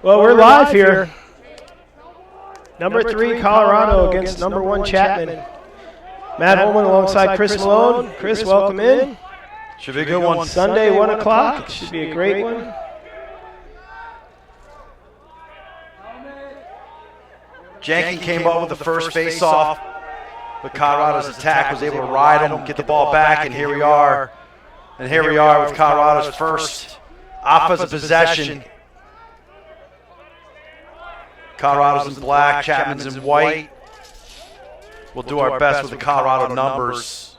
Well, we're live here. Number 3, Colorado against number 1, Chapman. Matt Holman alongside Chris Malone. Chris, welcome in. Should be a good one. Sunday, 1 o'clock. Should be a great one. Jenkins came up with the first face-off, but Colorado's attack was able to ride him, get the ball back, and here we are. And here we are with Colorado's first offensive possession. Colorado's in black, Chapman's in white. We'll do our best with the Colorado numbers.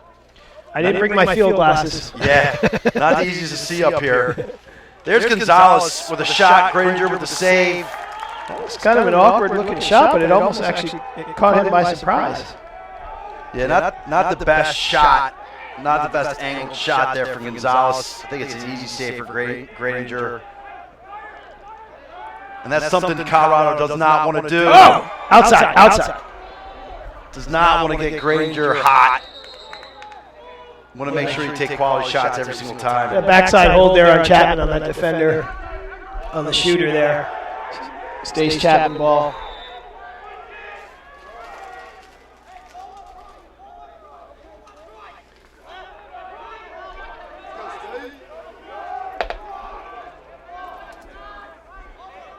I didn't bring my field glasses. Yeah, not the easiest to see up here. There's Gonzalez with a shot, Granger with the save. It's kind of an awkward-looking shot, but it almost actually caught him by surprise. Yeah, not the best shot, not the best angled shot there for Gonzalez. I think it's an easy save for Granger. And that's something Colorado does not want to do. Oh, outside. Does not want to get Granger hot. Want to make sure you take quality shots every single time. The backside hold there on Chapman on that defender, on the shooter there. Stays Chapman ball.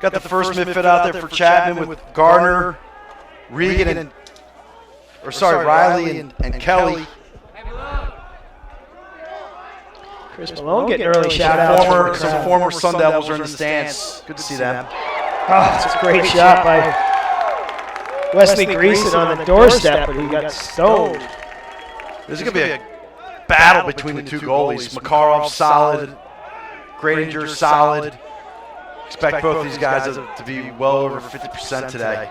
Got the first midfield out there for Chapman with Gardner, Regan, Riley and Kelly. Chris Malone getting early shout-outs. Some former Sun Devils are in the stands. Good to see them. Oh, it's a great shot by Wesley Greason on the doorstep, but he got stoned. This is going to be a battle between the two goalies. Makarov solid, Granger solid. Expect both of these guys to be well over 50% today.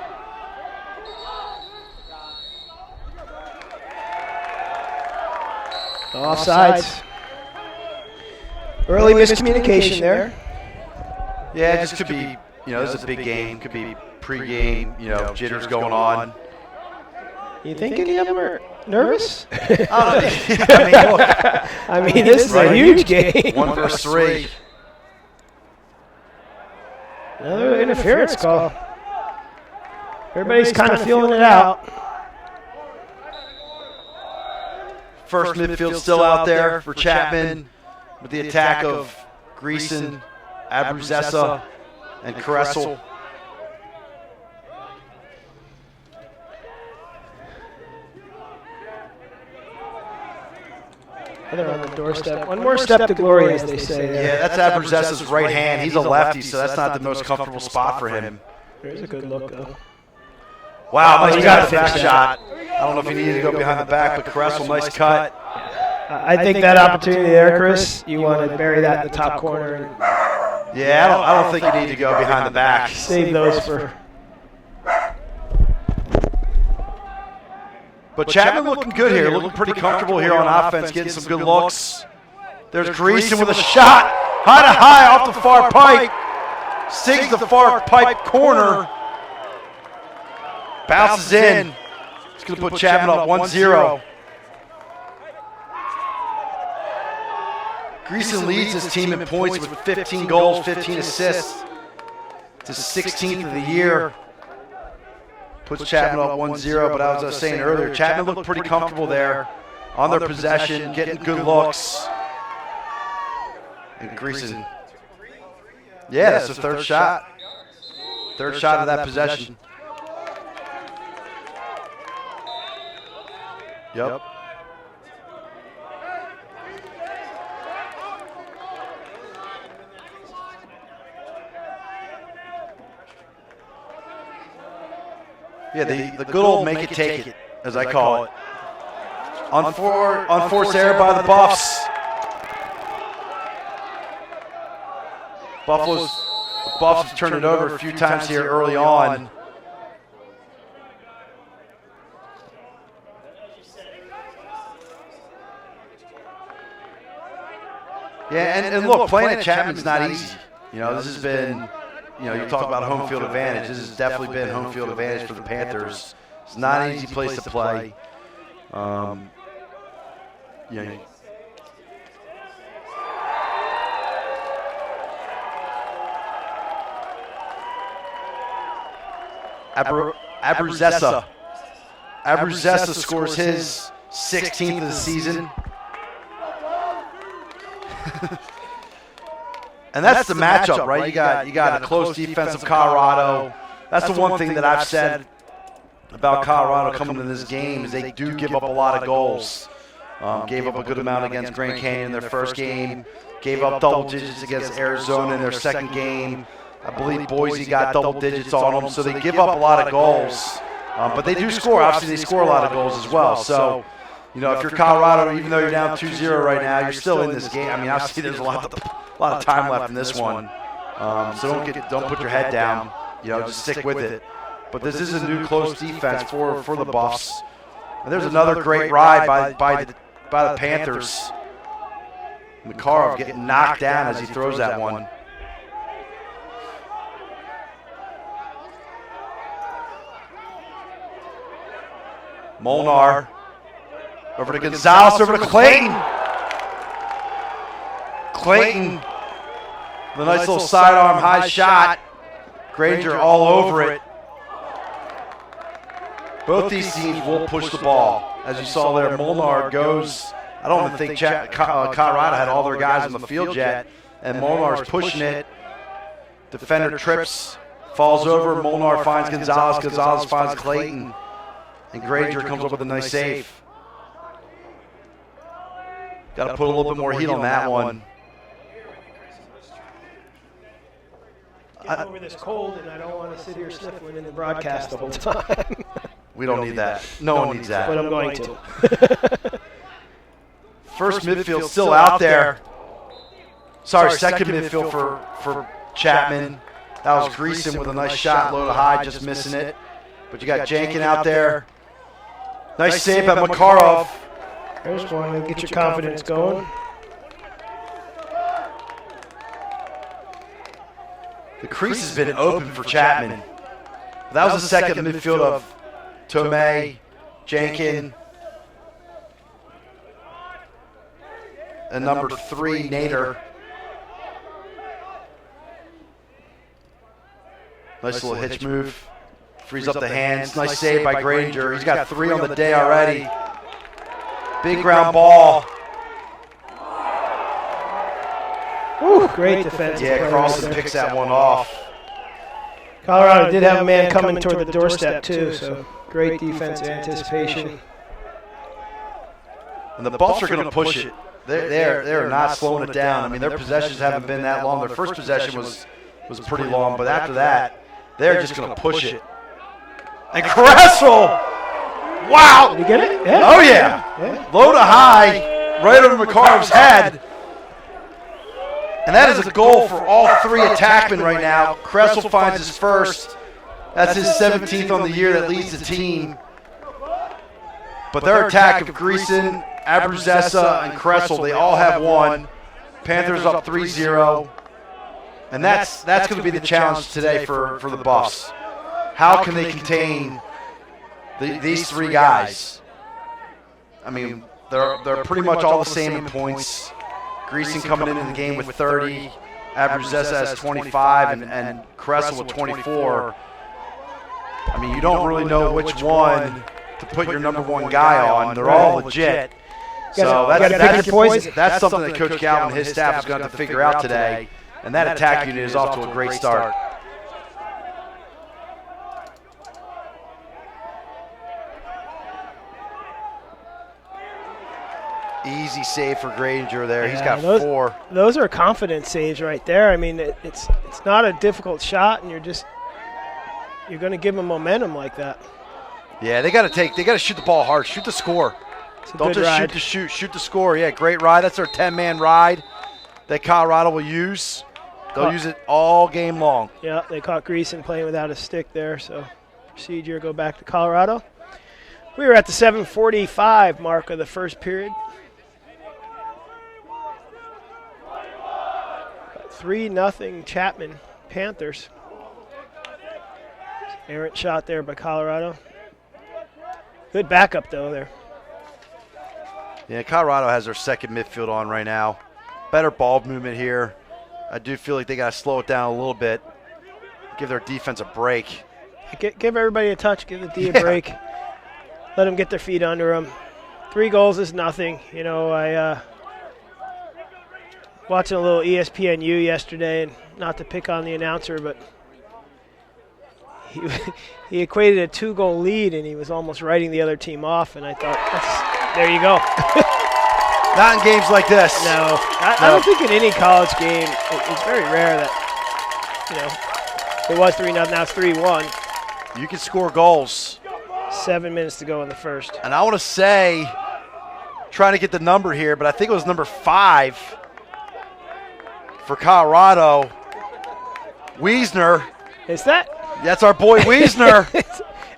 Offsides. Early miscommunication there. Yeah, it just could be, this is a big game. Could be pre-game, jitters going on. You think any of them are nervous? I mean, this is a huge game. 1 versus 3. Another interference call. Everybody's kind of feeling it out. First midfield still out there for Chapman with the attack of Greason, Abruzesa, and Kressel. They're on the doorstep. One more step to glory, as they say there. Yeah, that's Abruzesa's right hand. He's a lefty, so that's not the most comfortable spot for him. There's a good look, though. Wow, nice back shot. I don't know if he needed to go behind the back, but Kressel, nice cut. I think that opportunity there, Chris, you want to bury that in the top corner. Yeah, I don't think you need to go behind the back. Save those for... But Chapman looking good here, looking pretty comfortable here on offense, getting some good looks. There's Greason with a shot, high to high off the far pipe. Sings the far pipe corner. Bounces in. It's going to put Chapman up 1-0. Greason leads his team in points with 15 goals, 15 assists. It's his 16th of the year. Puts Chapman up 1-0, but as I was saying earlier, Chapman looked pretty comfortable there on their possession, getting good looks. And Greason. Yeah, that's the third shot. Third shot of that possession. Yep. Yeah, the good old make it, take it, as I call it. Unforced error by the Buffs. The Buffs have turned it over a few times here early on. Yeah, and look, playing at Chapman's not easy. This has been... you talk about home field advantage. This has definitely been home field advantage for the Panthers. It's not an easy place to play. Abruzesa. Abruzesa scores his 16th of the season. And that's the matchup, right? You got a close defense of Colorado. That's the one thing that I've said about Colorado coming to this game is they do give up a lot of goals. Gave up a good amount against Grand Canyon in their first game. Gave up double digits against Arizona in their second game. I believe Boise got double digits on them. So they give up a lot of goals. But they do score. Obviously, they score a lot of goals as well. So, you know, if you're Colorado, even though you're down 2-0 right now, you're still in this game. I mean, obviously there's a lot of time left in this one. So don't put your head down. You know, just stick with it. But this is a new close defense for the Buffs. And there's another great ride by the Panthers. Makarov getting knocked down as he throws that one. Molnar over to Gonzalez, over to Clayton. Clayton, the nice little sidearm high shot. Granger all over it. Both these teams will push the ball. As you saw there, Molnar goes. I don't even think Colorado had all their guys on the field yet. And Molnar's pushing it. Defender trips, falls over. Molnar finds Gonzalez. Gonzalez finds Clayton. And Granger comes up with a nice save. Got to put a little bit more heat on that one. Getting over this cold, and I don't want to sit here sniffling in the broadcast the whole time. We don't need that. No one needs that. But I'm going to. First midfield still out there. Sorry, second midfield for Chapman. That was Greason with a nice shot, low to high, just missing it. But you got Jankin out there. Nice save by Makarov. There's one to get your confidence going. The crease has been open for Chapman. That was the second midfield of Tomei, Jankin, and number 3, Nader. Nice little hitch move. Frees up the hands. Nice save by Granger. He's got 3 on the day already. Big ground ball. Ooh, great defense. Yeah, Carlson picks that one off. Colorado did have a man coming toward the doorstep, too, so great defensive anticipation. And the Buffs are going to push it. They're not slowing it down. I mean, their possessions haven't been that long. Their first possession was pretty long, but after that, they're just going to push it. And Kressel! Wow! Did you get it? Yeah. Oh, yeah. Low to high, right over Makarov's head. And that is a goal for all 3 attackmen right now. Kressel finds his first. That's his 17th on the year that leads the team. But their attack of Greason, Abruzesa, and Kressel, they all have 1. Panthers up 3-0. And that's going to be the challenge today for the Buffs. How can they contain these 3 guys? I mean, they're pretty much all the same in points. Greason coming into the game with 30, Abruzesa has 25, and Kressel with 24. I mean, you don't really know which one to put your number 1 guy on. They're all legit. So that's something that Coach Galvin and his staff is going to have to figure out today. And that attack unit is off to a great start. Easy save for Granger there. He's got 4. Those are confidence saves right there. I mean, it's not a difficult shot, and you're going to give them momentum like that. Yeah, they got to shoot the ball hard, shoot the score. Don't just shoot to shoot the score. Yeah, great ride. That's their 10-man ride that Colorado will use. They'll use it all game long. Yeah, they caught Greason playing without a stick there, so procedure go back to Colorado. We were at the 7:45 mark of the first period. 3-0 Chapman Panthers. Errant shot there by Colorado. Good backup, though, there. Yeah, Colorado has their second midfield on right now. Better ball movement here. I do feel like they got to slow it down a little bit. Give their defense a break. Give everybody a touch. Give the D a break. Let them get their feet under them. 3 goals is nothing. You know, I watching a little ESPNU yesterday, and not to pick on the announcer, but he equated a 2-goal lead, and he was almost writing the other team off. And I thought, there you go. Not in games like this. No, I don't think in any college game it's very rare that it was 3-0, now it's 3-1. You can score goals. 7 minutes to go in the first. And I want to say, trying to get the number here, but I think it was number 5 for Colorado. Wiesner. Is that? That's our boy Wiesner.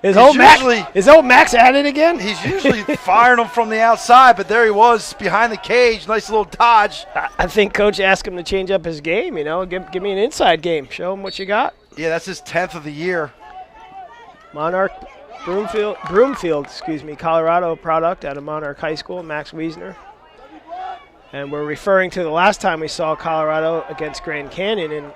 Is old Max at it again? He's usually firing them from the outside, but there he was behind the cage. Nice little dodge. I think Coach asked him to change up his game, Give me an inside game. Show him what you got. Yeah, that's his 10th of the year. Monarch Broomfield, Colorado product out of Monarch High School, Max Wiesner. And we're referring to the last time we saw Colorado against Grand Canyon, and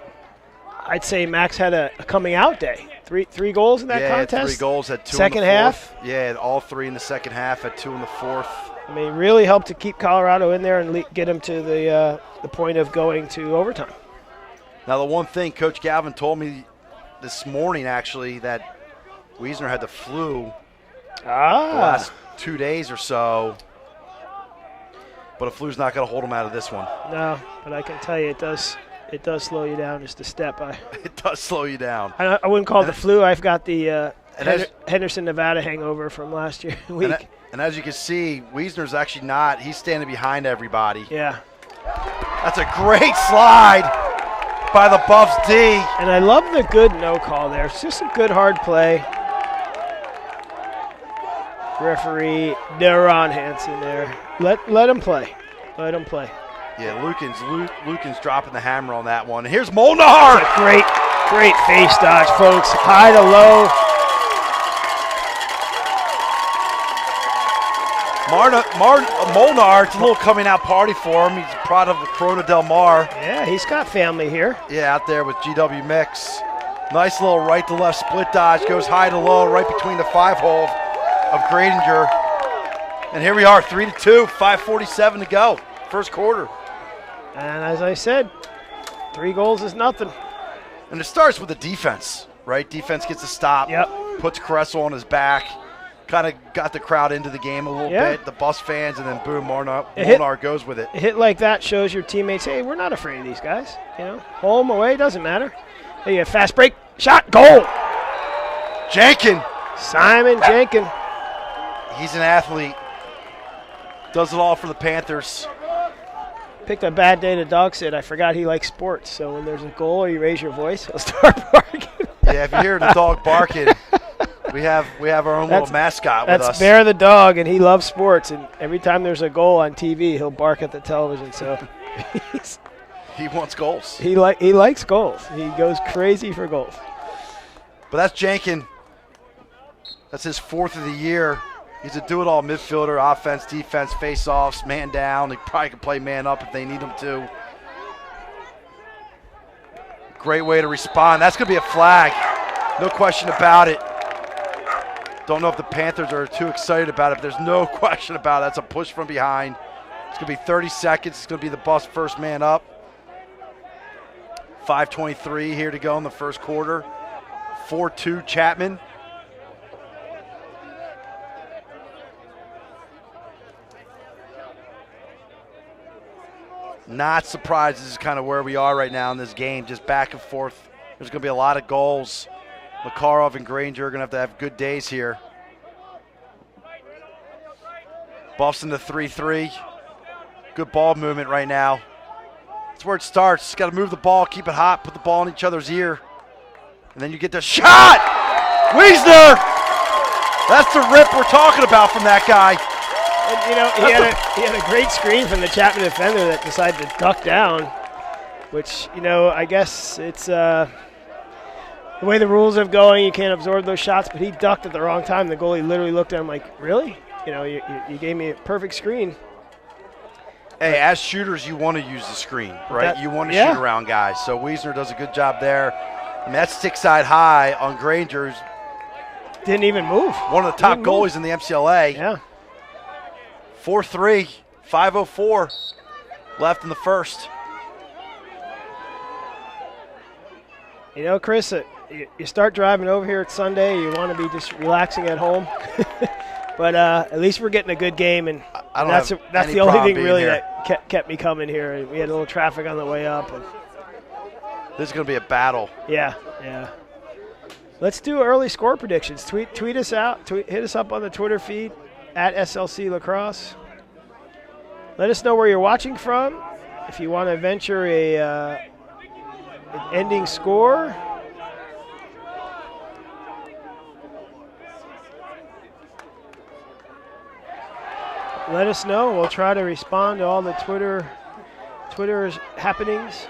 I'd say Max had a coming out day. Three goals in that contest. 3 goals, had 2 second in the half. Fourth. Yeah, had all 3 in the second half, had 2 in the fourth. I mean, really helped to keep Colorado in there and get them to the point of going to overtime. Now, the one thing Coach Galvin told me this morning, actually, that Wiesner had the flu the last 2 days or so, but a flu's not going to hold him out of this one. No, but I can tell you it does slow you down just a step. It does slow you down. I wouldn't call it the flu. I've got the Henderson, Nevada hangover from last year week. And as you can see, Wiesner's actually not. He's standing behind everybody. Yeah. That's a great slide by the Buffs D. And I love the good no call there. It's just a good hard play. Referee Deron Hansen there. Let him play. Let him play. Yeah, Lucan's dropping the hammer on that one. Here's Molnar. Great face dodge, folks. High to low. Molnar, it's a little coming out party for him. He's proud of Corona Del Mar. Yeah, he's got family here. Yeah, out there with GW Mix. Nice little right to left split dodge. Goes high to low right between the 5-hole of Gradinger. And here we are, 3-2, 5:47 to go. First quarter. And as I said, 3 goals is nothing. And it starts with the defense, right? Defense gets a stop. Yep. Puts Kressel on his back. Kind of got the crowd into the game a little bit, the Bus fans, and then boom, Molnar goes with it. A hit like that shows your teammates, hey, we're not afraid of these guys. Home, away, doesn't matter. Hey, you fast break, shot, goal. Simon Jenkins. He's an athlete. Does it all for the Panthers. Picked a bad day to dog sit. I forgot he likes sports, so when there's a goal or you raise your voice, he'll start barking. Yeah, if you hear the dog barking, we have our own little mascot with us. That's Bear the dog, and he loves sports. And every time there's a goal on TV, he'll bark at the television. So he wants goals. He likes goals. He goes crazy for goals. But that's Jenkins. That's his 4th of the year. He's a do-it-all midfielder, offense, defense, face-offs, man down. He probably can play man up if they need him to. Great way to respond. That's going to be a flag. No question about it. Don't know if the Panthers are too excited about it, but there's no question about it. That's a push from behind. It's going to be 30 seconds. It's going to be the Buffs first man up. 5:23 here to go in the first quarter. 4-2 Chapman. Not surprised this is kind of where we are right now in this game, just back and forth. There's going to be a lot of goals. Makarov and Granger are going to have good days here. Buffs into 3-3. Good ball movement right now. That's where it starts. Just got to move the ball, keep it hot, put the ball in each other's ear. And then you get the shot! Wiesner! That's the rip we're talking about from that guy. And, he had a great screen from the Chapman defender that decided to duck down, which, I guess it's the way the rules are going, you can't absorb those shots, but he ducked at the wrong time. The goalie literally looked at him like, really? You gave me a perfect screen. Hey, as shooters, you want to use the screen, right? You want to shoot around guys. So Wiesner does a good job there. And that stick side high on Granger, who's Didn't even move. One of the top goalies in the MCLA. Yeah. 4-3, 5:04 left in the first. You know, Chris, you start driving over here at Sunday, you want to be just relaxing at home. But at least we're getting a good game, and that's the only thing really that kept me coming here. We had a little traffic on the way up. And this is going to be a battle. Yeah. Let's do early score predictions. Tweet us out. Hit us up on the Twitter feed at SLC Lacrosse. Let us know where you're watching from. If you want to venture an ending score. Let us know. We'll try to respond to all the Twitter's happenings.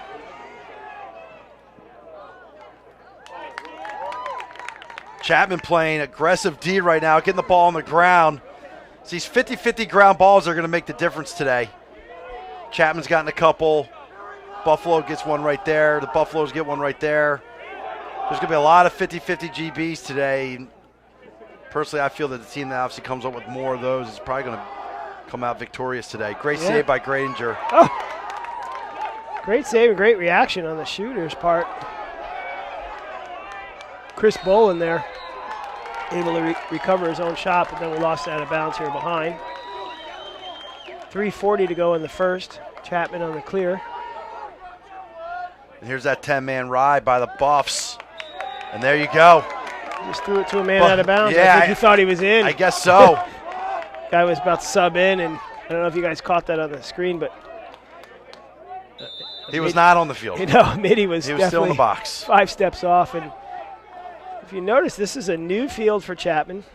Chapman playing aggressive D right now, getting the ball on the ground. So these 50-50 ground balls are going to make the difference today. Chapman's gotten a couple. Buffalo gets one right there. The Buffaloes get one right there. There's going to be a lot of 50-50 GBs today. Personally, I feel that the team that obviously comes up with more of those is probably going to come out victorious today. Great save by Granger. Oh, great save and great reaction on the shooter's part. Chris Bolin there, able to recover his own shot, but then we lost out of bounds here behind. 3:40 to go in the first. Chapman on the clear. And here's that 10-man ride by the Buffs. And there you go. Just threw it to a man out of bounds. Yeah, I think he thought he was in. I guess so. Guy was about to sub in, and I don't know if you guys caught that on the screen, but he was not on the field. You know, Mitty was still in the box. 5 steps off. And if you notice, this is a new field for Chapman.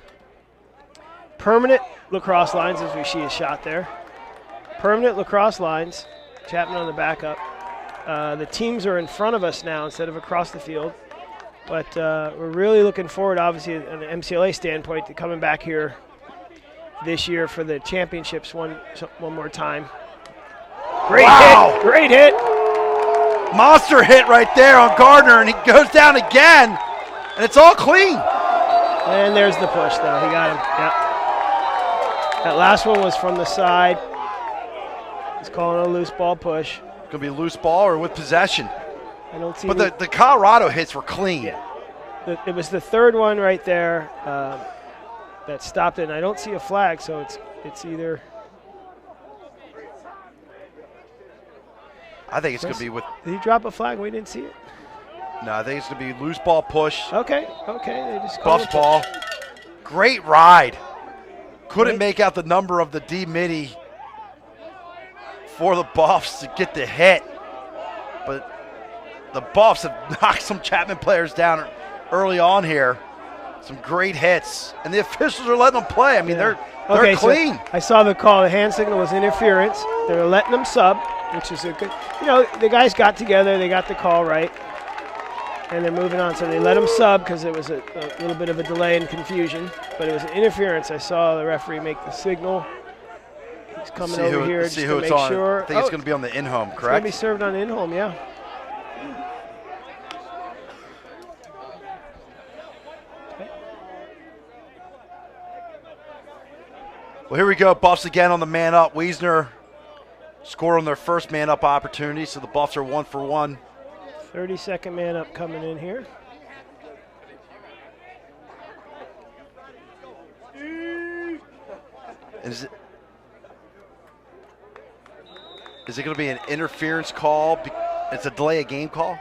Permanent lacrosse lines, as we see a shot there. Permanent lacrosse lines. Chapman on the backup. The teams are in front of us now instead of across the field. But we're really looking forward, obviously, on an MCLA standpoint, to coming back here this year for the championships one more time. Great hit. Monster hit right there on Gardner, and he goes down again, and it's all clean. And there's the push, though. He got him. Yep. That last one was from the side. He's calling a loose ball push. Going to be loose ball or with possession. I don't see. But the Colorado hits were clean. Yeah. It was the third one right there that stopped it, and I don't see a flag, so it's either. I think it's going to be with. Did he drop a flag? We didn't see it. No, I think it's going to be loose ball push. Okay. They just Buffs ball. Great ride. Couldn't make out the number of the D midi for the Buffs to get the hit, but the Buffs have knocked some Chapman players down early on here. Some great hits, and the officials are letting them play. I mean, they're clean. So I saw the call. The hand signal was interference. They're letting them sub, which is a good. You know, the guys got together. They got the call right, and they're moving on. So they let them sub because it was a little bit of a delay and confusion, but it was an interference. I saw the referee make the signal. He's coming over here just to make sure. I think it's going to be on the in-home, correct? It's going to be served on in-home, yeah. Well, here we go. Buffs again on the man up. Wiesner scored on their first man up opportunity, so the Buffs are 1 for 1. 32nd man up coming in here. Is it going to be an interference call? It's a delay of game call,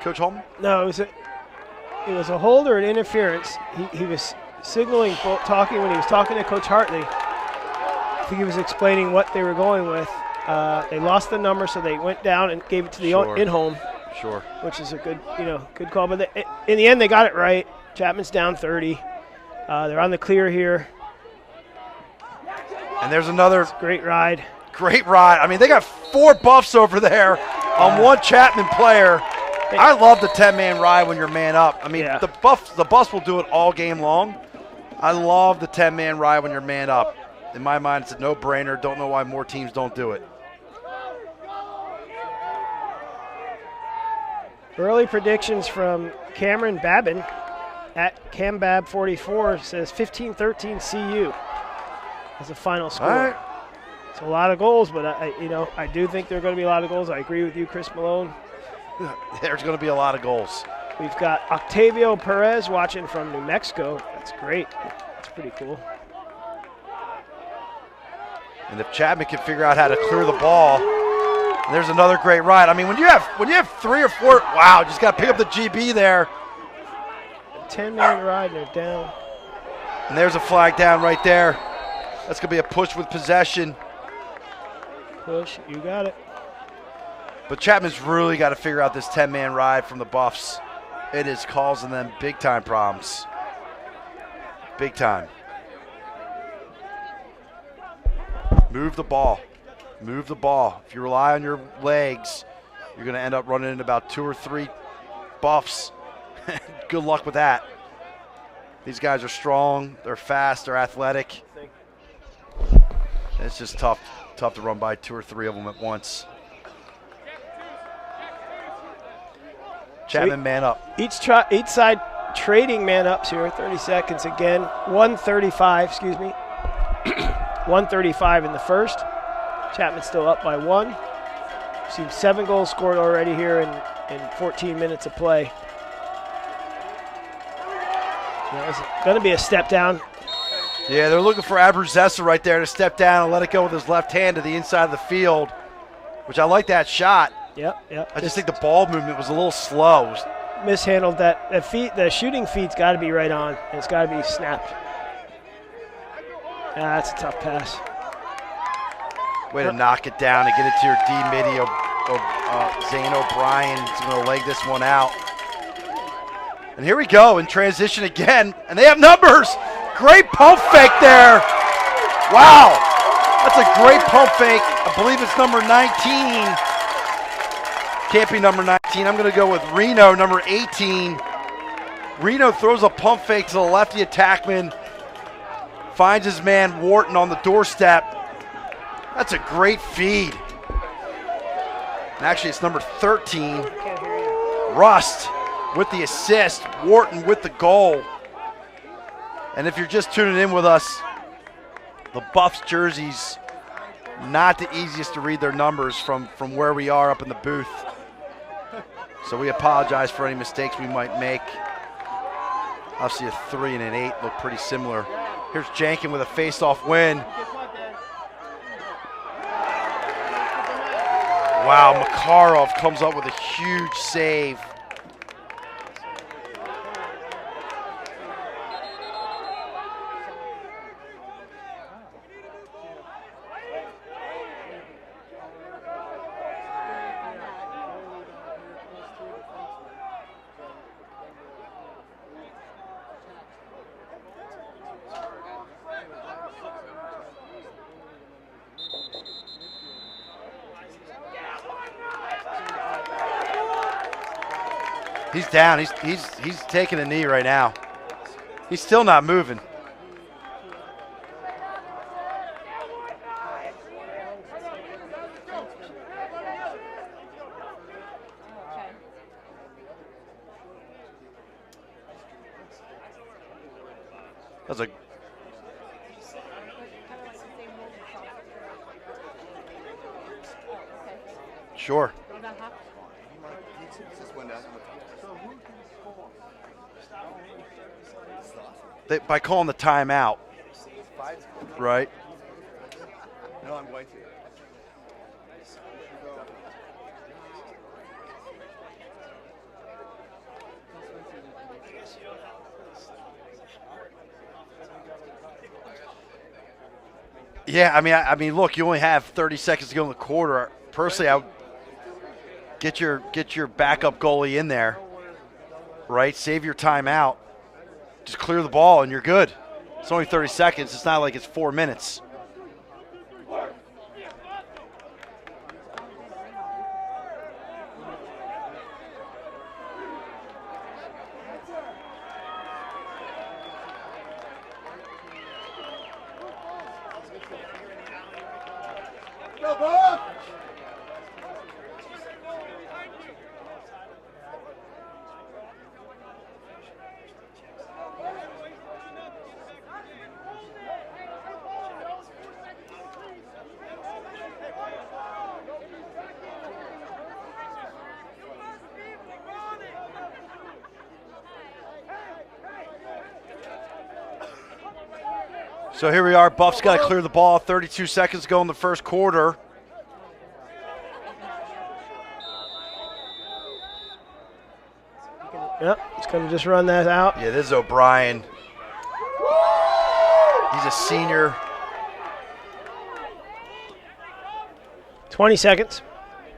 Coach Holman? No, it was a hold or an interference. He was signaling, talking when he was talking to Coach Hartley. I think he was explaining what they were going with. They lost the number, so they went down and gave it to the in-home. Sure. Which is a good call. But in the end, they got it right. Chapman's down 30. They're on the clear here. And there's another great ride. Great ride. I mean, they got 4 Buffs over there on one Chapman player. I love the 10-man ride when you're man up. I mean, the Buffs will do it all game long. I love the 10-man ride when you're man up. In my mind, it's a no-brainer. Don't know why more teams don't do it. Early predictions from Cameron Babin at Cambab44 says 15-13 CU as a final score. All right. It's a lot of goals, but I do think there are going to be a lot of goals. I agree with you, Chris Malone. There's going to be a lot of goals. We've got Octavio Perez watching from New Mexico. That's great. That's pretty cool. And if Chapman can figure out how to clear the ball, there's another great ride. I mean, when you have 3 or 4, wow, just got to pick up the GB there. 10-man ride, and they're down. And there's a flag down right there. That's going to be a push with possession. Push, you got it. But Chapman's really got to figure out this 10-man ride from the Buffs. It is causing them big-time problems. Big time. Move the ball. Move the ball. If you rely on your legs, you're going to end up running into about 2 or 3 Buffs. Good luck with that. These guys are strong. They're fast. They're athletic. It's just tough to run by 2 or 3 of them at once. Chapman man up. Each side trading man ups here. 30 seconds again. 135. Excuse me. 135 in the first. Chapman still up by 1. We've seen 7 goals scored already here in 14 minutes of play. It's going to be a step down. Yeah, they're looking for Abruzesa right there to step down and let it go with his left hand to the inside of the field, which I like that shot. Yep. I just think the ball movement was a little slow. Mishandled that. The shooting feet's got to be right on, and it's got to be snapped. That's a tough pass. Way to knock it down and get it to your D-midi. Zane O'Brien's going to leg this one out. And here we go in transition again, and they have numbers. Great pump fake there. Wow. That's a great pump fake. I believe it's number 19. Can't be number 19. I'm going to go with Reno, number 18. Reno throws a pump fake to the lefty attackman. Finds his man Wharton on the doorstep. That's a great feed. And actually, it's number 13. Rust with the assist. Wharton with the goal. And if you're just tuning in with us, the Buffs jerseys, not the easiest to read their numbers from where we are up in the booth. So we apologize for any mistakes we might make. Obviously a 3 and an 8 look pretty similar. Here's Jankin with a face-off win. Wow, Makarov comes up with a huge save. He's down. He's taking a knee right now. He's still not moving. That's a sure. By calling the timeout, right? No, I'm going to. Yeah, I mean, look, you only have 30 seconds to go in the quarter. Personally, I would get your backup goalie in there, right? Save your timeout. Just clear the ball and you're good. It's only 30 seconds. It's not like it's 4 minutes. So here we are. Buff's got to clear the ball. 32 seconds to go in the first quarter. Yep, he's going to just run that out. Yeah, this is O'Brien. He's a senior. 20 seconds.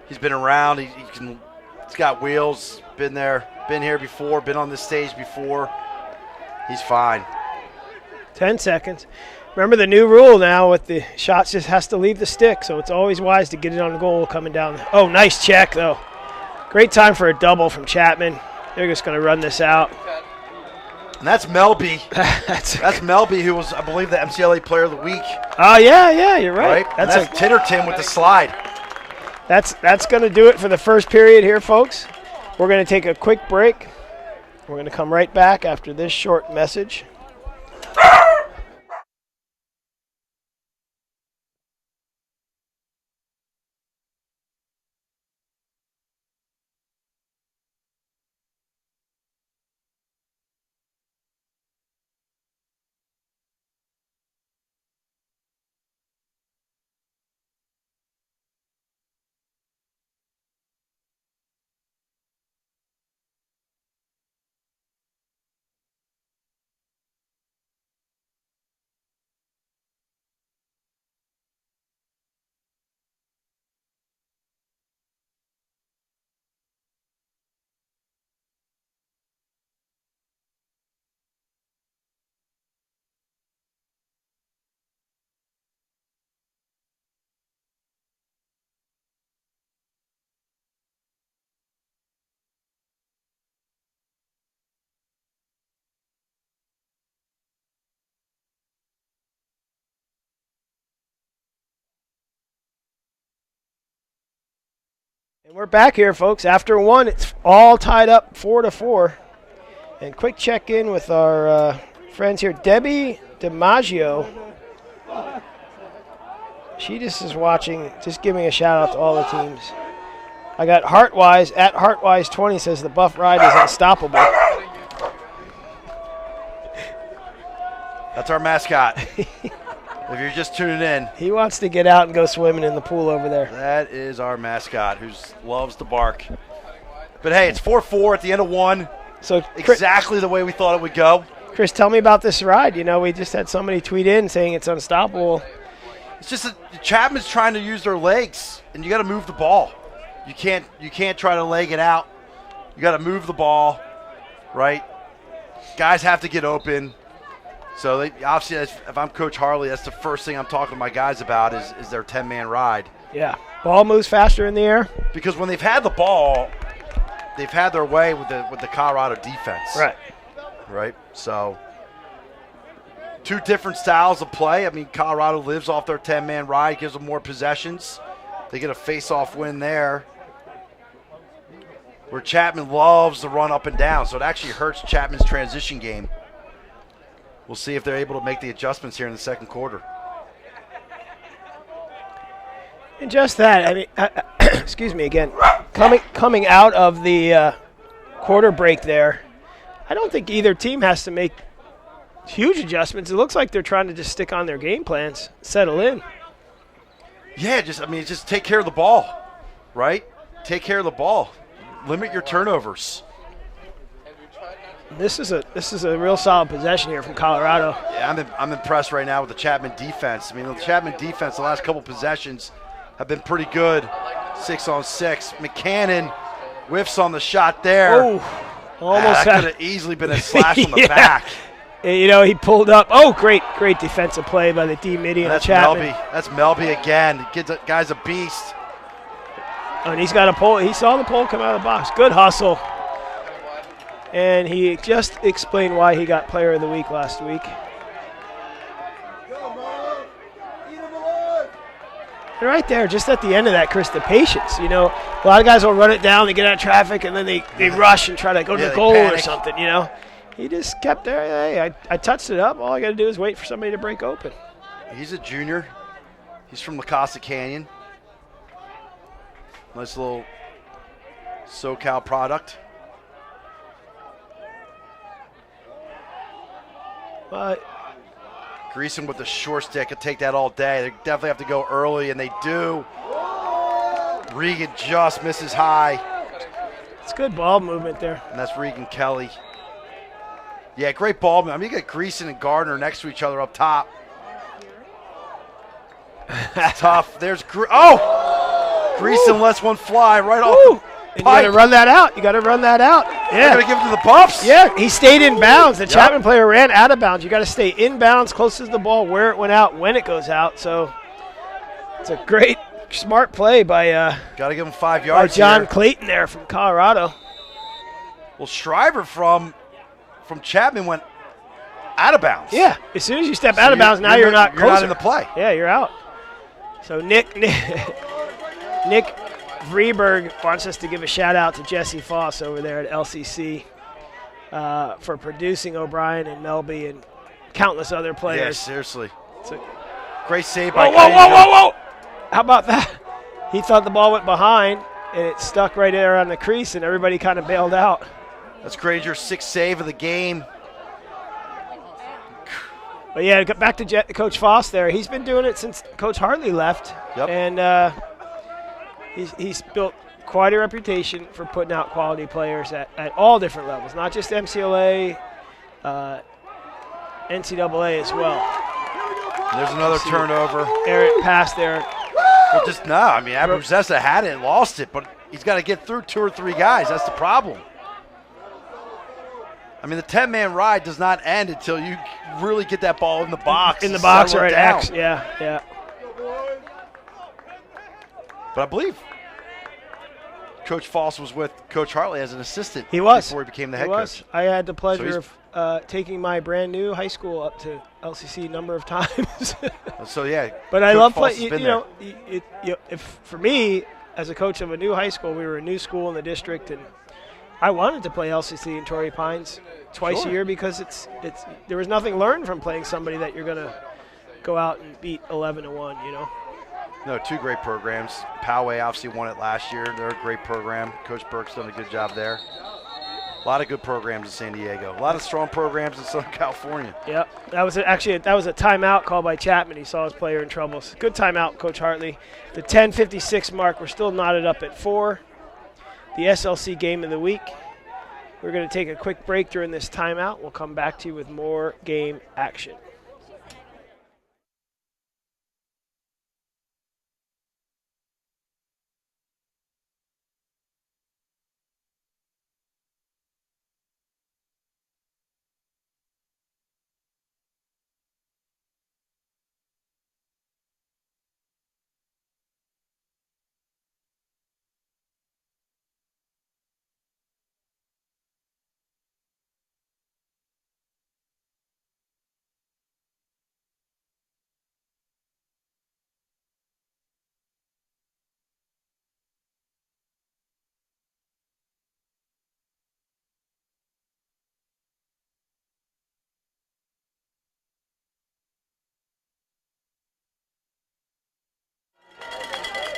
He's been around. He's got wheels. Been there. Been here before. Been on this stage before. He's fine. 10 seconds. Remember the new rule now with the shots just has to leave the stick, so it's always wise to get it on the goal coming down. Oh, nice check, though. Great time for a double from Chapman. They're just going to run this out. And that's Melby. That's Melby, who was, I believe, the MCLA Player of the Week. Oh, yeah, you're right. That's Titterton with the slide. That's going to do it for the first period here, folks. We're going to take a quick break. We're going to come right back after this short message. And we're back here, folks. After one, it's all tied up 4-4. And quick check-in with our friends here. Debbie DiMaggio. She just is watching, just giving a shout-out to all the teams. I got Heartwise, at Heartwise20 says the Buff ride is unstoppable. That's our mascot. If you're just tuning in. He wants to get out and go swimming in the pool over there. That is our mascot who loves to bark. But, hey, it's 4-4 at the end of one. So exactly the way we thought it would go. Chris, tell me about this ride. You know, we just had somebody tweet in saying it's unstoppable. It's just that Chapman's trying to use their legs, and you got to move the ball. You can't try to leg it out. You got to move the ball, right? Guys have to get open. So obviously, if I'm Coach Harley, that's the first thing I'm talking to my guys about is their 10-man ride. Yeah, ball moves faster in the air. Because when they've had the ball, they've had their way with the Colorado defense. Right. So two different styles of play. I mean, Colorado lives off their 10-man ride, gives them more possessions. They get a face-off win there. Where Chapman loves to run up and down, so it actually hurts Chapman's transition game. We'll see if they're able to make the adjustments here in the second quarter. And just that, I mean, excuse me again, coming out of the quarter break there, I don't think either team has to make huge adjustments. It looks like they're trying to just stick on their game plans, settle in. Yeah, just take care of the ball, right? Take care of the ball. Limit your turnovers. This is a real solid possession here from Colorado. Yeah, I'm impressed right now with the Chapman defense. I mean, the Chapman defense, the last couple possessions have been pretty good. 6-on-6. McCannon whiffs on the shot there. Oh, almost that could have easily been a slash on the back. You know, he pulled up. Oh, great defensive play by the D-Midi and Chapman. That's Melby again. Guy's a beast. Oh, and he's got a pole. He saw the pole come out of the box. Good hustle. And he just explained why he got Player of the Week last week. And right there, just at the end of that, Chris, the patience. You know, a lot of guys will run it down, they get out of traffic, and then they rush and try to go to the goal or something, you know. He just kept there. Hey, I touched it up. All I got to do is wait for somebody to break open. He's a junior. He's from La Costa Canyon. Nice little SoCal product. But Greason with the short stick could take that all day. They definitely have to go early, and they do. Regan just misses high. It's good ball movement there. And that's Regan Kelly. Yeah, great ball movement. I mean, you got Greason and Gardner next to each other up top. It's tough. There's Greason lets one fly right off the pipe. You got to run that out. You got to run that out. Yeah. Got to give it to the Buffs. Yeah, he stayed in bounds. The Chapman player ran out of bounds. You got to stay in bounds, closest to the ball, where it went out, when it goes out. So it's a great, smart play by got to give him 5 yards. John Clayton there from Colorado. Well, Shriver from Chapman went out of bounds. Yeah, as soon as you step out of bounds, now you're not closer. You're not in the play. Yeah, you're out. So Nick Vreeberg wants us to give a shout out to Jesse Foss over there at LCC for producing O'Brien and Melby and countless other players. Yeah, seriously. So, great save by Whoa. How about that? He thought the ball went behind, and it stuck right there on the crease, and everybody kind of bailed out. That's Granger's 6th save of the game. But yeah, back to Coach Foss there. He's been doing it since Coach Hartley left. Yep. And he's built quite a reputation for putting out quality players at all different levels, not just MCLA, NCAA as well. There's another turnover. Eric passed there. But just no. I mean, Abruzesa had it and lost it, but he's got to get through 2 or 3 guys. That's the problem. I mean, the 10-man ride does not end until you really get that ball in the box. In the box or at X. Yeah. But I believe Coach Foss was with Coach Hartley as an assistant. He was. Before he became the head coach. I had the pleasure of taking my brand new high school up to LCC a number of times. So, yeah. But I love playing. For me, as a coach of a new high school, we were a new school in the district, and I wanted to play LCC in Torrey Pines twice a year because there was nothing learned from playing somebody that you're going to go out and beat 11-1, you know. No, 2 great programs. Poway obviously won it last year. They're a great program. Coach Burke's done a good job there. A lot of good programs in San Diego. A lot of strong programs in Southern California. Yep. That was a timeout called by Chapman. He saw his player in trouble. Good timeout, Coach Hartley. The 10:56 mark, we're still knotted up at 4. The SLC game of the week. We're going to take a quick break during this timeout. We'll come back to you with more game action.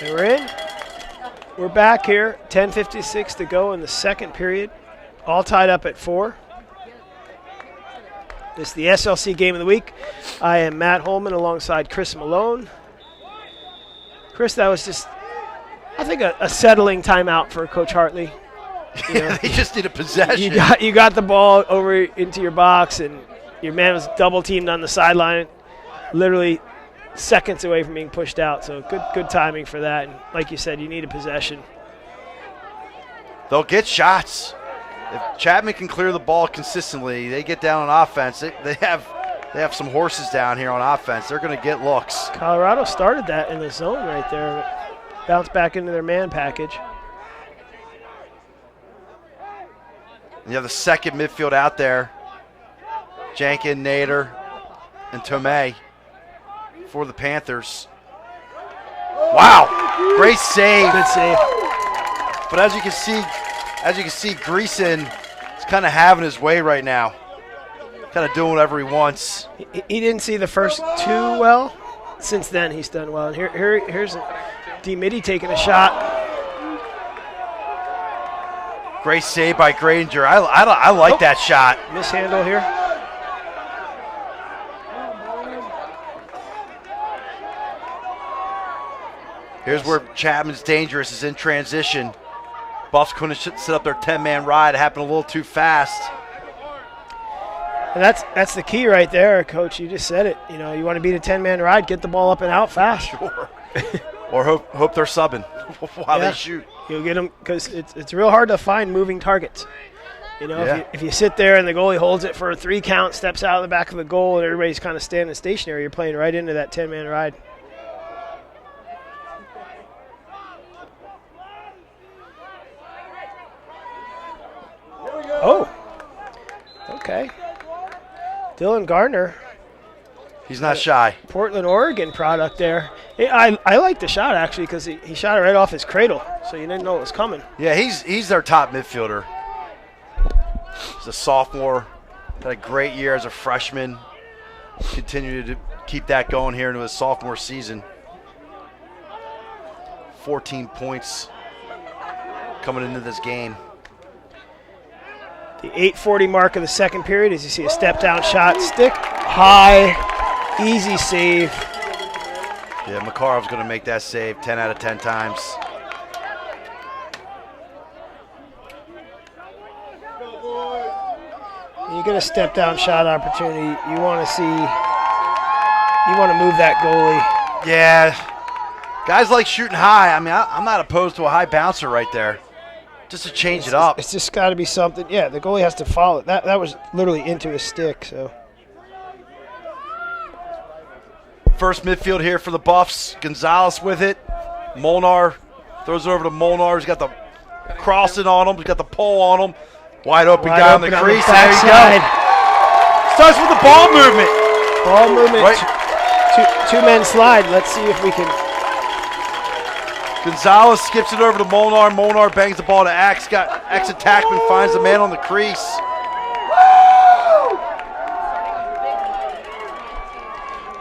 And we're in. We're back here. 10:56 to go in the second period. All tied up at 4. This is the SLC game of the week. I am Matt Holman alongside Chris Malone. Chris, that was just, I think, a settling timeout for Coach Hartley. You know, they just need a possession. You got the ball over into your box, and your man was double teamed on the sideline, literally seconds away from being pushed out. So good timing for that. And like you said, you need a possession. They'll get shots. If Chapman can clear the ball consistently, they get down on offense. They have some horses down here on offense. They're going to get looks. Colorado started that in the zone right there. Bounced back into their man package. You have the second midfield out there. Jankin, Nader, and Tomei for the Panthers. Wow, great save. Good save. But as you can see, Greason is kind of having his way right now. Kind of doing whatever he wants. He didn't see the first 2 well. Since then, he's done well. And here's D. Mitty taking a shot. Great save by Granger. I like that shot. Mishandle here. Here's where Chapman's dangerous, is in transition. Buffs couldn't set up their 10-man ride. It happened a little too fast. And that's the key right there, Coach. You just said it. You know, you want to beat a 10-man ride, get the ball up and out fast. Sure. Or hope they're subbing while they shoot. You'll get them because it's real hard to find moving targets. You know, if you sit there and the goalie holds it for a 3 count, steps out of the back of the goal, and everybody's kind of standing stationary, you're playing right into that 10-man ride. Oh, okay. Dylan Gardner. He's not shy. Portland, Oregon product there. I like the shot, actually, because he shot it right off his cradle, so you didn't know it was coming. Yeah, he's their top midfielder. He's a sophomore. Had a great year as a freshman. Continued to keep that going here into his sophomore season. 14 points coming into this game. The 8:40 mark of the second period, as you see a step-down shot, stick high, easy save. Yeah, Makarov's going to make that save 10 out of 10 times. You get a step-down shot opportunity, you want to move that goalie. Yeah, guys like shooting high. I mean, I'm not opposed to a high bouncer right there. Just to change it up. It's just got to be something. Yeah, the goalie has to follow it. That was literally into his stick. So first midfield here for the Buffs. Gonzalez with it. Molnar throws it over to Molnar. He's got the crossing on him. He's got the pole on him. Wide open guy on the crease. There you go. Starts with the ball movement. Ball movement. Right. Two-men slide. Let's see if we can. Gonzalez skips it over to Molnar. Molnar bangs the ball to Axe. Axe attackman finds the man on the crease.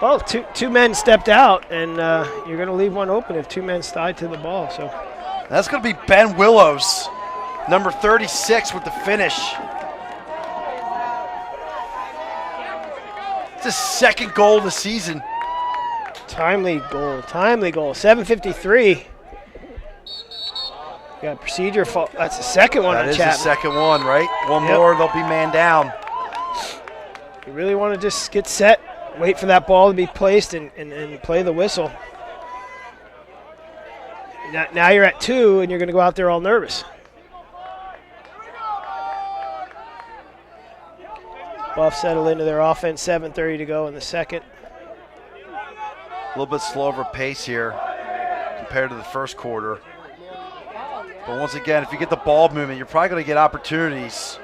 Well, two men stepped out, and you're going to leave one open if 2 men slide to the ball. So that's going to be Ben Willows, number 36 with the finish. It's his second goal of the season. Timely goal. 7:53. Got a procedure fault. That's the second one on Chapman. That is the second one, right? One more, they'll be man down. You really want to just get set, wait for that ball to be placed, and play the whistle. Now you're at 2, and you're going to go out there all nervous. Buffs settle into their offense, 7:30 to go in the second. A little bit slower pace here compared to the first quarter. But once again, if you get the ball movement, you're probably going to get opportunities.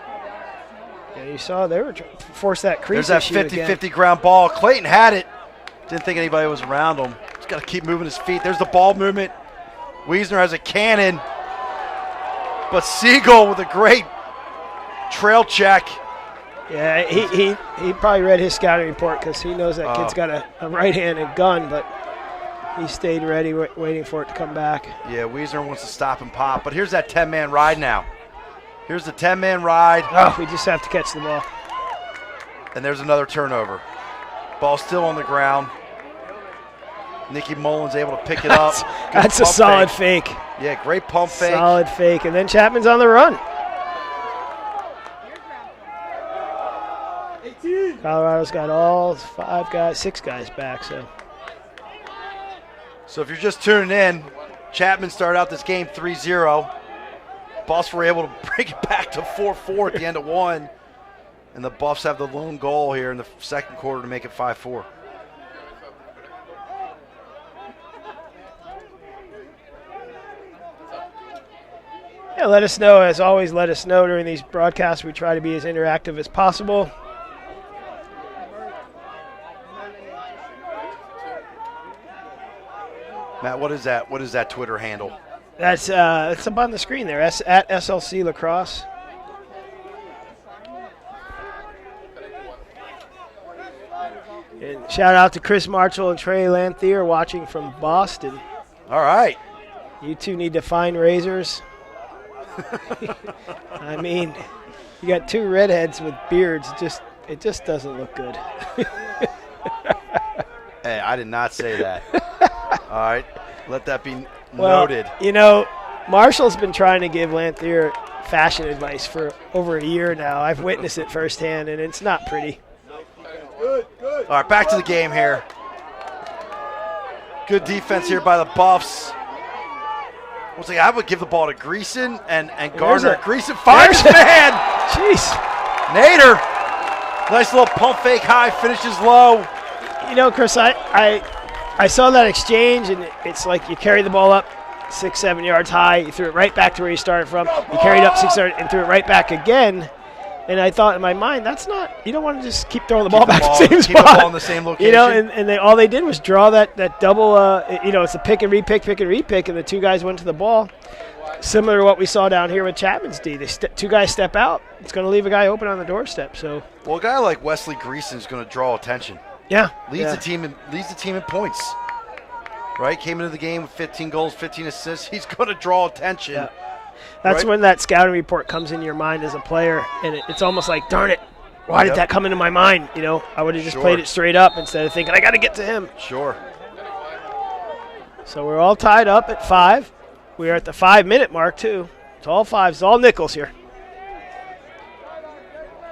Yeah, you saw they were trying to force that crease. There's that 50-50 ground ball. Clayton had it. Didn't think anybody was around him. He's got to keep moving his feet. There's the ball movement. Wiesner has a cannon. But Siegel with a great trail check. Yeah, he probably read his scouting report because he knows that kid's got a right-handed gun, but he stayed ready, waiting for it to come back. Yeah, Wiesner wants to stop and pop, but here's that 10-man ride now. Here's the 10-man ride. Oh, we just have to catch the ball. And there's another turnover. Ball still on the ground. Nicky Mullins able to pick it up. That's a solid fake. Yeah, great pump fake. Solid fake, and then Chapman's on the run. Colorado's got all 6 guys back. So if you're just tuning in, Chapman started out this game 3-0. Buffs were able to bring it back to 4-4 at the end of 1. And the Buffs have the lone goal here in the second quarter to make it 5-4. Yeah, let us know. As always, let us know during these broadcasts. We try to be as interactive as possible. Matt, what is that? What is that Twitter handle? That's it's up on the screen there. At SLC Lacrosse. And shout out to Chris Marshall and Trey Lanthier watching from Boston. All right. You two need to find razors. I mean, you got 2 redheads with beards. It just doesn't look good. Hey, I did not say that. All right. Let that be Well, noted. you know, Marshall's been trying to give Lanthier fashion advice for over a year now. I've witnessed it firsthand, and it's not pretty. All right, back to the game here. Good defense here by the Buffs. Once again, I would give the ball to Greason and Gardner. Greason finds his man. Jeez. Nader. Nice little pump fake high, finishes low. You know, Chris, I saw that exchange, and it's like you carry the ball up 6-7 yards high, you threw it right back to where you started from, you carried up 6 yards and threw it right back again. And I thought in my mind, that's not, you don't want to just keep throwing the ball back to the same spot. Keep the ball in the same location. You know, and all they did was draw that double, it's a pick and repick, and the two guys went to the ball. Similar to what we saw down here with Chapman's D. Two guys step out, it's going to leave a guy open on the doorstep. So, well, a guy like Wesley Greason is going to draw attention. Yeah. Leads the team in points. Right? Came into the game with 15 goals, 15 assists. He's going to draw attention. Yeah. That's when that scouting report comes into your mind as a player, and it's almost like, darn it, why did that come into my mind? You know, I would have just played it straight up instead of thinking, I got to get to him. Sure. So we're all tied up at 5. We are at the 5-minute mark, too. It's all 5s. It's all nickels here.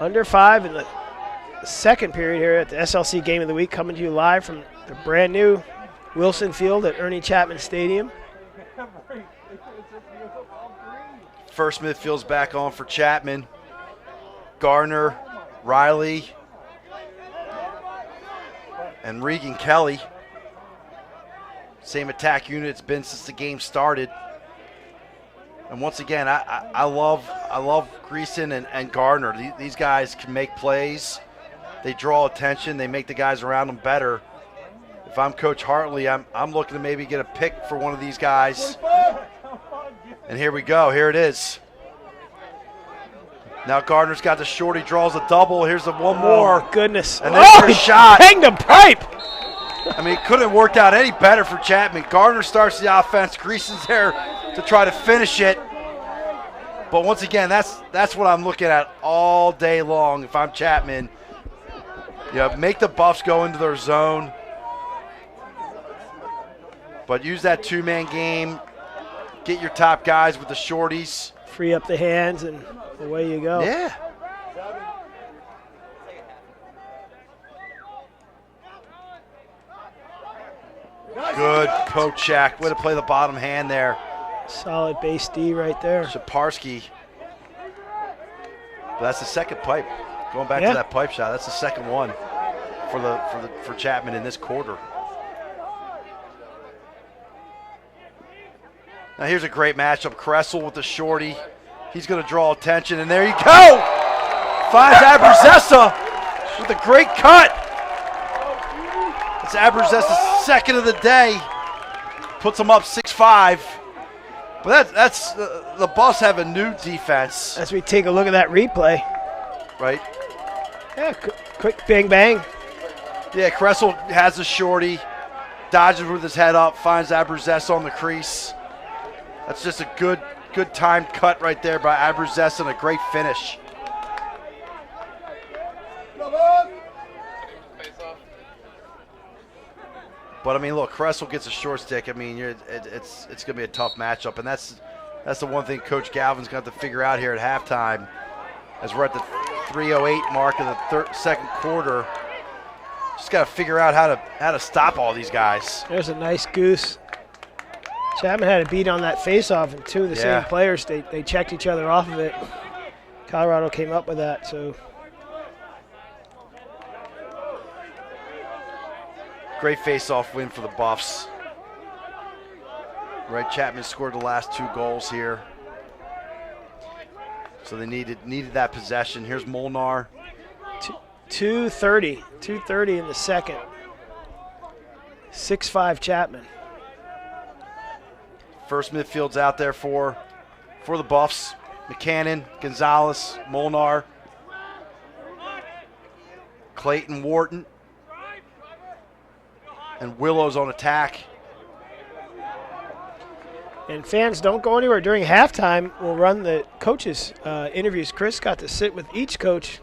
Under 5 in the second period here at the SLC Game of the Week, coming to you live from the brand new Wilson Field at Ernie Chapman Stadium. First midfield's back on for Chapman. Garner, Riley, and Regan Kelly. Same attack unit it's been since the game started. And once again, I love Greason and Gardner. These guys can make plays. They draw attention. They make the guys around them better. If I'm Coach Hartley, I'm looking to maybe get a pick for one of these guys. And here we go. Here it is. Now Gardner's got the short. He draws a double. Here's the one more. Oh, goodness. And there's a shot. Hang the pipe. I mean, it couldn't have worked out any better for Chapman. Gardner starts the offense. Greason's there to try to finish it. But once again, that's what I'm looking at all day long if I'm Chapman. Make the Buffs go into their zone. But use that two-man game. Get your top guys with the shorties. Free up the hands, and away you go. Yeah. Good poke check. Way to play the bottom hand there. Solid base D right there. Shaparsky. But that's the second pipe. Going back to that pipe shot, that's the second one for Chapman in this quarter. Now here's a great matchup. Kressel with the shorty. He's going to draw attention, and there you go. Finds Abrazesa with a great cut. It's Abrazesa's second of the day. Puts them up 6-5. But that's the Buffs have a new defense. As we take a look at that replay. Right? Yeah, quick bang bang. Yeah, Kressel has the shorty. Dodges with his head up. Finds Abrazesa on the crease. That's just a good timed cut right there by Abrazesa and a great finish. But I mean, look, Kressel gets a short stick. I mean, it's going to be a tough matchup, and that's the one thing Coach Galvin's going to have to figure out here at halftime, as we're at the 3:08 mark of the second quarter. Just got to figure out how to stop all these guys. There's a nice goose. Chapman had a beat on that faceoff, and two of the same players, they checked each other off of it. Colorado came up with that, so. Great face-off win for the Buffs. Right, Chapman scored the last 2 goals here. So they needed that possession. Here's Molnar. 2:30 in the second. 6-5 Chapman. First midfield's out there for the Buffs. McCannon, Gonzalez, Molnar, Clayton Wharton, and Willow's on attack. And fans, don't go anywhere. During halftime, we'll run the coaches' interviews. Chris got to sit with each coach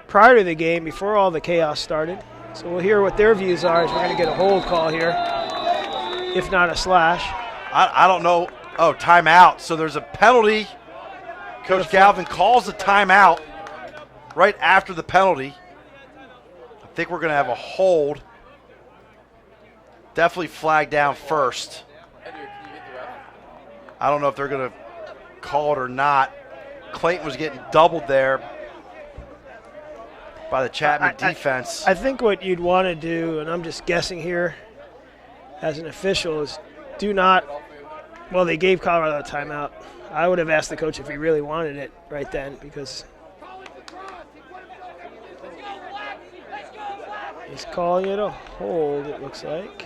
prior to the game, before all the chaos started. So we'll hear what their views are as we're going to get a hold call here. if not a slash. I don't know. Oh, timeout. So there's a penalty. Coach Galvin calls the timeout right after the penalty. I think we're going to have a hold. Definitely flag down first. I don't know if they're going to call it or not. Clayton was getting doubled there by the Chapman defense. I think what you'd want to do, and I'm just guessing here as an official, is do not – well, they gave Colorado a timeout. I would have asked the coach if he really wanted it right then because he's calling it a hold, it looks like.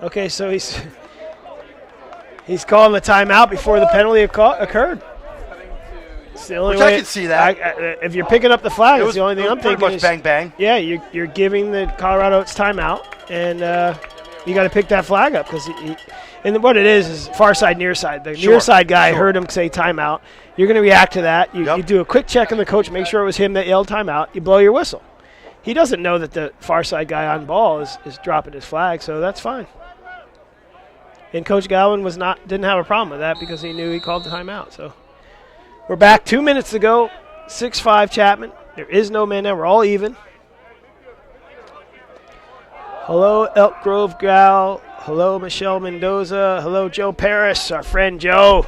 Okay, so he's calling the timeout before the penalty occurred. It's the only Which way I can see that. If you're picking up the flag, it's the only thing I'm pretty thinking much is bang, bang. yeah, you're giving the Colorado its timeout, and you got to pick that flag up because and what it is far side, near side. The near side guy heard him say timeout. You're going to react to that. You do a quick check on the coach, make sure it was him that yelled timeout. You blow your whistle. He doesn't know that the far side guy on ball is dropping his flag, so that's fine. And Coach Galvin didn't have a problem with that because he knew he called the timeout. So we're back 2 minutes to go. 6-5 Chapman. There is no man now. We're all even. Hello, Elk Grove Gal. Hello, Michelle Mendoza. Hello, Joe Paris, our friend Joe.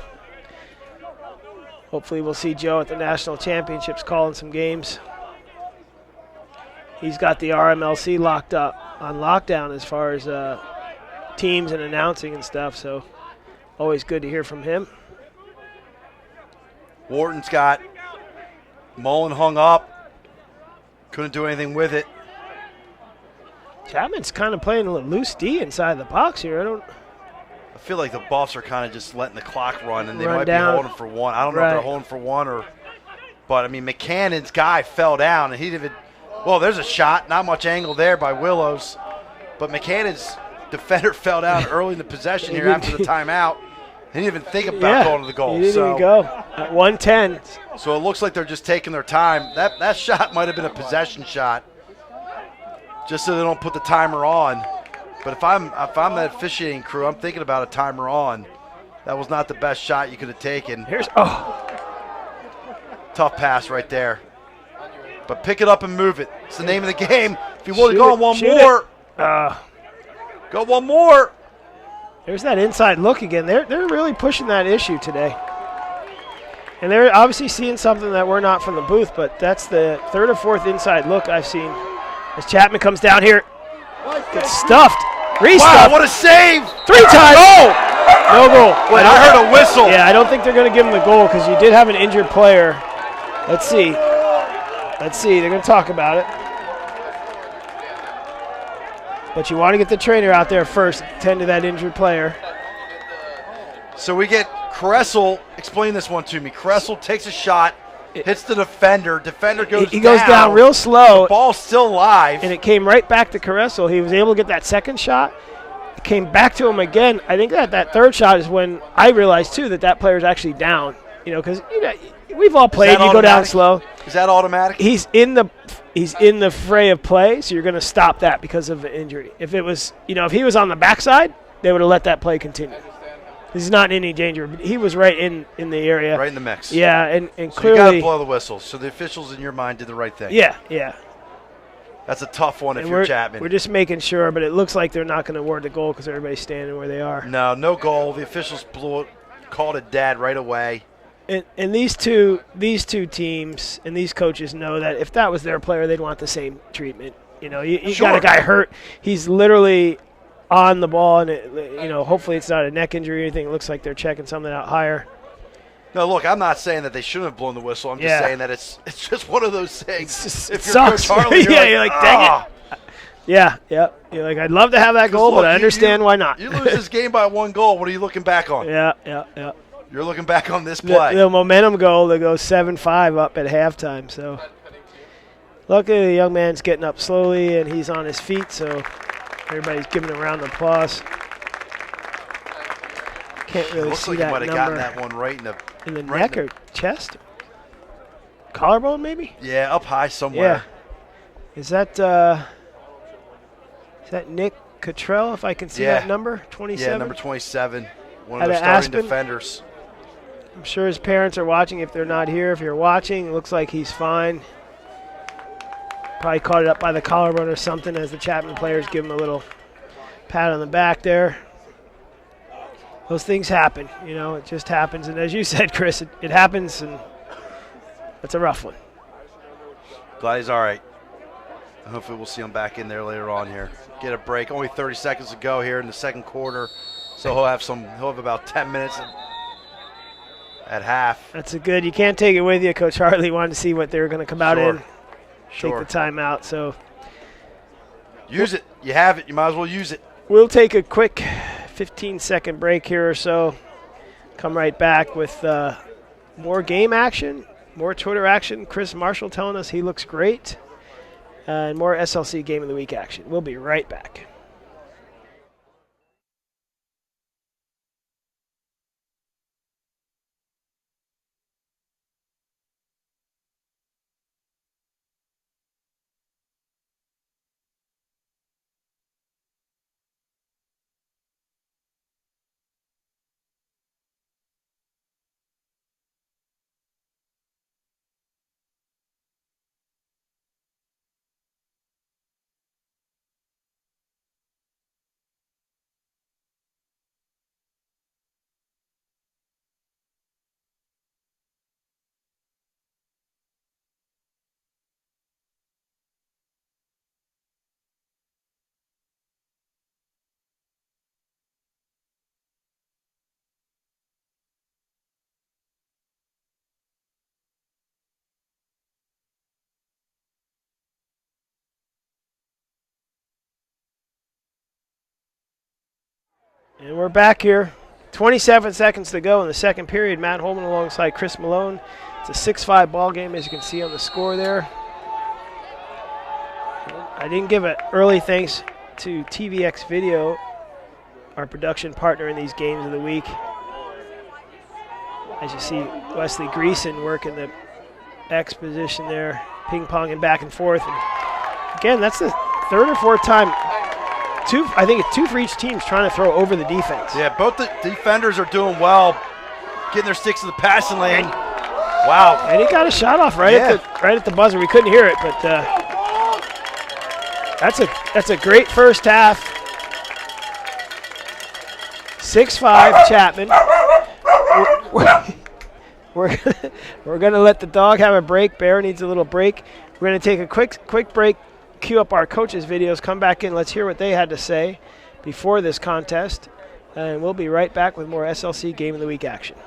Hopefully we'll see Joe at the National Championships calling some games. He's got the RMLC locked up on lockdown as far as teams and announcing and stuff, so always good to hear from him. Wharton's got Mullen hung up. Couldn't do anything with it. Chapman's kind of playing a little loose D inside the box here. I feel like the Buffs are kind of just letting the clock run, and they might down. be holding for one. I don't know if they're holding for one or – but, I mean, McCannon's guy fell down, and he didn't even – well, there's a shot. Not much angle there by Willows. But McCannon's defender fell down early in the possession here after the timeout. He didn't even think about going to the goal. He didn't even go at 110. So it looks like they're just taking their time. That shot might have been a possession shot, just so they don't put the timer on. But if I'm that officiating crew, I'm thinking about a timer on. That was not the best shot you could have taken. Tough pass right there. But pick it up and move it. It's the name of the game. If you want to go on one more, go one more. There's that inside look again. They're really pushing that issue today. And they're obviously seeing something that we're not from the booth, but that's the third or fourth inside look I've seen. As Chapman comes down here, gets stuffed. Wow, what a save! 3 times. No goal. Wait, I heard a whistle. Yeah, I don't think they're going to give him the goal because you did have an injured player. Let's see. They're going to talk about it. But you want to get the trainer out there first, tend to that injured player. So we get Kressel. Explain this one to me. Kressel takes a shot, hits the defender. Defender goes down. He goes down real slow. The ball's still live. And it came right back to Kressel. He was able to get that second shot. It came back to him again. I think that third shot is when I realized, too, that player is actually down. You know, because we've all played. You go down slow. Is that automatic? He's in the fray of play, so you're going to stop that because of the injury. If it was, if he was on the backside, they would have let that play continue. He's not in any danger. But he was right in the area. Right in the mix. Yeah, and so clearly. You got to blow the whistle. So the officials in your mind did the right thing. Yeah. That's a tough one if you're Chapman. We're just making sure, but it looks like they're not going to award the goal because everybody's standing where they are. No goal. The officials blew it, called it dead right away. And these two teams and these coaches know that if that was their player, they'd want the same treatment. You got a guy hurt. He's literally on the ball, and hopefully it's not a neck injury or anything. It looks like they're checking something out higher. No, look, I'm not saying that they shouldn't have blown the whistle. I'm just saying that it's just one of those things. If you're Coach Harley, you're like, dang it. Yeah. You're like, I'd love to have that goal, but I understand why not. You lose this game by 1 goal. What are you looking back on? Yeah. You're looking back on this play. The momentum goal, they go 7-5 up at halftime. So luckily the young man's getting up slowly, and he's on his feet, so everybody's giving him a round of applause. Can't really see that number. Looks like he might have gotten that one right in the neck or chest. Collarbone, maybe? Yeah, up high somewhere. Yeah. Is that that Nick Cottrell, if I can see Yeah. that number, 27? Yeah, number 27, one of Out their of starting Aspen. defenders. I'm sure his parents are watching. If they're not here, if you're watching, it looks like he's fine. Probably caught it up by the collarbone or something as the Chapman players give him a little pat on the back there. Those things happen, it just happens. And as you said, Chris, it happens, and it's a rough one. Glad he's all right. Hopefully we'll see him back in there later on here. Get a break. Only 30 seconds to go here in the second quarter. So he'll have about 10 minutes at half. That's a good. You can't take it with you. Coach Hartley wanted to see what they were going to come out in. Sure. Take the timeout. So use it. You have it. You might as well use it. We'll take a quick 15-second break here or so. Come right back with more game action, more Twitter action. Chris Marshall telling us he looks great. And more SLC Game of the Week action. We'll be right back. And we're back here. 27 seconds to go in the second period. Matt Holman alongside Chris Malone. It's a 6-5 ball game, as you can see on the score there. I didn't give an early thanks to TVX Video, our production partner in these games of the week. As you see, Wesley Greason working the X position there, ping-ponging back and forth. And again, that's the third or fourth time. I think it's two for each team's trying to throw over the defense. Yeah, both the defenders are doing well, getting their sticks to the passing lane. Wow. And he got a shot off right at the buzzer. We couldn't hear it, but that's a great first half. 6-5 Chapman. We're going to let the dog have a break. Bear needs a little break. We're going to take a quick break. Cue up our coaches' videos, come back in, let's hear what they had to say before this contest, and we'll be right back with more SLC Game of the Week action.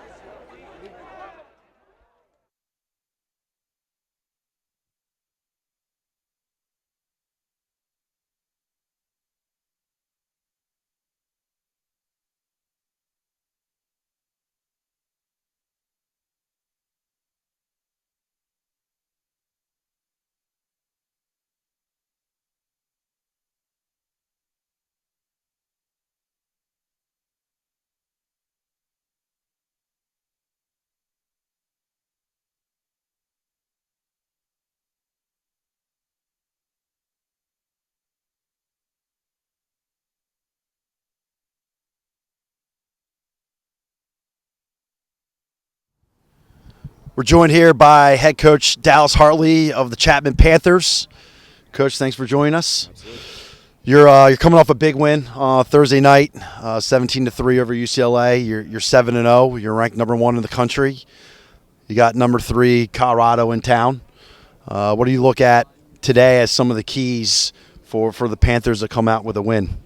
We're joined here by head coach Dallas Hartley of the Chapman Panthers. Coach, thanks for joining us. Absolutely. You're coming off a big win Thursday night, 17-3 over UCLA. You're 7-0. You're ranked number 1 in the country. You got number 3 Colorado in town. What do you look at today as some of the keys for the Panthers to come out with a win?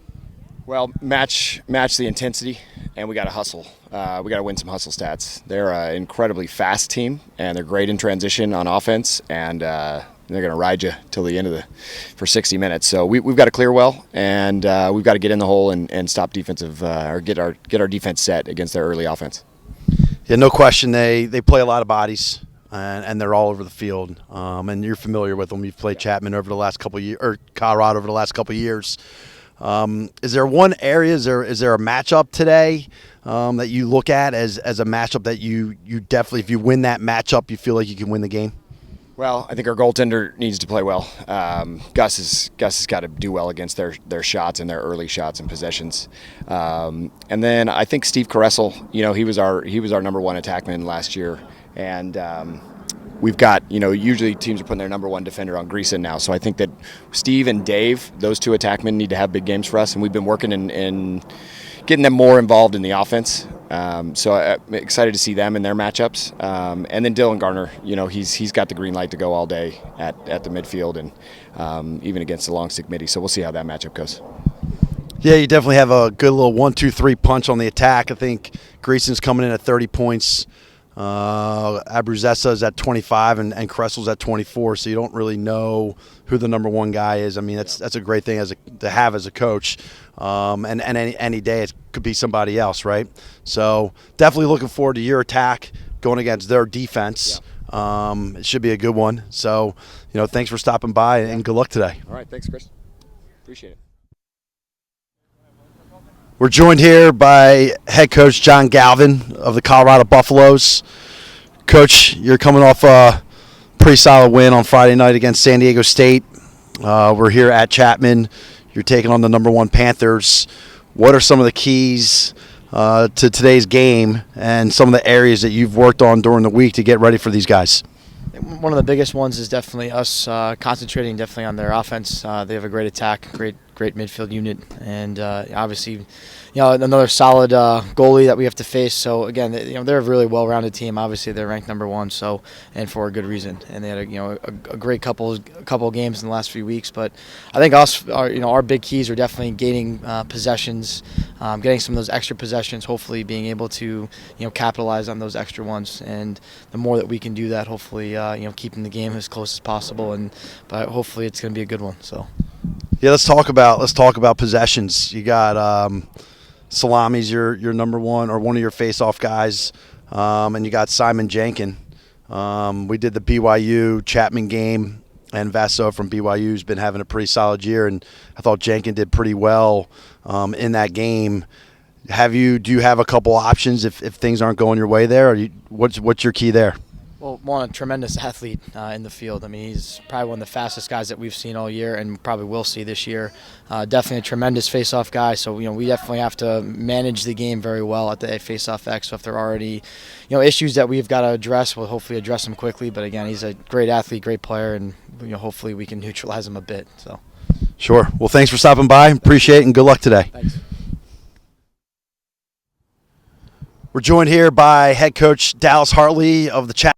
Well, match the intensity, and we got to hustle. We got to win some hustle stats. They're an incredibly fast team, and they're great in transition on offense, and they're going to ride you till the end for 60 minutes. So we've got to clear well, and we've got to get in the hole and stop defensive or get our defense set against their early offense. Yeah, no question. They play a lot of bodies, and they're all over the field. And you're familiar with them. You've played Chapman over the last couple of years, or Colorado over the last couple of years. Is there one area? Is there a matchup today that you look at as a matchup that you definitely, if you win that matchup, you feel like you can win the game? Well, I think our goaltender needs to play well. Gus has got to do well against their shots and their early shots and possessions. And then I think Steve Caressel, he was our number one attackman last year, and we've got, usually teams are putting their number one defender on Greason now. So I think that Steve and Dave, those two attackmen, need to have big games for us, and we've been working in getting them more involved in the offense. So I'm excited to see them in their matchups. And then Dylan Garner, he's got the green light to go all day at the midfield and even against the long stick midi. So we'll see how that matchup goes. Yeah, you definitely have a good little 1-2-3 punch on the attack. I think Greason's coming in at 30 points. Abruzesa is at 25 and Kressel's at 24, so you don't really know who the number one guy is. I mean, that's a great thing to have as a coach. And any day it could be somebody else, right? So definitely looking forward to your attack going against their defense. Yeah. It should be a good one. So, thanks for stopping by and good luck today. All right, thanks, Chris. Appreciate it. We're joined here by head coach John Galvin of the Colorado Buffaloes. Coach, you're coming off a pretty solid win on Friday night against San Diego State. We're here at Chapman. You're taking on the number one Panthers. What are some of the keys to today's game and some of the areas that you've worked on during the week to get ready for these guys? One of the biggest ones is definitely us concentrating definitely on their offense. They have a great attack, great midfield unit, and obviously, another solid goalie that we have to face. So again, they're a really well-rounded team. Obviously, they're ranked number one, so and for a good reason. And they had a great couple of games in the last few weeks. But I think our big keys are definitely gaining possessions, getting some of those extra possessions. Hopefully, being able to capitalize on those extra ones. And the more that we can do that, hopefully, keeping the game as close as possible. But hopefully, it's going to be a good one. So. Yeah, let's talk about possessions. You got Salami's your number one or one of your face-off guys, and you got Simon Jankin. We did the BYU Chapman game, and Vaso from BYU's been having a pretty solid year, and I thought Jankin did pretty well in that game. Do you have a couple options if things aren't going your way there? Or what's your key there? Well, a tremendous athlete in the field. I mean, he's probably one of the fastest guys that we've seen all year and probably will see this year. Definitely a tremendous face-off guy. So, we definitely have to manage the game very well at the face-off X. So if there are already, issues that we've got to address, we'll hopefully address them quickly. But again, he's a great athlete, great player, and hopefully we can neutralize him a bit. So. Sure. Well, thanks for stopping by. Appreciate it, and good luck today. Thanks. We're joined here by head coach Dallas Hartley of the Chapman.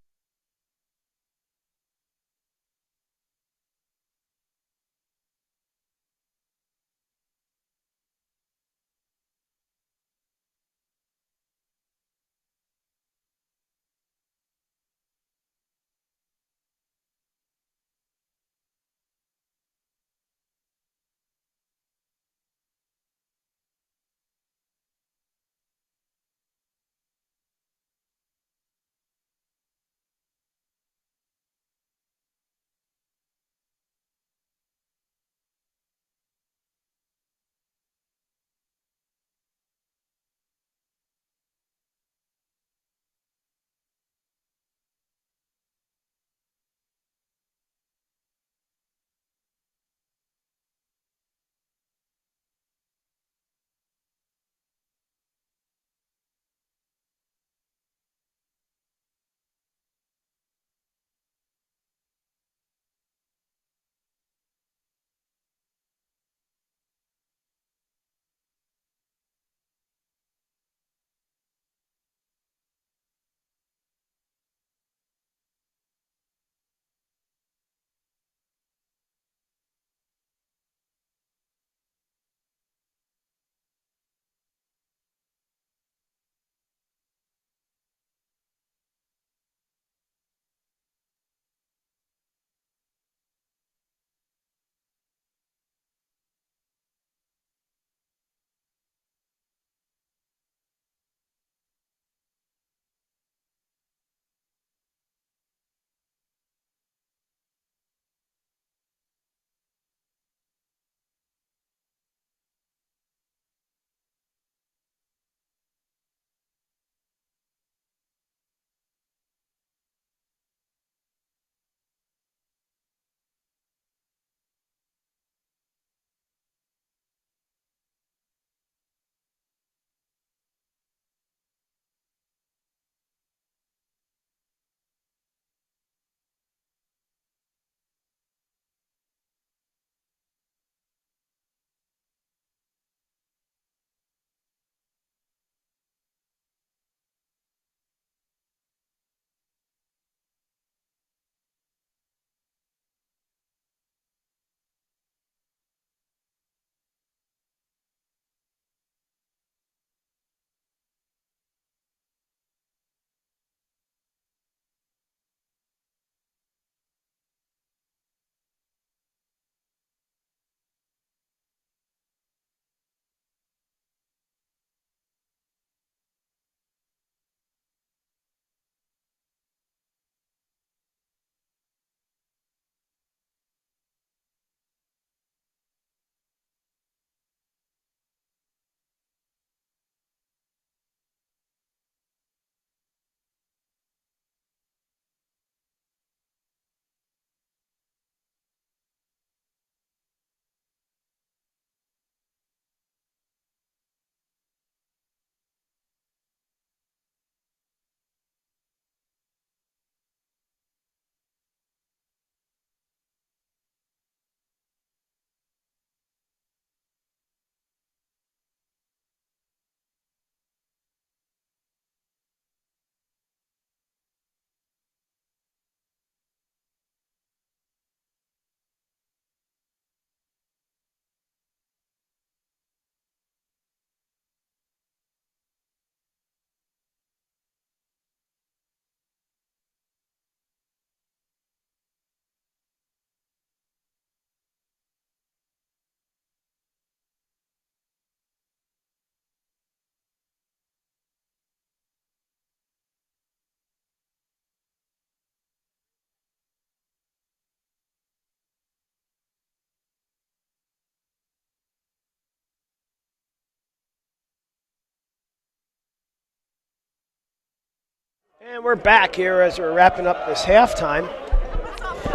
And we're back here as we're wrapping up this halftime.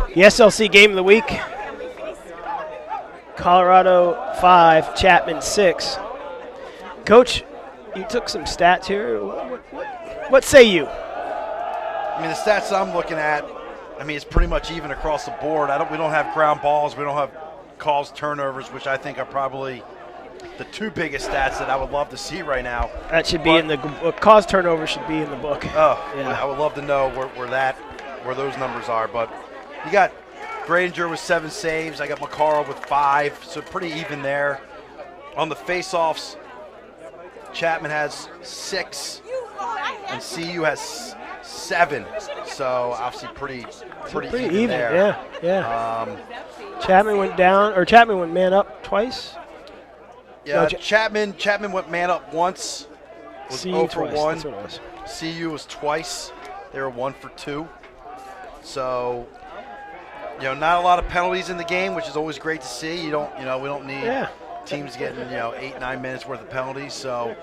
The SLC game of the week. Colorado 5, Chapman 6. Coach, you took some stats here. What say you? I mean, the stats I'm looking at, I mean, it's pretty much even across the board. We don't have ground balls. We don't have calls, turnovers, which I think are probably the two biggest stats that I would love to see right now. That should be in the cause turnover should be in the book. Oh, yeah. I would love to know where those numbers are. But you got Granger with 7 saves. I got McCarl with 5, so pretty even there. On the faceoffs, Chapman has 6, and CU has 7. So obviously pretty even there. Yeah. Chapman went down, or Chapman went man up twice. Yeah, No, Chapman went man up once. Was CU 0 for twice, 1. that's what it was. CU was twice. They were 1 for 2. So, not a lot of penalties in the game, which is always great to see. We don't need teams getting 8-9 minutes worth of penalties. So,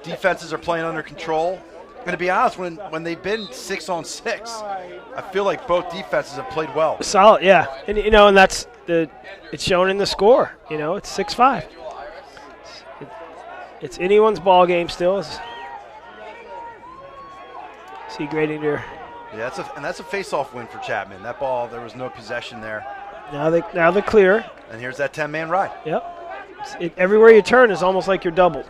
defenses are playing under control. And to be honest, when they've been 6-on-6, I feel like both defenses have played well. Solid, yeah, and and that's it's shown in the score. It's 6-5. It's anyone's ball game still. See grading here. Yeah, that's a face-off win for Chapman. That ball, there was no possession there. Now they're clear. And here's that 10-man ride. Yep. Everywhere you turn is almost like you're doubled.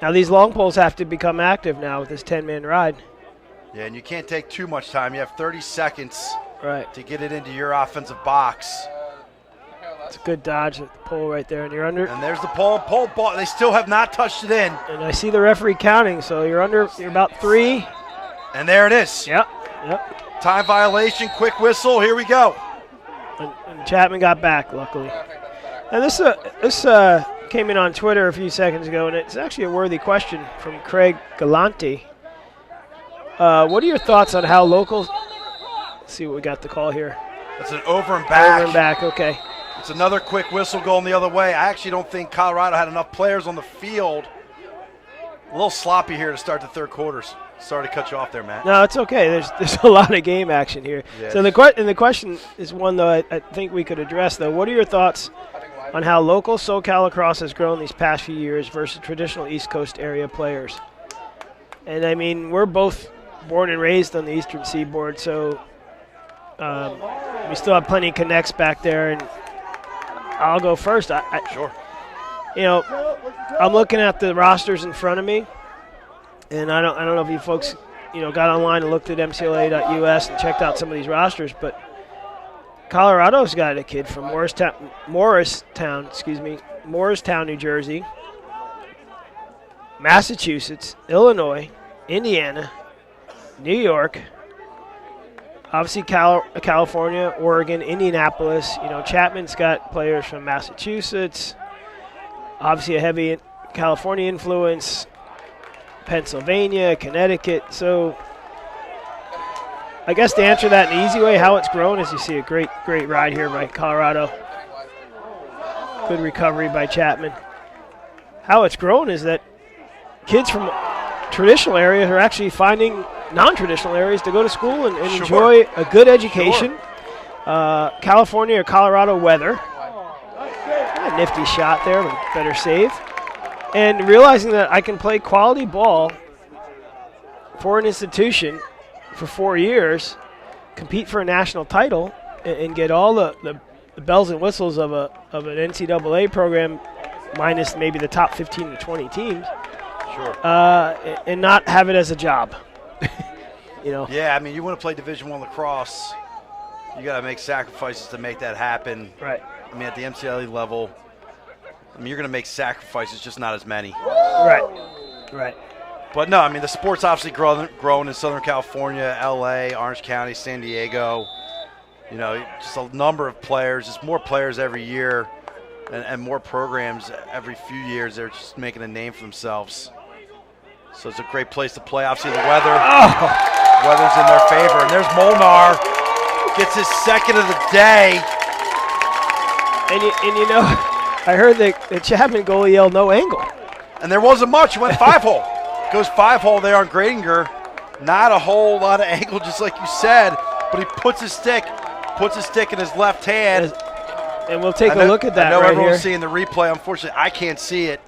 Now these long poles have to become active now with this 10-man ride. Yeah, and you can't take too much time. You have 30 seconds to get it into your offensive box. It's a good dodge at the pole right there, and you're under. And there's the pole ball. They still have not touched it in. And I see the referee counting, so you're about 3. And there it is. Yep. Time violation, quick whistle, here we go. And Chapman got back, luckily. And this came in on Twitter a few seconds ago, and it's actually a worthy question from Craig Galante. What are your thoughts on how locals? Let's see what we got the call here. It's an over and back. Over and back, okay. It's another quick whistle going the other way. I actually don't think Colorado had enough players on the field. A little sloppy here to start the third quarters. Sorry to cut you off there, Matt. No, it's okay. There's a lot of game action here. Yes. So the question is one, though, I think we could address, though. What are your thoughts on how local SoCal lacrosse has grown these past few years versus traditional East Coast area players? And, I mean, we're both born and raised on the Eastern Seaboard, so we still have plenty of connects back there. And I'll go first. Sure. I'm looking at the rosters in front of me, and I don't know if you folks, got online and looked at MCLA.us and checked out some of these rosters, but Colorado's got a kid from Morristown, New Jersey, Massachusetts, Illinois, Indiana, New York, obviously California, Oregon, Indianapolis. Chapman's got players from Massachusetts, obviously a heavy California influence, Pennsylvania, Connecticut. So I guess to answer that in the easy way, how it's grown is you see a great ride here by Colorado. Good recovery by Chapman. How it's grown is that kids from traditional areas are actually finding non-traditional areas to go to school and enjoy a good education. California or Colorado weather. A nifty shot there, but better save. And realizing that I can play quality ball for an institution for 4 years, compete for a national title, and get all the bells and whistles of an NCAA program, minus maybe the top 15 to 20 teams. Sure. And not have it as a job. Yeah, I mean, you want to play Division I lacrosse, you got to make sacrifices to make that happen. Right. I mean, at the MCLA level, you're going to make sacrifices, just not as many. Right. But no, I mean, the sport's obviously grown in Southern California, LA, Orange County, San Diego. Just a number of players, just more players every year, and more programs every few years. They're just making a name for themselves. So it's a great place to play. Obviously, the weather. Weather's in their favor. And there's Molnar. Gets his second of the day. And I heard the Chapman goalie yell no angle. And there wasn't much. He went 5-hole. Goes 5-hole there on Gradinger. Not a whole lot of angle, just like you said, but he puts his stick in his left hand. And we'll take a look at that I know right everyone's here. seeing the replay. Unfortunately, I can't see it,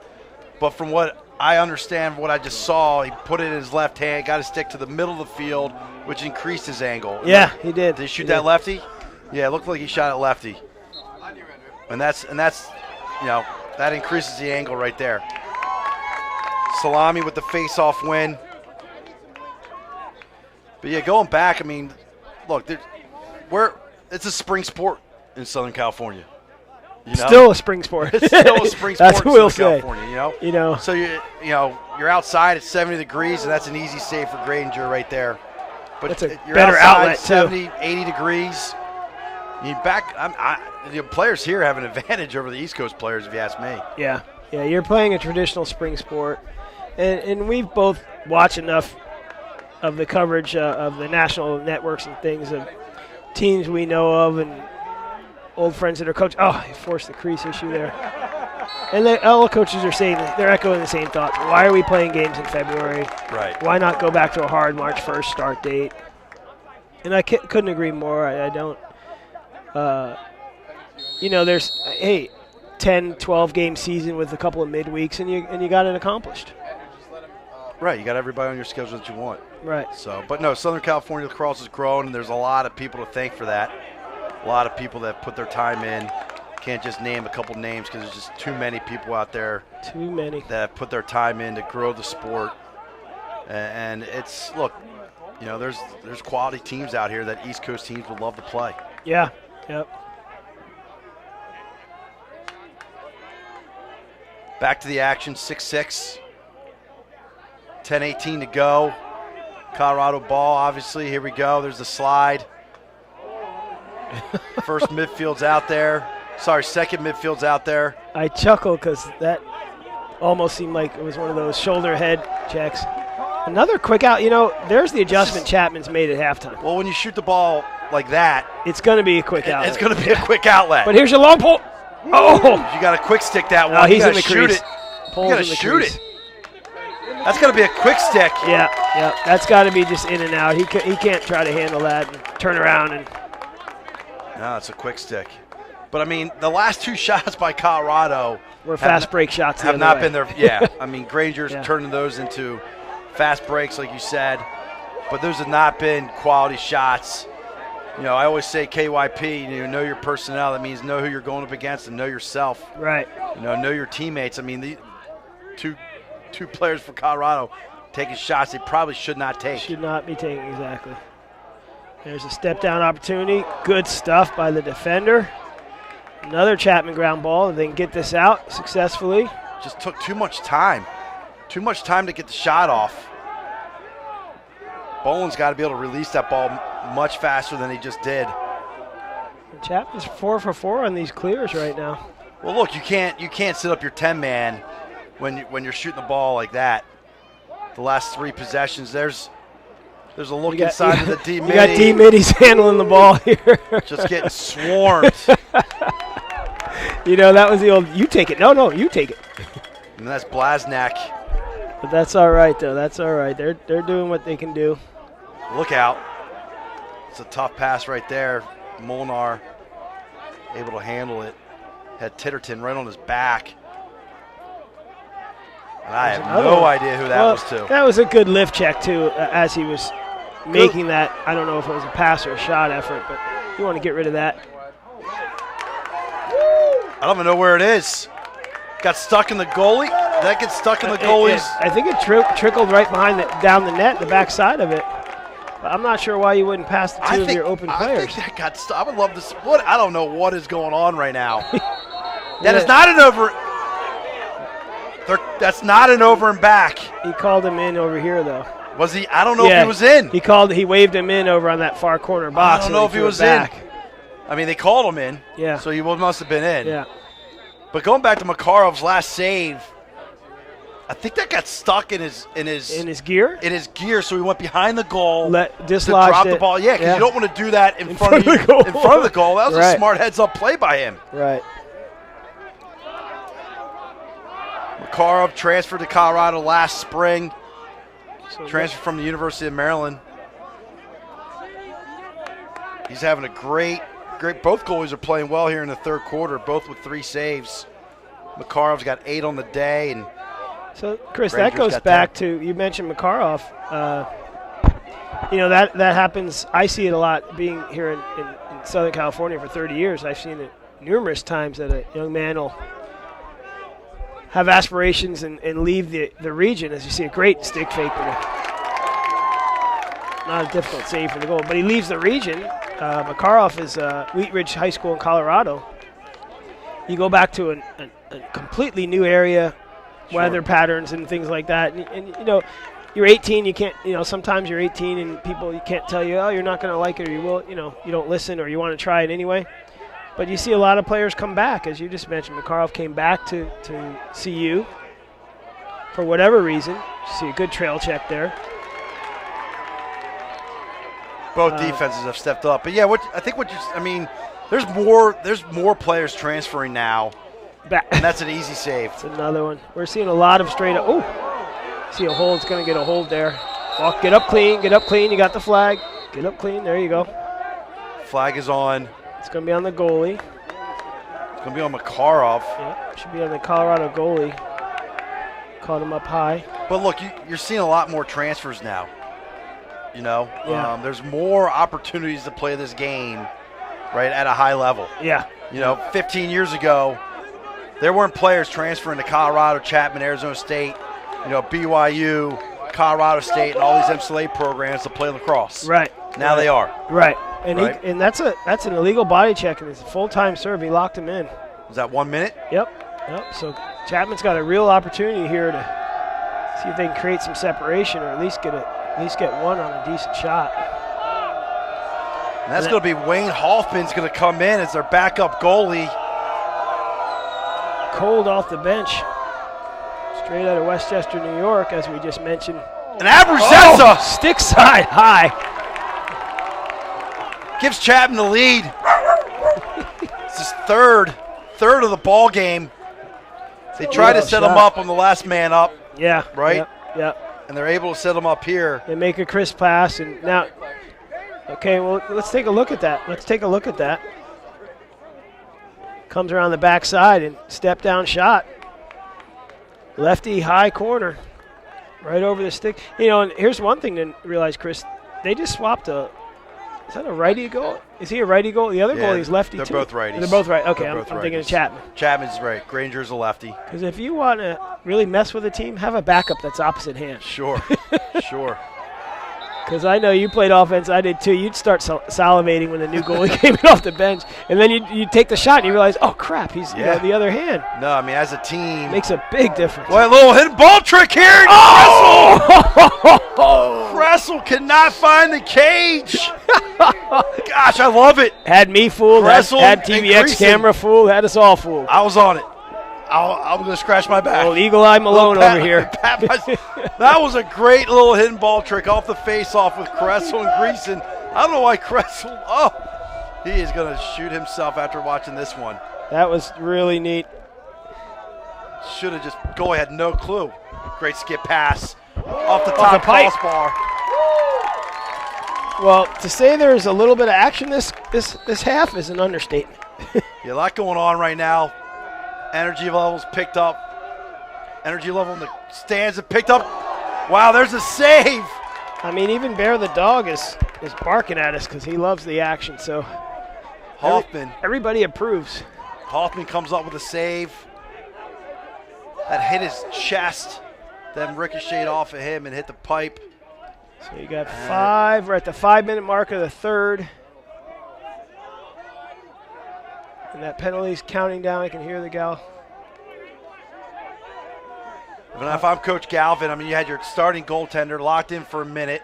but from what I understand, what I just saw, he put it in his left hand, got his stick to the middle of the field, which increased his angle. Yeah, he did. Did he shoot that lefty? Yeah, it looked like he shot it lefty. And that's that increases the angle right there. Salami with the face-off win. But yeah, going back, I mean, look, it's a spring sport in Southern California. You know? Still a spring sport. It's still a spring sport That's in what we'll Southern say. California, you know? So you're outside at 70 degrees, and that's an easy save for Granger right there. But that's a you're better outside outlet, 70, 80 degrees. The players here have an advantage over the East Coast players, if you ask me. Yeah, you're playing a traditional spring sport. And we've both watched enough of the coverage of the national networks and things of teams we know of and old friends that are coaching. Oh, he forced the crease issue there. And all the coaches are saying, they're echoing the same thoughts. Why are we playing games in February? Right. Why not go back to a hard March 1st start date? And I couldn't agree more. I don't. There's 10, 12 game season with a couple of midweeks, and you got it accomplished. Right, you got everybody on your schedule that you want. Right. So, but no, Southern California lacrosse has grown, and there's a lot of people to thank for that. A lot of people that put their time in. Can't just name a couple names because there's just too many people out there. Too many. That have put their time in to grow the sport. And it's, look, there's quality teams out here that East Coast teams would love to play. Yeah. Yep. Back to the action, 6-6. 10:18 to go. Colorado ball, obviously. Here we go. There's the slide. First midfield's out there. Sorry, second midfield's out there. I chuckle because that almost seemed like it was one of those shoulder head checks. Another quick out. There's the adjustment Chapman's made at halftime. Well, when you shoot the ball like that, it's going to be a quick outlet. It's going to be a quick outlet. But here's your long pull. Oh! You got to quick stick that one. Oh, he's you in the shoot crease. It. You got to shoot it. That's going to be a quick stick. Yeah. That's got to be just in and out. He can't try to handle that and turn around. No, it's a quick stick. But, I mean, the last two shots by Colorado were fast break shots. Have not been there. Yeah. I mean, Granger's turning those into fast breaks, like you said. But those have not been quality shots. I always say KYP, know your personnel. That means know who you're going up against and know yourself. Right. Know your teammates. I mean, the two players for Colorado taking shots they probably should not take. Should not be taking, exactly. There's a step-down opportunity. Good stuff by the defender. Another Chapman ground ball. They can get this out successfully. Just took too much time. Too much time to get the shot off. Boland's got to be able to release that ball much faster than he just did. And Chapman's 4 for 4 on these clears right now. Well, look, you can't sit up your 10-man when you're shooting the ball like that. The last three possessions, there's a look inside of the D midi. You got D middies handling the ball here. Just getting swarmed. That was the old, you take it. No, you take it. And that's Blasnak. But that's all right, though. That's all right. They're doing what they can do. Look out. It's a tough pass right there. Molnar able to handle it. Had Titterton right on his back. And I have no idea who that was to. That was a good lift check, too, as he was making that. I don't know if it was a pass or a shot effort, but you want to get rid of that. I don't even know where it is. Got stuck in the goalie. That gets stuck in the goalie's. I think it trickled right behind down the net, the back side of it. But I'm not sure why you wouldn't pass the two of your open players. I think that got stuck. I would love this. I don't know what is going on right now. That is not an over. That's not an over and back. He called him in over here, though. Was he? I don't know if he was in. He waved him in over on that far corner box. I don't know if he was in. I mean, they called him in. Yeah. So he must have been in. Yeah. But going back to Makarov's last save, I think that got stuck in his gear. In his gear, so he went behind the goal dislodged to drop it. the ball. Yeah, because you don't want to do that in front of the goal. In front of the goal. That was a smart heads-up play by him. Right. Makarov transferred to Colorado last spring. So transfer from the University of Maryland. He's having a great. Both goalies are playing well here in the third quarter, both with 3 saves. Makarov's got 8 on the day, and so Chris, Granger's that goes got back 10. to, you mentioned Makarov. That happens. I see it a lot being here in Southern California for 30 years. I've seen it numerous times that a young man will have aspirations and leave the region. As you see, a great stick fake, but not a difficult save for the goal. But he leaves the region. Makarov is Wheat Ridge High School in Colorado. You go back to a completely new area, weather patterns and things like that. And you're 18, you can't, sometimes you're 18 and you can't tell you, oh, you're not going to like it, or you will, you don't listen, or you want to try it anyway. But you see a lot of players come back, as you just mentioned. Makarov came back to CU for whatever reason. You see a good trail check there. both defenses have stepped up. But yeah, there's more players transferring now, and that's an easy save. It's another one. We're seeing a lot of straight up. Oh, see a hold. It's going to get a hold there. Walk, get up clean. Get up clean. You got the flag. Get up clean. There you go. Flag is on. It's going to be on the goalie. It's going to be on Makarov. Yeah, should be on the Colorado goalie. Caught him up high. But look, you're seeing a lot more transfers now. Yeah. There's more opportunities to play this game, right, at a high level. Yeah. 15 years ago, there weren't players transferring to Colorado, Chapman, Arizona State, BYU, Colorado State, and all these MCLA programs to play lacrosse. Right. Now they are. Right. And Right. and that's an illegal body check, and it's a full-time serve. He locked him in. Was that 1 minute? Yep. So Chapman's got a real opportunity here to see if they can create some separation, or at least get one on a decent shot. And that's going to be Wayne Hoffman's going to come in as their backup goalie. Cold off the bench, straight out of Westchester, New York, as we just mentioned. And Abrazenza Stick side high. gives Chapman the lead. It's his third of the ball game. They tried to set him up on the last man up, Yeah. Right? Yep. and they're able to set him up here. They make a crisp pass, and now, okay, well, let's take a look at that. Comes around the backside and step down shot. Lefty high corner, right over the stick. And here's one thing to realize, Chris. They just swapped is that a righty goal? Is he a righty goal? The other goalie's lefty they're too. both righties. They're both right. Okay, They're I'm both thinking of righties. Chapman. Chapman's right. Granger's a lefty. Because if you want to really mess with a team, have a backup that's opposite hand. Sure. Sure. Because I know you played offense, I did too. You'd start salivating when the new goalie came in off the bench, and then you take the shot and you realize, oh crap, he's the other hand. No, as a team. Makes a big difference. Boy, a little hidden ball trick here. Oh! Kressel cannot find the cage. Gosh, I love it. Had me fooled. Kressel Had and TVX Greason. camera fooled. Had us all fooled. I was on it. I'm going to scratch my back. Oh, Eagle Eye Malone over here. That was a great little hidden ball trick off the face-off with Kressel and Greason. I don't know why Kressel. Oh, he is going to shoot himself after watching this one. That was really neat. Should have just goalie had no clue. Great skip pass off the top pipe. crossbar. Well, to say there's a little bit of action this half is an understatement. Yeah, a lot going on right now. Energy levels picked up. Energy level in the stands have picked up. Wow, there's a save. I mean, even Bear the dog is barking at us because he loves the action. So Hoffman. everybody approves. Hoffman comes up with a save. That hit his chest, then ricocheted off of him and hit the pipe. So you got 5. We're at the 5-minute mark of the third. And that penalty's counting down. I can hear the gal. But if I'm Coach Galvin, you had your starting goaltender locked in for a minute.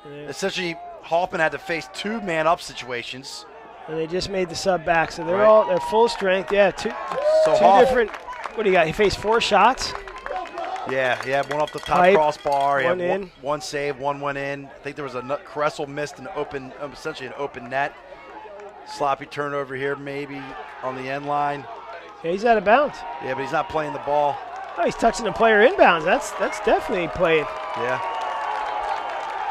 Yeah. Essentially, Hoffman had to face 2-man-up situations. And they just made the sub back, so they're full strength. Yeah, two different. What do you got? He faced 4 shots. Yeah, he had one off the top Pipe, crossbar. He one had in. one save, one went in. I think there was Kressel missed essentially an open net. Sloppy turnover here, maybe on the end line. Yeah, he's out of bounds. Yeah, but he's not playing the ball. Oh, he's touching the player inbounds. That's definitely playing. Yeah.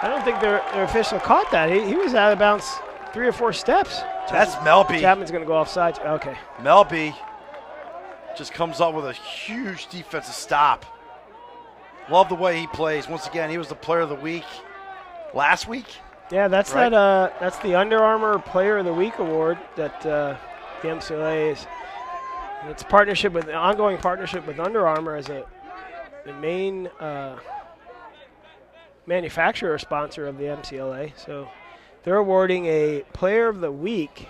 I don't think their official caught that. He was out of bounds 3 or 4 steps. That's Melby. Chapman's going to go offside. Okay. Melby just comes up with a huge defensive stop. Love the way he plays. Once again, he was the player of the week last week. Yeah, that's right? that's the Under Armour Player of the Week award that the MCLA is. It's ongoing partnership with Under Armour as the main manufacturer sponsor of the MCLA. So they're awarding a Player of the Week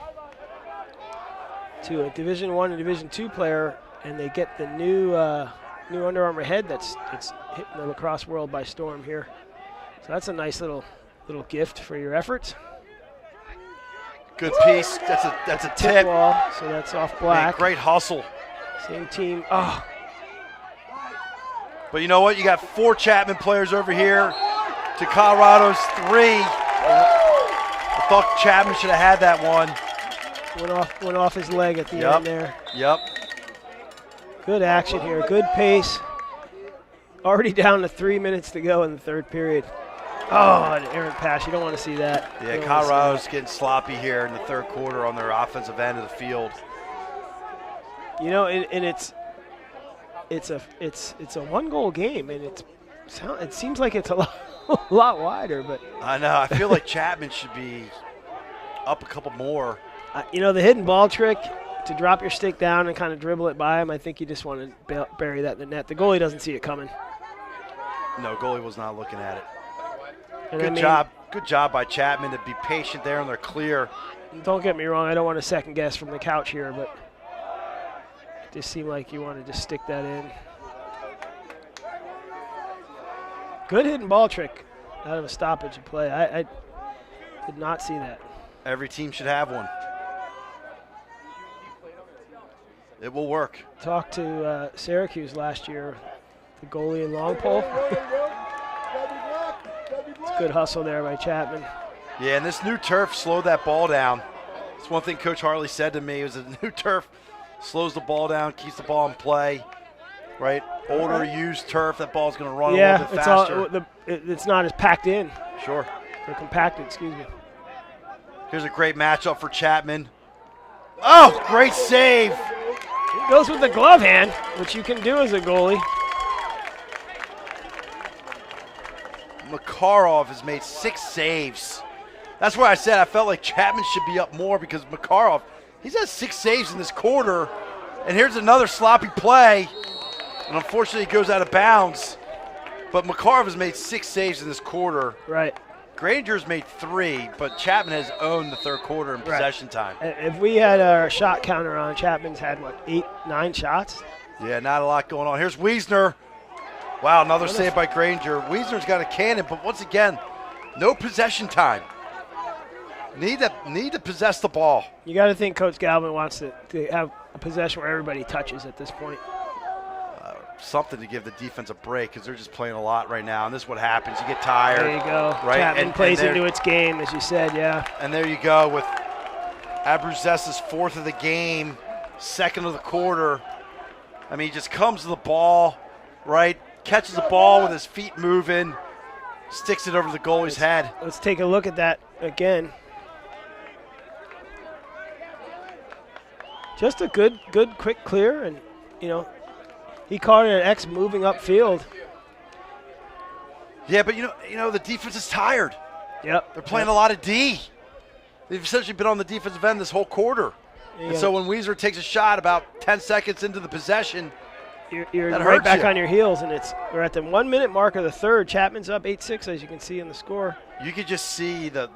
to a Division I and Division II player, and they get the new Under Armour head that's hitting the lacrosse world by storm here. So that's a nice little gift for your efforts. Good piece. That's a tip. Ball, so that's off black. Man, great hustle. Same team. Oh, But you know what? You got 4 Chapman players over here to Colorado's 3. I thought Chapman should have had that one. went off his leg at the end there. Yep. Good action here. Good pace. Already down to 3 minutes to go in the third period. Oh, an errant pass. You don't want to see that. Yeah, Colorado's getting sloppy here in the third quarter on their offensive end of the field. You know, and it's a 1-goal game, and it seems like it's a lot wider, but I know. I feel like Chapman should be up a couple more. you know, the hidden ball trick to drop your stick down and kind of dribble it by him. I think you just want to bury that in the net. The goalie doesn't see it coming. No, goalie was not looking at it. And Good job by Chapman to be patient there, and they're clear. Don't get me wrong. I don't want to second guess from the couch here, but it just seemed like you wanted to stick that in. Good hidden ball trick out of a stoppage of play. I did not see that. Every team should have one. It will work. Talked to Syracuse last year, the goalie in long pole. It's a good hustle there by Chapman. Yeah, and this new turf slowed that ball down. It's one thing Coach Harley said to me, was the new turf slows the ball down, keeps the ball in play, right? Older used turf, that ball's going to run a little bit faster. It's not as packed in. Sure. Or compacted, excuse me. Here's a great matchup for Chapman. Oh, great save. It goes with the glove hand, which you can do as a goalie. Makarov has made 6 saves. That's why I said I felt like Chapman should be up more, because Makarov, he's had 6 saves in this quarter. And here's another sloppy play. And unfortunately, it goes out of bounds. But Makarov has made 6 saves in this quarter. Right. Granger's made 3, but Chapman has owned the third quarter in possession time. If we had our shot counter on, Chapman's had, 8, 9 shots? Yeah, not a lot going on. Here's Wiesner. Wow, another save by Granger. Wiesner's got a cannon, but once again, no possession time. Need to possess the ball. You got to think Coach Galvin wants to have a possession where everybody touches at this point. Something to give the defense a break, because they're just playing a lot right now, and this is what happens. You get tired. There you go. Right? Chapman plays into its game, as you said, yeah. And there you go with Abruzzes' 4th of the game, 2nd of the quarter. I mean, he just comes to the ball, right? Catches the ball with his feet moving, sticks it over the goalie's head. Let's take a look at that again. Just a good, quick clear, and, you know, he caught it at X moving upfield. Yeah, but you know the defense is tired. Yep. They're playing a lot of D. They've essentially been on the defensive end this whole quarter. Yeah. And so when Wiesner takes a shot about 10 seconds into the possession, you're that right hurts back you. on your heels, and we're at the 1 minute mark of the third. Chapman's up 8-6, as you can see in the score. You could just see the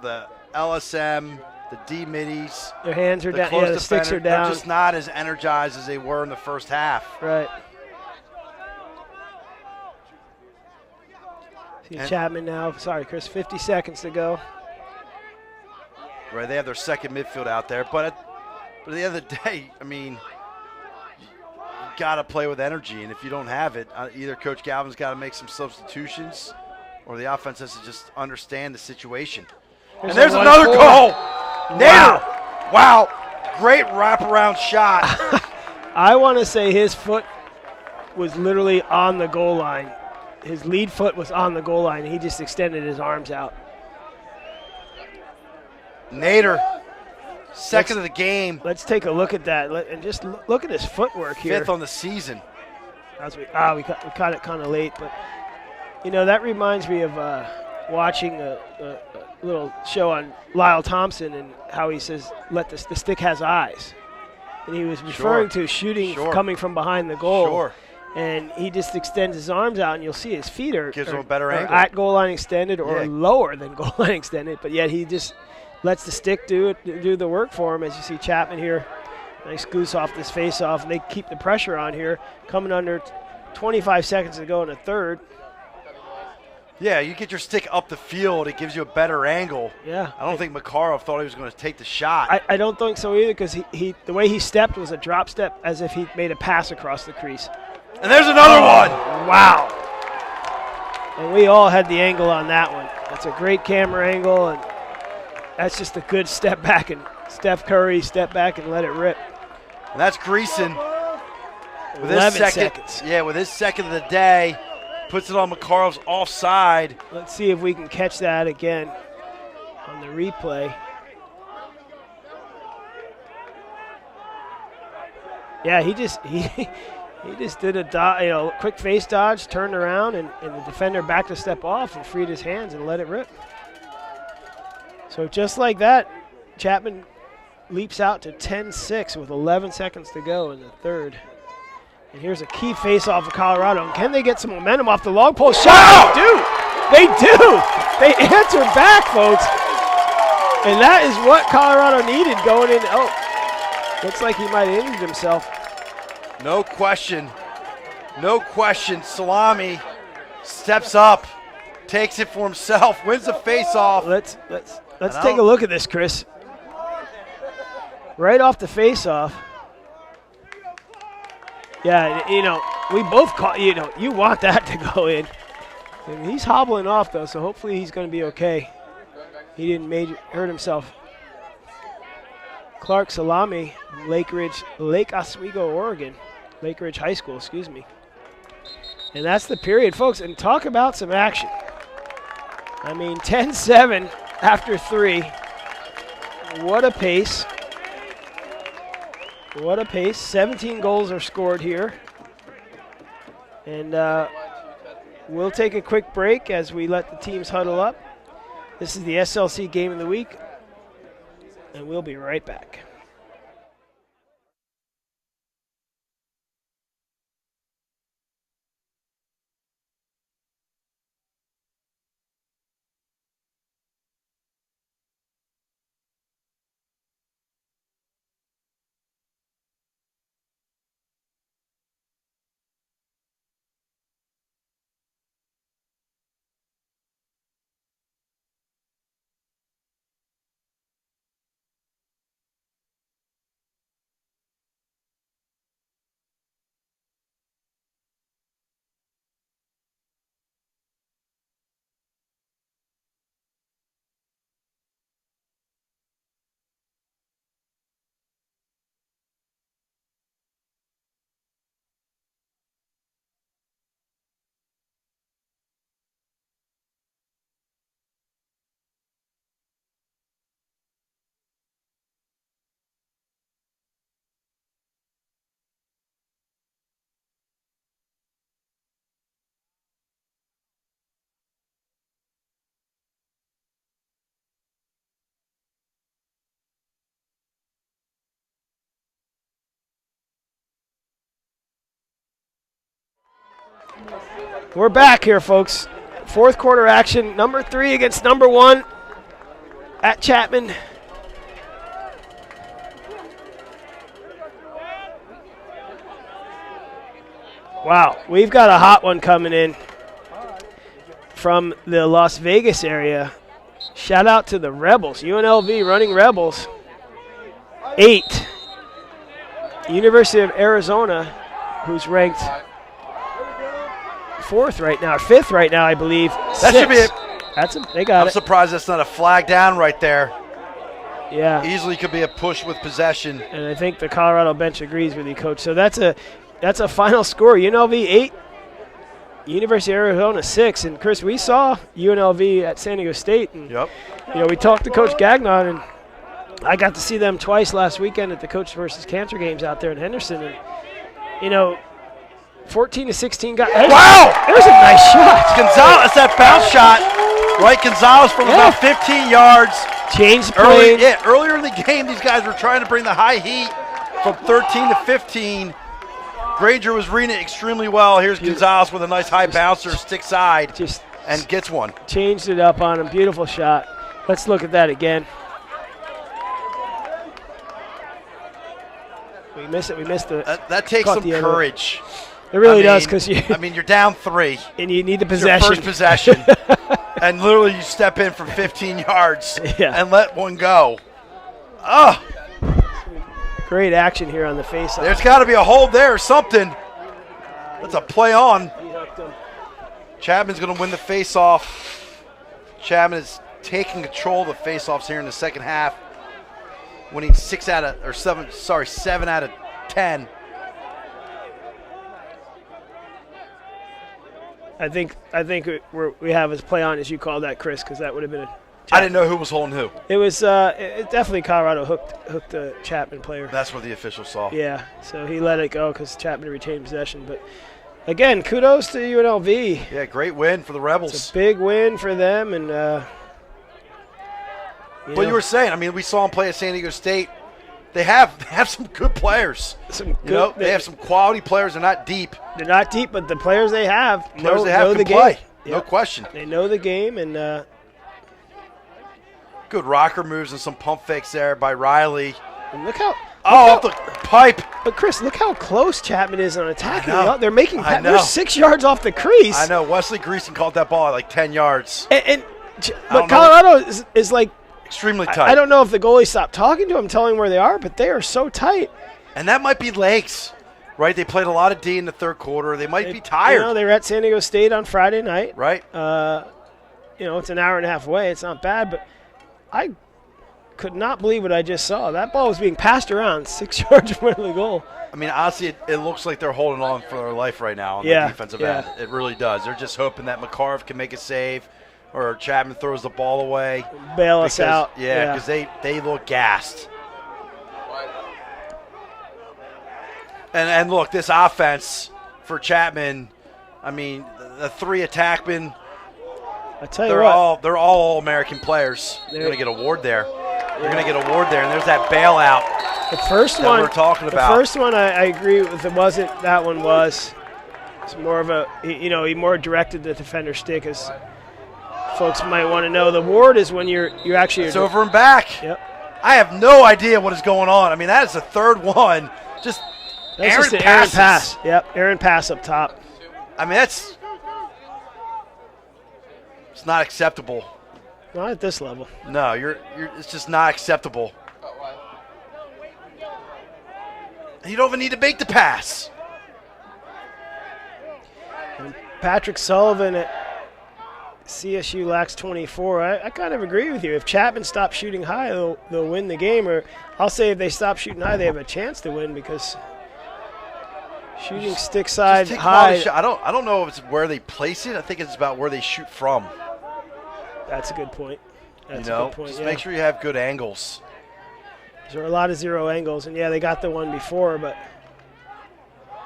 LSM, the D middies. Their hands are down. close Yeah, the sticks are defender, down. They're just not as energized as they were in the first half. Right. See And- Chapman now. Sorry, Chris. 50 seconds to go. Right, they have their second midfield out there, but at the end of the day, I mean, you got to play with energy, and if you don't have it, either Coach Galvin's got to make some substitutions, or the offense has to just understand the situation. And there's another goal. Nader. Wow. Great wraparound shot. I want to say his foot was literally on the goal line. his lead foot was on the goal line. He just extended his arms out. Nader, second of the game. Let's take a look at that and just look at his footwork here. 5th on the season. As we caught it kind of late, but you know that reminds me of watching a little show on Lyle Thompson and how he says, "Let the stick has eyes," and he was referring to shooting coming from behind the goal. Sure. And he just extends his arms out, and you'll see his feet gives him a better angle at goal line extended or lower than goal line extended, but yet he just lets the stick do the work for him. As you see Chapman here, nice goose off this face-off, and they keep the pressure on here, coming under 25 seconds to go in the third. Yeah, you get your stick up the field, it gives you a better angle. Yeah. I don't think Makarov thought he was going to take the shot. I don't think so either, because he the way he stepped was a drop step, as if he made a pass across the crease. And there's another one. Wow. And we all had the angle on that one. That's a great camera angle, and that's just a good step back. And Steph Curry step back and let it rip. And that's Greason. With 11 seconds. Yeah, with his second of the day, puts it on Makarov's offside. Let's see if we can catch that again on the replay. Yeah, he just did a quick face dodge, turned around, and the defender backed a step off and freed his hands and let it rip. So just like that, Chapman leaps out to 10-6 with 11 seconds to go in the third. And here's a key face-off of Colorado. And can they get some momentum off the long pole shot? They do. They answer back, folks. And that is what Colorado needed going in. Oh, looks like he might have injured himself. No question. No question. Salami steps up, takes it for himself, wins the face-off. Let's take a look at this, Chris. Right off the face-off. Yeah, we both caught, you want that to go in. And he's hobbling off, though, so hopefully he's going to be okay. He didn't hurt himself. Clark Salami, Lake Oswego, Oregon. Lake Ridge High School, excuse me. And that's the period, folks. And talk about some action. I mean, 10-7 after 3. What a pace. What a pace. 17 goals are scored here. And we'll take a quick break as we let the teams huddle up. This is the SLC Game of the Week. And we'll be right back. We're back here, folks. Fourth quarter action. Number 3 against number 1 at Chapman. Wow, we've got a hot one coming in from the Las Vegas area. Shout out to the Rebels, UNLV running Rebels. 8. University of Arizona, who's ranked 4th right now, 5th right now, I believe. That 6. should be it. They got I'm surprised that's not a flag down right there. Yeah. Easily could be a push with possession. And I think the Colorado bench agrees with you, Coach. So that's a final score. UNLV 8, University of Arizona 6. And, Chris, we saw UNLV at San Diego State. And, Yep. we talked to Coach Gagnon, and I got to see them twice last weekend at the Coach versus Cancer games out there in Henderson. And, 14-16 got. Wow! There's a nice shot. Gonzalez, that bounce shot, right? Gonzalez from about 15 yards. Changed the play. Earlier in the game, these guys were trying to bring the high heat from 13 to 15. Granger was reading it extremely well. Here's Gonzalez with a nice high bouncer, stick side, and gets one. Changed it up on him. Beautiful shot. Let's look at that again. We miss it. We missed it. That takes some courage. It really does, because you're down 3. And you need the It's your possession. first possession. And literally you step in from 15 yards and let one go. Oh, great action here on the face-off. there's got to be a hold there or something. That's a play on. He hooked him. Chapman's going to win the face-off. Chapman is taking control of the face-offs here in the second half, winning 7 out of 10. I think we have his play on, as you call that, Chris, because that would have been a. I didn't know who was holding who. It was it definitely Colorado hooked the Chapman player. That's what the official saw. Yeah, so he let it go because Chapman retained possession. But again, kudos to UNLV. Yeah, great win for the Rebels. It's a big win for them, and you were saying, we saw them play at San Diego State. They have some good players. They have some quality players. They're not deep. They're not deep, but the players they have know the can play. game. No Yep. question. They know the game, and good rocker moves and some pump fakes there by Riley. and look how. Off the pipe. But Chris, look how close Chapman is on attacking. I know. They're making. I know. They're 6 yards off the crease. I know. Wesley Greason caught that ball at like 10 yards. But Colorado is like. Extremely tight. I don't know if the goalie stopped talking to him, telling him where they are, but they are so tight. And that might be legs, right? They played a lot of D in the third quarter. They might be tired. They were at San Diego State on Friday night. Right. It's an hour and a half away. It's not bad, but I could not believe what I just saw. That ball was being passed around 6 yards from the goal. Honestly, it looks like they're holding on for their life right now on the defensive end. It really does. They're just hoping that McCarve can make a save or Chapman throws the ball away. Bail us out. Yeah, because they look gassed. And look, this offense for Chapman, the 3 attackmen, I tell you what. They're all All-American players. They're going to get an award there. They're going to get an award there, and there's that bailout The first one we're talking about. The first one, I agree with. It wasn't. That one was. It's more of a. He more directed the defender stick, as folks might want to know. The award is when you're actually. It's over and back. Yep. I have no idea what is going on. That is the third one. Just That's errant just an passes. errant pass. Yep, errant pass up top. It's not acceptable. Not at this level. No, it's just not acceptable. And you don't even need to make the pass. And Patrick Sullivan at CSU lacks 24. I kind of agree with you. If Chapman stops shooting high, they'll win the game. Or I'll say if they stop shooting high, they have a chance to win, because shooting stick side Just take high. I don't know if it's where they place it. I think it's about where they shoot from. That's a good point. That's a good point. Just Yeah. make sure you have good angles. There are a lot of zero angles, and they got the one before, but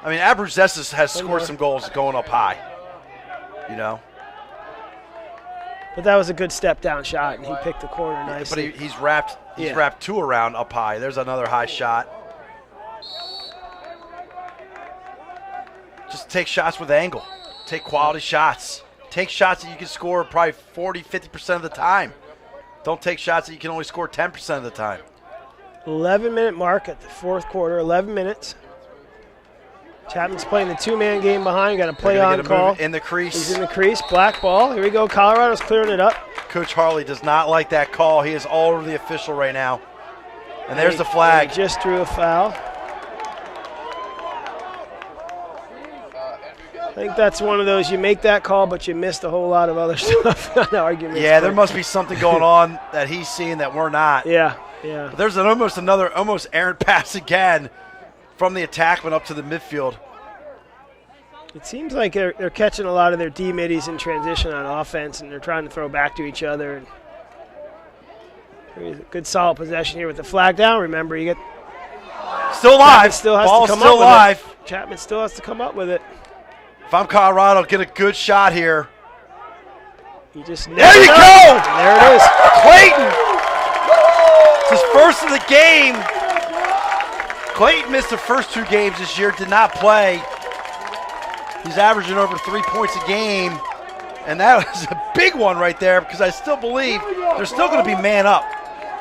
Abruzzes has scored some goals going up high. But that was a good step down shot, and he picked the corner nicely. But he's wrapped. He's wrapped 2 around up high. There's another high shot. Just take shots with angle. Take quality shots. Take shots that you can score probably 40, 50% of the time. Don't take shots that you can only score 10% of the time. 11-minute mark at the fourth quarter. 11 minutes. Chapman's playing the 2-man game behind. Got a play on call. In the crease. He's in the crease. Black ball. Here we go. Colorado's clearing it up. Coach Harley does not like that call. He is all over the official right now. And there's the flag. He just drew a foul. I think that's one of those, you make that call, but you missed a whole lot of other stuff on arguments. Yeah, there must be something going on that he's seeing that we're not. Yeah. But there's almost errant pass again from the attackman up to the midfield. It seems like they're catching a lot of their D middies in transition on offense, and they're trying to throw back to each other. And there's a good solid possession here with the flag down. Remember, you get Still alive. still has Ball's to come still up alive. with it. Chapman still has to come up with it. If I'm Colorado, get a good shot here. You just There you go! And there it is. Clayton! It's his first of the game. Clayton missed the first 2 games this year, did not play. He's averaging over 3 points a game. And that was a big one right there because I still believe they're still going to be man up.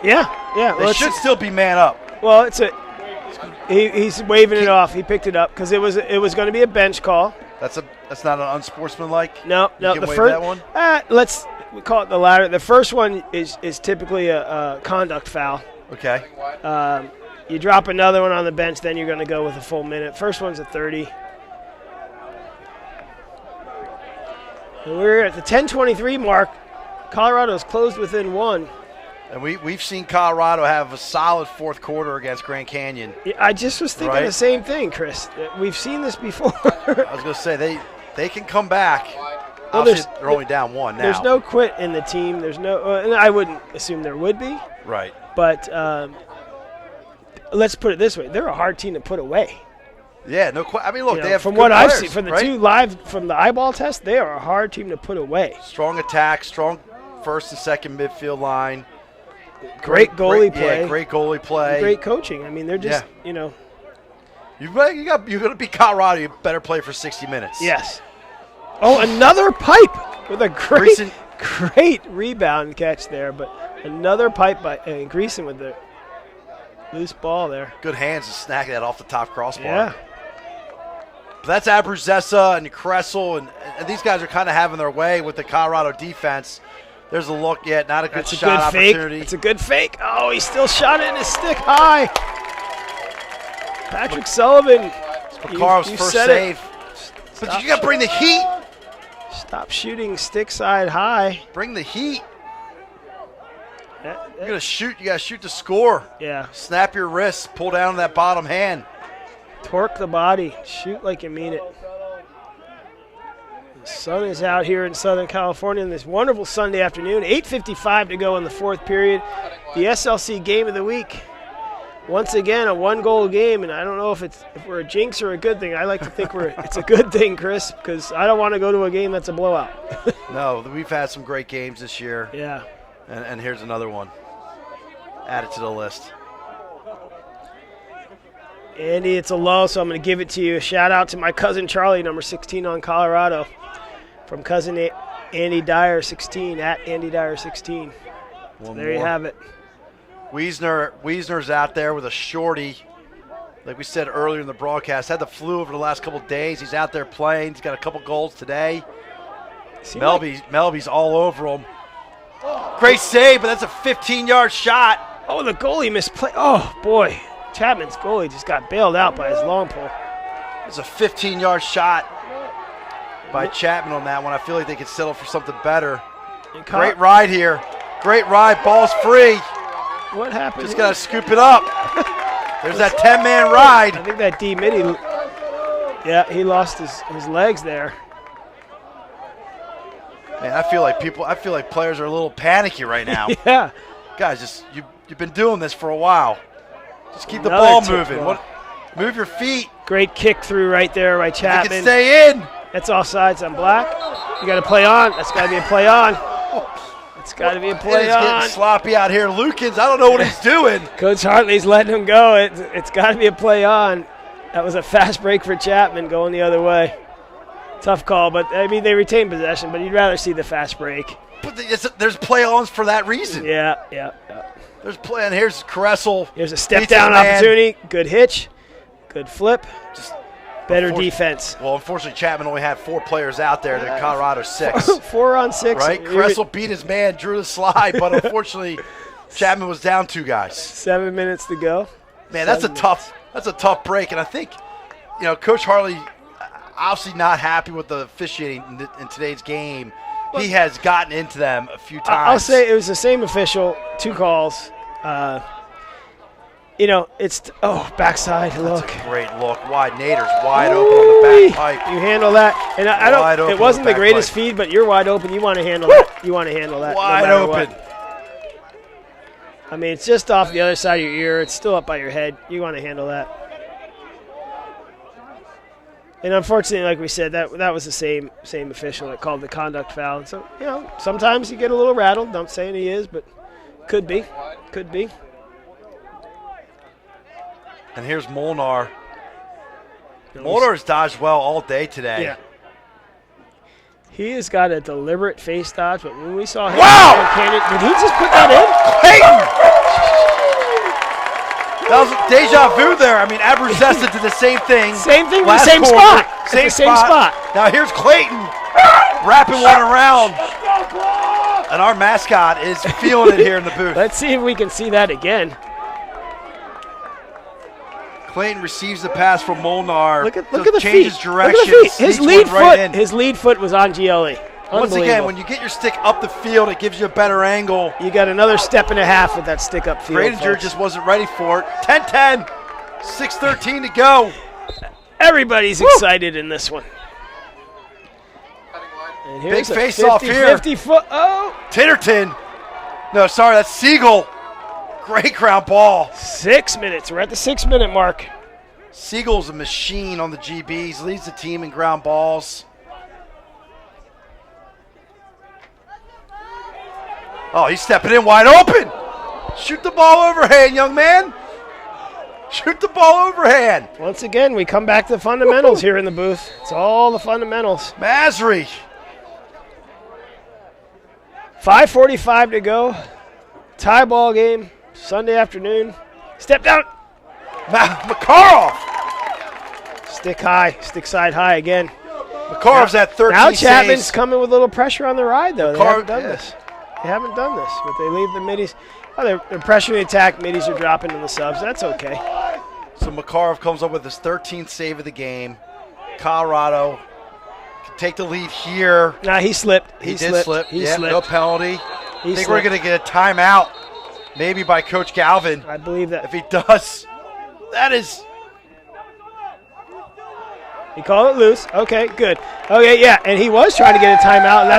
Yeah. They Well, should still be man up. Well, he's waving it off. He picked it up because it was going to be a bench call. That's not an unsportsmanlike. No. You can The waive first that one? we call it the latter. The first one is typically a conduct foul. Okay. You drop another one on the bench, then you're going to go with a full minute. First one's a 30. And we're at the 10:23 mark. Colorado's closed within 1. And we've seen Colorado have a solid fourth quarter against Grand Canyon. Yeah, I just was thinking Right. the same thing, Chris. We've seen this before. I was going to say, they can come back. Well, Obviously, they're only down 1 now. There's no quit in the team. There's no, and I wouldn't assume there would be. Right. But let's put it this way: they're a hard team to put away. Yeah, no. I mean, look, You they know, have from good what I've players, seen, from the right? 2 live from the eyeball test, they are a hard team to put away. Strong attack, strong first and second midfield line. Great goalie play. Yeah, great goalie play. Great coaching. I mean, they're just You're going to be Colorado. You better play for 60 minutes. Yes. Oh, another pipe with a great rebound catch there, but another pipe by Greason with the loose ball there. Good hands to snack that off the top crossbar. Yeah. But that's Abruzesa and Kressel, and these guys are kind of having their way with the Colorado defense. There's a look yet, not a good That's a shot good fake. opportunity. It's a good fake. Oh, he still shot it in his stick high. Patrick Sullivan. Piccaro's you first said it. save. But you got to bring the heat. Stop shooting stick side high. Bring the heat. That- You're going to shoot. You got to shoot to score. yeah. Snap your wrists. Pull down that bottom hand. Torque the body. Shoot like you mean it. The sun is out here in Southern California on this wonderful Sunday afternoon. 8:55 to go in the 4th period. The SLC game of the week. Once again, a 1-goal game, and I don't know if we're a jinx or a good thing. I like to think it's a good thing, Chris, because I don't want to go to a game that's a blowout. No, we've had some great games this year. Yeah. And here's another one. Add it to the list. Andy, it's a low, so I'm going to give it to you. A shout out to my cousin Charlie, number 16 on Colorado. From cousin Andy Dyer, 16, at Andy Dyer, 16. One There you more. have it. Wiesner's out there with a shorty. Like we said earlier in the broadcast, had the flu over the last couple of days. He's out there playing. He's got a couple goals today. Melby's all over him. Great save, but that's a 15-yard shot. Oh, the goalie misplaced. Oh, boy. Chapman's goalie just got bailed out by his long pole. It's a 15-yard shot by Chapman on that one. I feel like they could settle for something better. Great ride here. Great ride. Ball's free. What happened? Just got to scoop it up. There's that 10-man ride. I think that D midi. Yeah, he lost his legs there. Man, I feel like players are a little panicky right now. Yeah. Guys, you've been doing this for a while. Just keep the Another ball tip moving. ball. Move your feet. Great kick through right there by You Chapman. can stay in. That's offsides on Black. You got to play on. That's got to be a play on. It's got to be a play It's on. getting sloppy out here. Lukens, I don't know what he's doing. Coach Hartley's letting him go. It's got to be a play on. That was a fast break for Chapman going the other way. Tough call, but I mean they retain possession, but you'd rather see the fast break. But there's play-ons for that reason. Yeah. There's play, and here's Kressel. Here's a step Beats his down man. opportunity. Good hitch. Good flip. Just Better unfortunately- defense. Well, unfortunately, Chapman only had 4 players out there. To Colorado's 6. 4 on 6. Right? Kressel beat his man, drew the slide, but unfortunately, Chapman was down 2 guys. 7 minutes to go. Man, that's a 7 tough break, and I think, Coach Hartley, obviously not happy with the officiating in today's game. He has gotten into them a few times. I'll say it was the same official, 2 calls. you know, it's backside look. That's a great look. Wide. Nader's wide open on the back pipe. You handle that, and I Wide don't. open It wasn't on the the back greatest pipe. feed, but you're wide open. You want to handle that. You want to handle that. Wide no matter open. What. I mean, it's just off the other side of your ear. It's still up by your head. You want to handle that. And unfortunately, like we said, that was the same official that called the conduct foul. And so, you know, sometimes you get a little rattled. Not saying he is, but could be. Could be. And here's Molnar. Molnar's dodged well all day today. Yeah. He has got a deliberate face dodge, but when we saw him, did he just put that in? Clayton! That was deja vu there. I mean, Abruzesa did the same thing. Same thing, last same quarter. spot. Same spot. Now here's Clayton wrapping one around. And our mascot is feeling it here in the booth. Let's see if we can see that again. Clayton receives the pass from Molnar. Look at the changes feet. direction. Look at the feet. Sneaks His lead foot was on GLE. Once again, when you get your stick up the field, it gives you a better angle. You got another step and a half with that stick up field. Gradinger just wasn't ready for it. 10-10, 6:13 to go. Everybody's excited in this one. And here's Big a face-off here. 50 foot. Oh. Titterton. No, sorry, that's Siegel. Great ground ball. 6 minutes. We're at the 6 minute mark. Siegel's a machine on the GBs. Leads the team in ground balls. Oh, he's stepping in wide open. Shoot the ball overhand, young man. Shoot the ball overhand. Once again, we come back to the fundamentals here in the booth. It's all the fundamentals. Masry. 5:45 to go. Tie ball game. Sunday afternoon. Step down. Makarov. Stick high. Stick side high again. Makarov's at 13 Now Chapman's saves. coming with a little pressure on the ride, though. They haven't done yeah. this. They haven't done this, but they leave the middies. Oh, they're pressuring the attack. Middies are dropping in the subs. That's okay. So Makarov comes up with his 13th save of the game. Colorado can take the lead here. Nah, he slipped. He did slip. He Yeah, slipped. no penalty. He I think slipped. we're going to get a timeout, maybe by Coach Galvin. I believe that. If he does, that is. He called it loose. Okay, good. Okay, yeah, and he was trying to get a timeout. And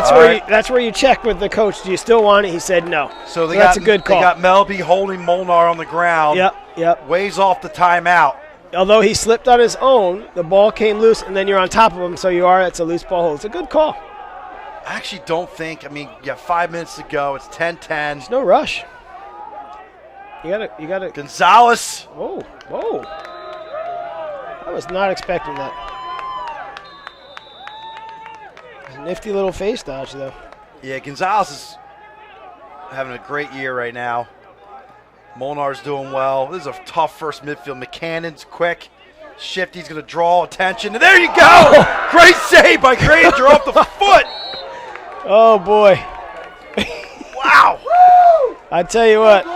that's where you check with the coach. Do you still want it? He said no. So that's a good call. They got Melby holding Molnar on the ground. Yep. Waves off the timeout. Although he slipped on his own, the ball came loose, and then you're on top of him, so it's a loose ball hold. It's a good call. I actually don't think. I mean, you have 5 minutes to go. It's 10-10. There's no rush. You gotta. Gonzalez. Whoa. I was not expecting that. It's a nifty little face dodge, though. Yeah, Gonzalez is having a great year right now. Molnar's doing well. This is a tough first midfield. McCannon's quick. Shifty's going to draw attention. And there you go! Great save by Gradinger off the foot. Oh, boy. Wow. I tell you what.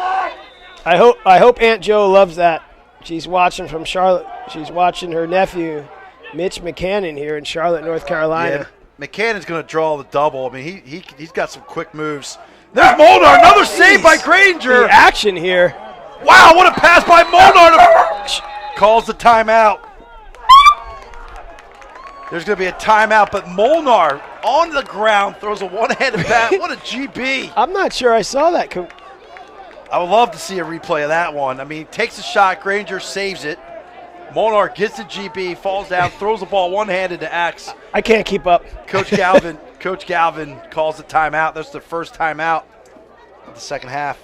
I hope Aunt Joe loves that. She's watching from Charlotte. She's watching her nephew, Mitch McCannon, here in Charlotte, North Carolina. Yeah, McCannon's going to draw the double. I mean, he's got some quick moves. There's Molnar. Another save by Gradinger. The action here. Wow, what a pass by Molnar. Calls the timeout. There's going to be a timeout, but Molnar on the ground throws a one-handed bat. What a GB. I'm not sure I saw that. I would love to see a replay of that one. I mean, takes a shot, Gradinger saves it. Molnar gets the GB, falls down, throws the ball one-handed to X. I can't keep up. Coach Galvin calls the timeout. That's the first timeout of the second half.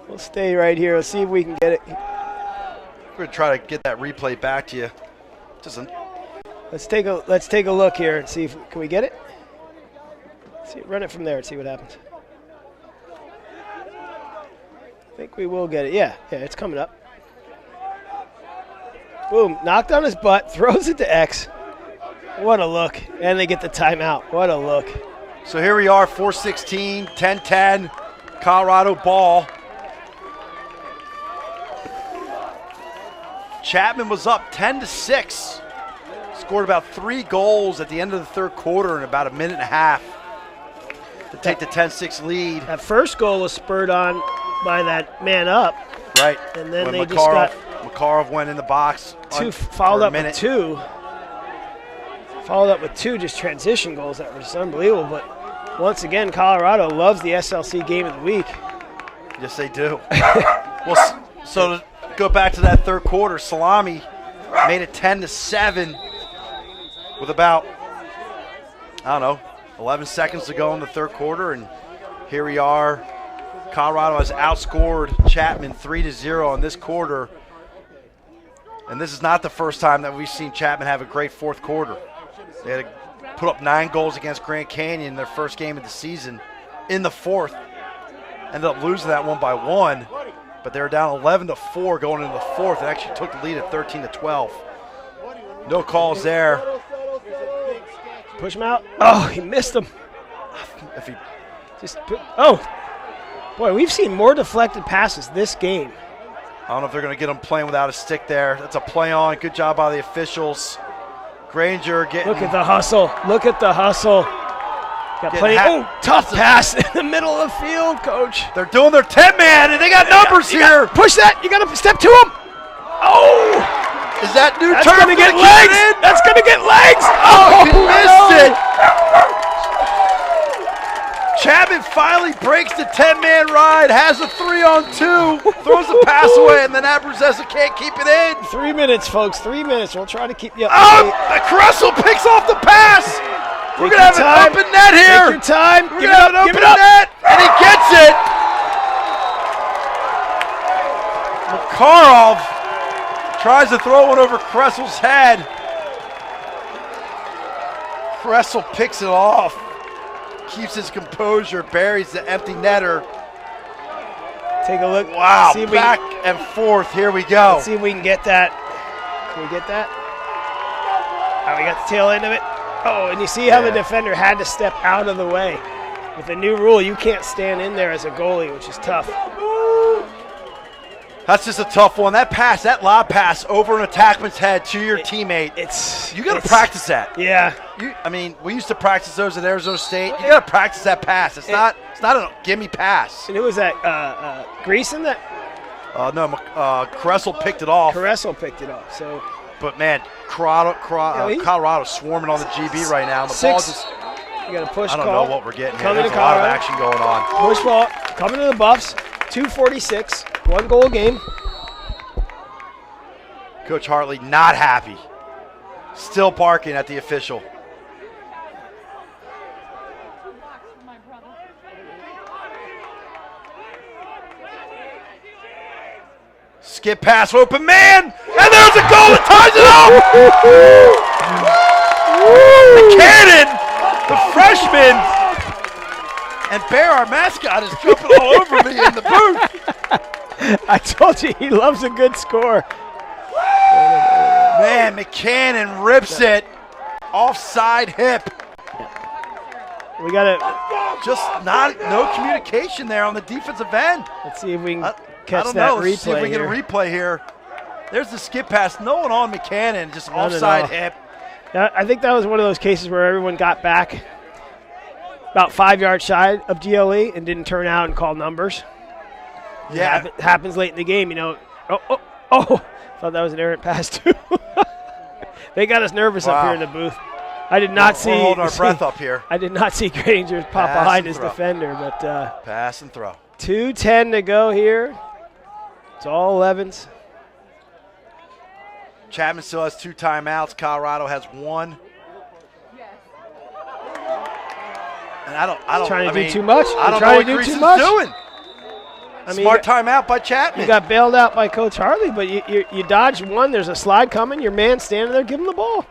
We'll stay right here. Let's see if we can get it. We're going to try to get that replay back to you. Let's take a look here and see if can we get it. Run it from there and see what happens. I think we will get it. Yeah, it's coming up. Boom, knocked on his butt, throws it to X. What a look. And they get the timeout. What a look. So here we are, 4:16, 10-10, Colorado ball. Chapman was up 10-6. Scored about 3 goals at the end of the third quarter in about a minute and a half to take the 10-6 lead. That first goal was spurred on by that man up. Right. And then when they just got Makarov went in the box. followed up with two. Followed up with two just transition goals that were just unbelievable. But once again, Colorado loves the SLC game of the week. Yes, they do. Well, so to go back to that third quarter, Salami made it 10-7 with about, 11 seconds to go in the third quarter, and here we are. Colorado has outscored Chapman 3-0 in this quarter, and this is not the first time that we've seen Chapman have a great fourth quarter. They had to put up 9 goals against Grand Canyon in their first game of the season in the fourth. Ended up losing that one by 1, but they were down 11-4 going into the fourth and actually took the lead at 13-12. No calls there. Push him out. Oh, he missed him. If he Boy, we've seen more deflected passes this game. I don't know if they're going to get him playing without a stick there. That's a play on. Good job by the officials. Granger getting. Look at the hustle. Look at the hustle. Got plenty. Tough pass in the middle of the field, coach. They're doing their 10-man, and they got numbers here. Push that. You got to step to him. Oh! Is that new That's turf going to get legs. That's going to get legs. Oh, he missed it. Chapman finally breaks the 10-man ride, has a 3-on-2, throws the pass away, and then Abruzesa can't keep it in. 3 minutes, folks. 3 minutes. We'll try to keep you up. Oh, Cressel picks off the pass. We're going to have an open net here. Take your time. We're going to have an open net, and he gets it. Makarov tries to throw one over Cressel's head. Cressel picks it off. Keeps his composure, buries the empty netter. Take a look. Wow, back and forth. Here we go. Let's see if we can get that. Can we get that? Oh, we got the tail end of it. Oh, and you see how the defender had to step out of the way. With the new rule, you can't stand in there as a goalie, which is tough. That's just a tough one. That pass, that lob pass over an attackman's head to your teammate. You got to practice that. Yeah. We used to practice those at Arizona State. You got to practice that pass. It's not a gimme pass. And who was that? Greason? That? No, Cressel picked it off. Cressel picked it off. So. But man, Colorado swarming on the GB right now. The ball just. You got a push I don't call. know what we're getting Coming here. There's a lot of action going on. Push ball coming to the Buffs. 2:46, 1 goal game. Coach Hartley not happy. Still barking at the official. Skip pass, open man, and there's a goal that ties it up! The cannon, the freshman. And Bear, our mascot, is jumping all over me in the booth. I told you he loves a good score. Man, McCannon rips it. Offside hip. We got to just no communication there on the defensive end. Let's see if we can catch that replay. Let's see if we get a replay here. There's the skip pass. No one on McCannon, just offside hip. I think that was one of those cases where everyone got back about 5 yards shy of GLE and didn't turn out and call numbers. Yeah. It happens late in the game, you know. Oh. Thought that was an errant pass, too. They got us nervous up here in the booth. I did not see. We're holding our breath up here. I did not see Granger pop behind his defender, but. Pass and throw. 2:10 to go here. It's all 11s. Chapman still has 2 timeouts. Colorado has 1. And I don't. Trying to do too much. I don't know what Greason's doing. Smart timeout by Chapman. You got bailed out by Coach Hartley, but you dodged one. There's a slide coming. Your man standing there, give him the ball.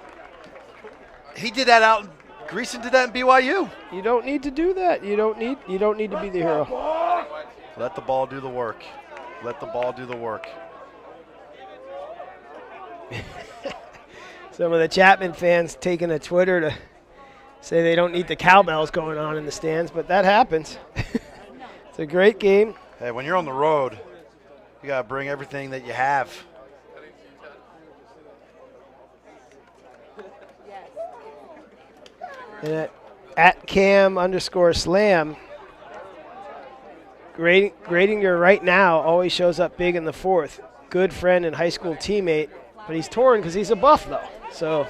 He did that out. Greason did that in BYU. You don't need to do that. You don't need to be the hero. Let the ball do the work. Let the ball do the work. Some of the Chapman fans taking to Twitter to say they don't need the cowbells going on in the stands, but that happens. It's a great game. Hey, when you're on the road, you got to bring everything that you have. And at Cam_Slam, Gradinger right now always shows up big in the fourth. Good friend and high school teammate, but he's torn because he's a buff though. So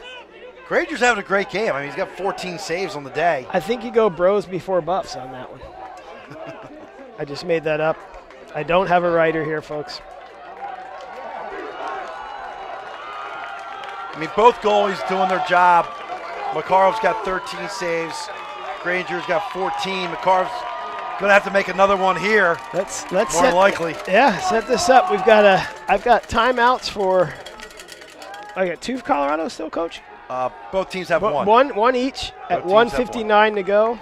Gradinger's having a great game. I mean, he's got 14 saves on the day. I think you go bros before buffs on that one. I just made that up. I don't have a writer here, folks. I mean, both goalies doing their job. Makarov's got 13 saves. Gradinger's got 14. Makarov's going to have to make another one here. Let's more set, likely. Yeah, set this up. I've got timeouts for. I got 2 for Colorado still, Coach. Both teams have one. One each at Both teams have 1:59 to go.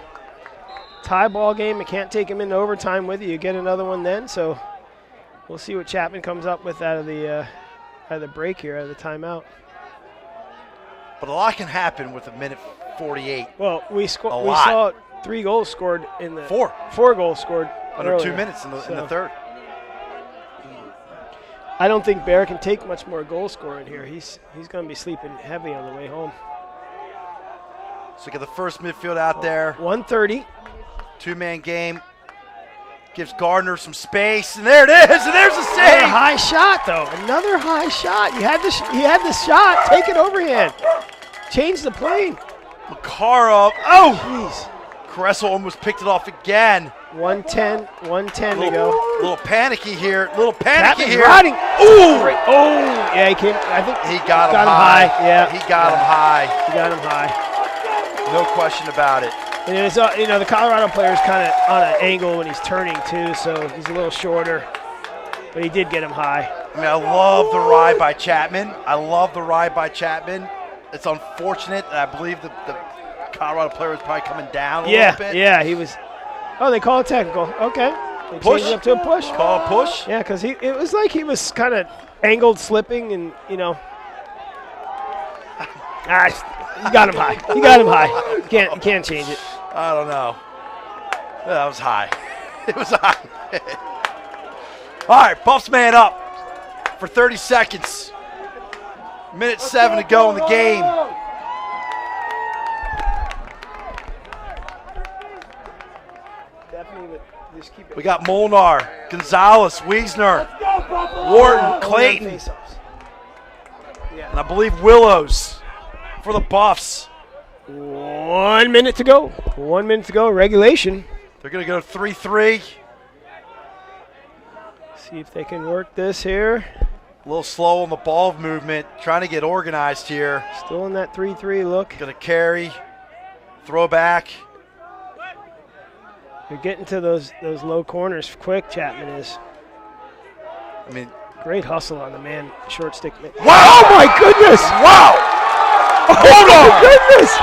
Tie ball game. You can't take them into overtime with you. You get another one then. So we'll see what Chapman comes up with out of the break here, out of the timeout. But a lot can happen with a minute 48. Well, we saw 3 goals scored in the 4 goals scored under earlier. 2 minutes in the third. I don't think Bear can take much more goal scoring here. He's going to be sleeping heavy on the way home. So get the first midfield out there. 1:30. 2-man game. Gives Gardner some space, and there it is, and there's a save. Another high shot, though. Another high shot. He had the shot. Take it overhand. Change the plane. Makarov. Oh! Jeez. Kressel almost picked it off again. 110 to go. Little panicky here. Chapman's riding. Ooh! Oh, yeah, he came. I think he got him high. Yeah. He got him high. He got him high. No question about it. And it's, the Colorado player is kind of on an angle when he's turning, too, so he's a little shorter. But he did get him high. I mean, I love the ride by Chapman. It's unfortunate that I believe the Colorado player was probably coming down a little bit. Yeah, he was. Oh, they call it technical. Okay. They Push. changed it up to a push. Call a push. Yeah, because it was like he was kind of angled, slipping, and, you got him high. You can't change it. I don't know. That was high. It was high. All right, Buffs man up for 30 seconds. Minute 7 to go in the game. We got Molnar, Gonzalez, Wiesner, Wharton, Clayton, and I believe Willows for the Buffs. 1 minute to go. 1 minute to go. Regulation. They're going to go 3-3. See if they can work this here. A little slow on the ball movement, trying to get organized here. Still in that 3-3 look. Going to carry, throw back. You're getting to those low corners quick, Chapman is. I mean, great hustle on the man, short stick. Wow! Oh my goodness! Wow! Hold on! Oh my goodness!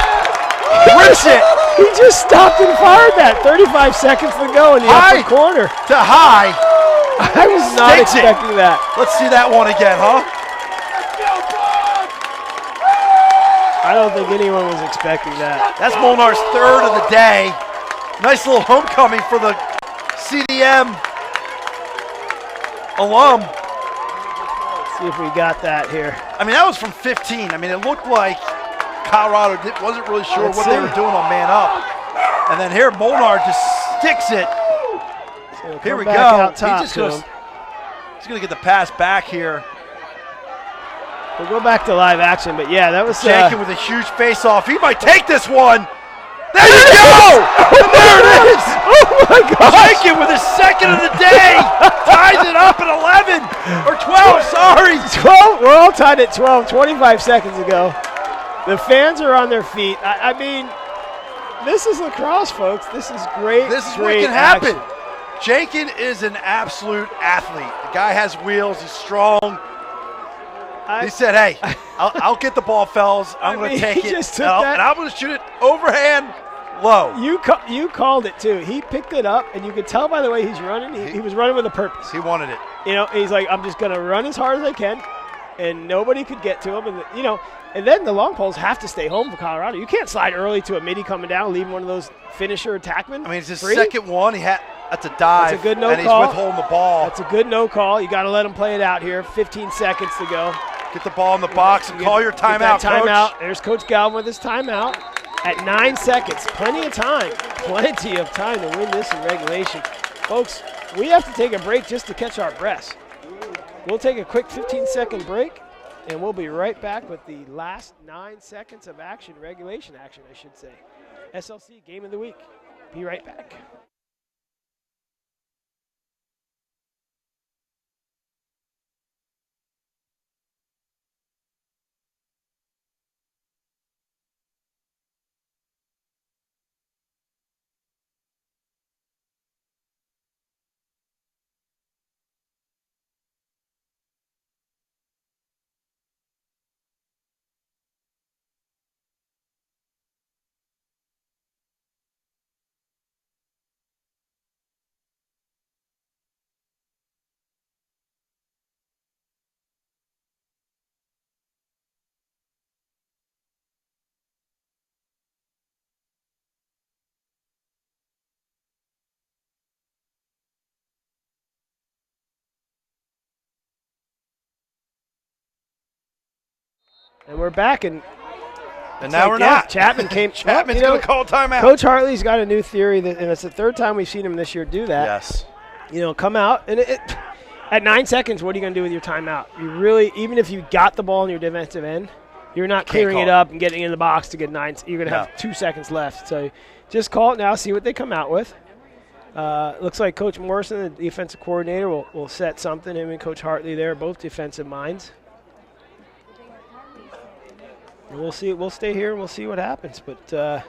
Rips it! He just stopped and fired that. 35 seconds to go in the upper corner. To high. I was not expecting that. Let's see that one again, huh? I don't think anyone was expecting that. That's Molnar's third of the day. Nice little homecoming for the CDM alum. Let's see if we got that here. I mean, that was from 15. I mean, it looked like Colorado wasn't really sure what they were doing on man up. And then here, Molnar just sticks it. So here we go. He's going to get the pass back here. We'll go back to live action, but yeah, that was Jenkins with a huge face-off. He might take this one. There you go! And there it is! Oh my God! Jenkins with his second of the day ties it up at 11 or 12. Sorry, 12. We're all tied at 12. 25 seconds ago. The fans are on their feet. I mean, this is lacrosse, folks. This is great. This is great what can happen. action. Jenkins is an absolute athlete. The guy has wheels. He's strong. He said, hey, I'll get the ball, fellas. I'm going to take it. Just took and I'm going to shoot it overhand low. You called it, too. He picked it up, and you could tell by the way he's running. He was running with a purpose. He wanted it. He's like, I'm just going to run as hard as I can, and nobody could get to him. And, and then the long poles have to stay home for Colorado. You can't slide early to a midi coming down, leaving one of those finisher attackmen. I mean, it's his free. second one. That's a dive. That's a good no and call. He's withholding the ball. That's a good no call. You got to let him play it out here. 15 seconds to go. Get the ball in the box and call your timeout, Coach. There's Coach Galvin with his timeout at 9 seconds. Plenty of time. Plenty of time to win this in regulation. Folks, we have to take a break just to catch our breaths. We'll take a quick 15-second break, and we'll be right back with the last 9 seconds of action, regulation action, I should say. SLC Game of the Week. Be right back. And we're back, and now we're not. Chapman came. Chapman's going to call timeout. Coach Hartley's got a new theory, and it's the third time we've seen him this year do that. Yes. Come out, and at 9 seconds, what are you going to do with your timeout? You really, even if you got the ball in your defensive end, you're not clearing it up and getting in the box to get 9. You're going to have 2 seconds left. So just call it now, see what they come out with. Looks like Coach Morrison, the defensive coordinator, will set something. Him and Coach Hartley there, both defensive minds. And we'll see. We'll stay here and we'll see what happens. But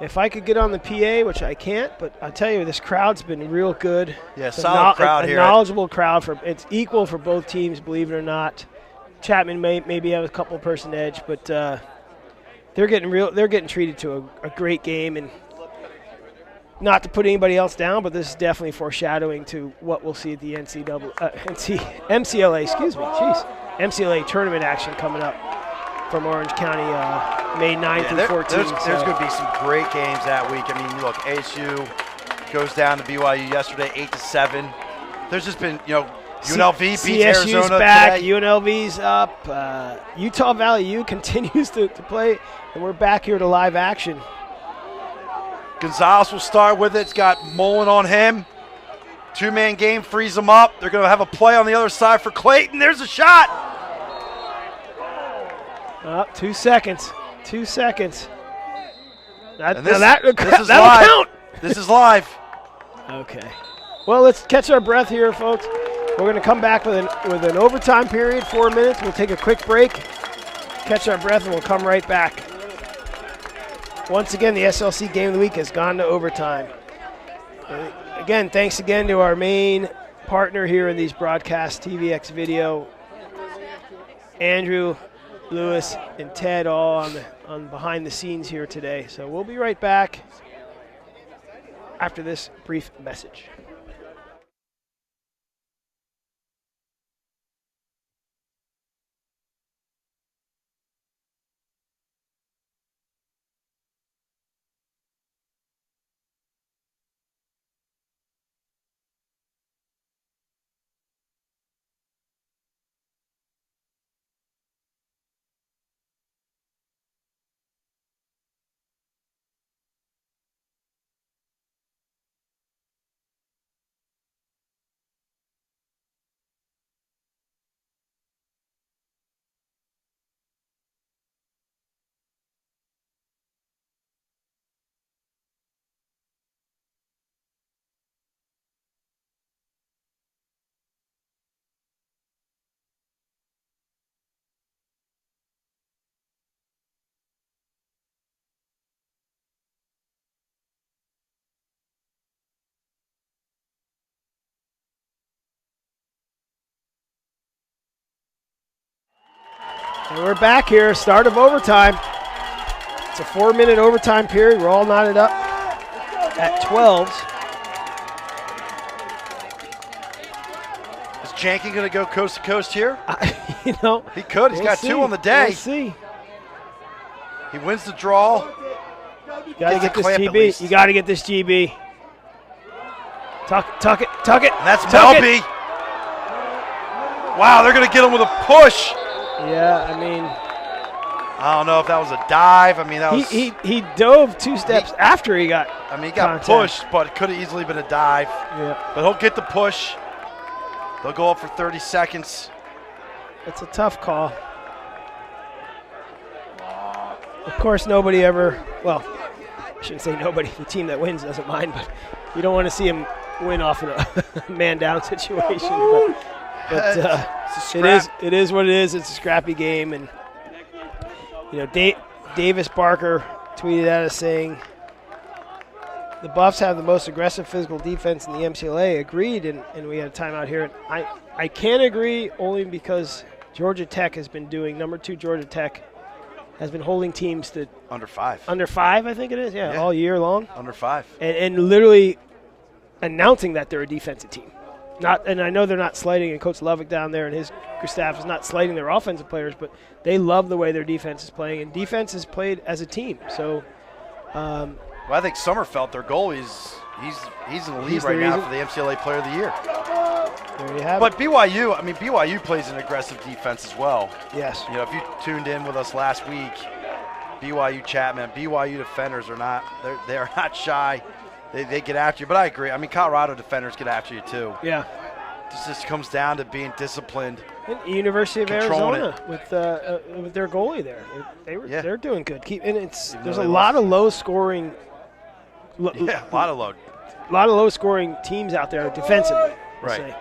if I could get on the PA, which I can't, but I'll tell you, this crowd's been real good. Yeah, it's solid crowd here. A knowledgeable crowd. It's equal for both teams, believe it or not. Chapman maybe have a couple person edge, but they're getting treated to a great game, and not to put anybody else down, but this is definitely foreshadowing to what we'll see at the MCLA. Excuse me, MCLA tournament action coming up from Orange County, May 9th and 14th. There's going to be some great games that week. I mean, look, ASU goes down to BYU yesterday, 8-7. There's just been, UNLV beats CSU's Arizona back, today. UNLV's up. Utah Valley U continues to play, and we're back here to live action. Gonzalez will start with it. It's got Mullen on him. 2-man game, frees them up. They're going to have a play on the other side for Clayton. There's a shot. 2 seconds. 2 seconds. This is that'll live. count. This is live. Okay. Well, let's catch our breath here, folks. We're going to come back with an overtime period, 4 minutes. We'll take a quick break, catch our breath, and we'll come right back. Once again, the SLC Game of the Week has gone to overtime. Again, thanks again to our main partner here in these broadcasts, TVX Video, Andrew, Lewis, and Ted, all on behind the scenes here today. So we'll be right back after this brief message. And we're back here, start of overtime. It's a 4-minute overtime period. We're all knotted up at 12s. Is Janky going to go coast to coast here? He could. He's got 2 on the day. We'll see. He wins the draw. You got to get this GB. You got to get this GB. Tuck it. And that's Melby. Wow, they're going to get him with a push. Yeah, I mean, I don't know if that was a dive. I mean, that was. He dove 2 steps after he got. I mean, he got contact. pushed, but it could have easily been a dive. Yeah. But he'll get the push. They'll go up for 30 seconds. It's a tough call. Of course, nobody ever. Well, I shouldn't say nobody. The team that wins doesn't mind, but you don't want to see him win off in a man-down situation. But it is what it is. It's a scrappy game, and Davis Barker tweeted at us saying, the Buffs have the most aggressive physical defense in the MCLA. Agreed, and we had a timeout here. I can't agree only because Georgia Tech has been doing, number 2 Georgia Tech has been holding teams to Under 5. Under 5, I think it is, yeah. All year long. Under 5. And literally announcing that they're a defensive team. And I know they're not slighting, and Coach Lovick down there and his staff is not slighting their offensive players, but they love the way their defense is playing, and defense is played as a team. So, well, I think Sommerfeld, their goalie, he's in the lead right now for the MCLA Player of the Year. There you have But it. BYU plays an aggressive defense as well. Yes. If you tuned in with us last week, BYU Chapman, BYU defenders are not shy. They get after you. But I agree. I mean, Colorado defenders get after you too. Yeah. This just comes down to being disciplined. And University of Controlling Arizona with their goalie there, they're doing good. There's a they lot lost. of low scoring. Yeah, a lot of load. A lot of low scoring teams out there defensively. Right. Say.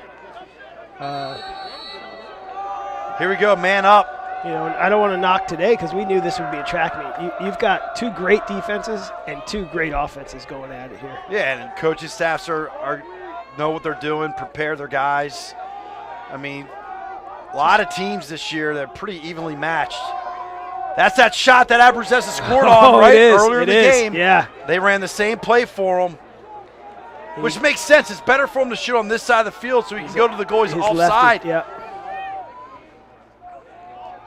Here we go, man up. And I don't want to knock today because we knew this would be a track meet. You've got 2 great defenses and 2 great offenses going at it here. Yeah, and coaching staffs are know what they're doing, prepare their guys. I mean, a lot of teams this year that are pretty evenly matched. That's that shot that Abrazesa scored on, right? Earlier in the game. Yeah. They ran the same play for him, which makes sense. It's better for him to shoot on this side of the field so he can go to the goalie's offside. Yeah.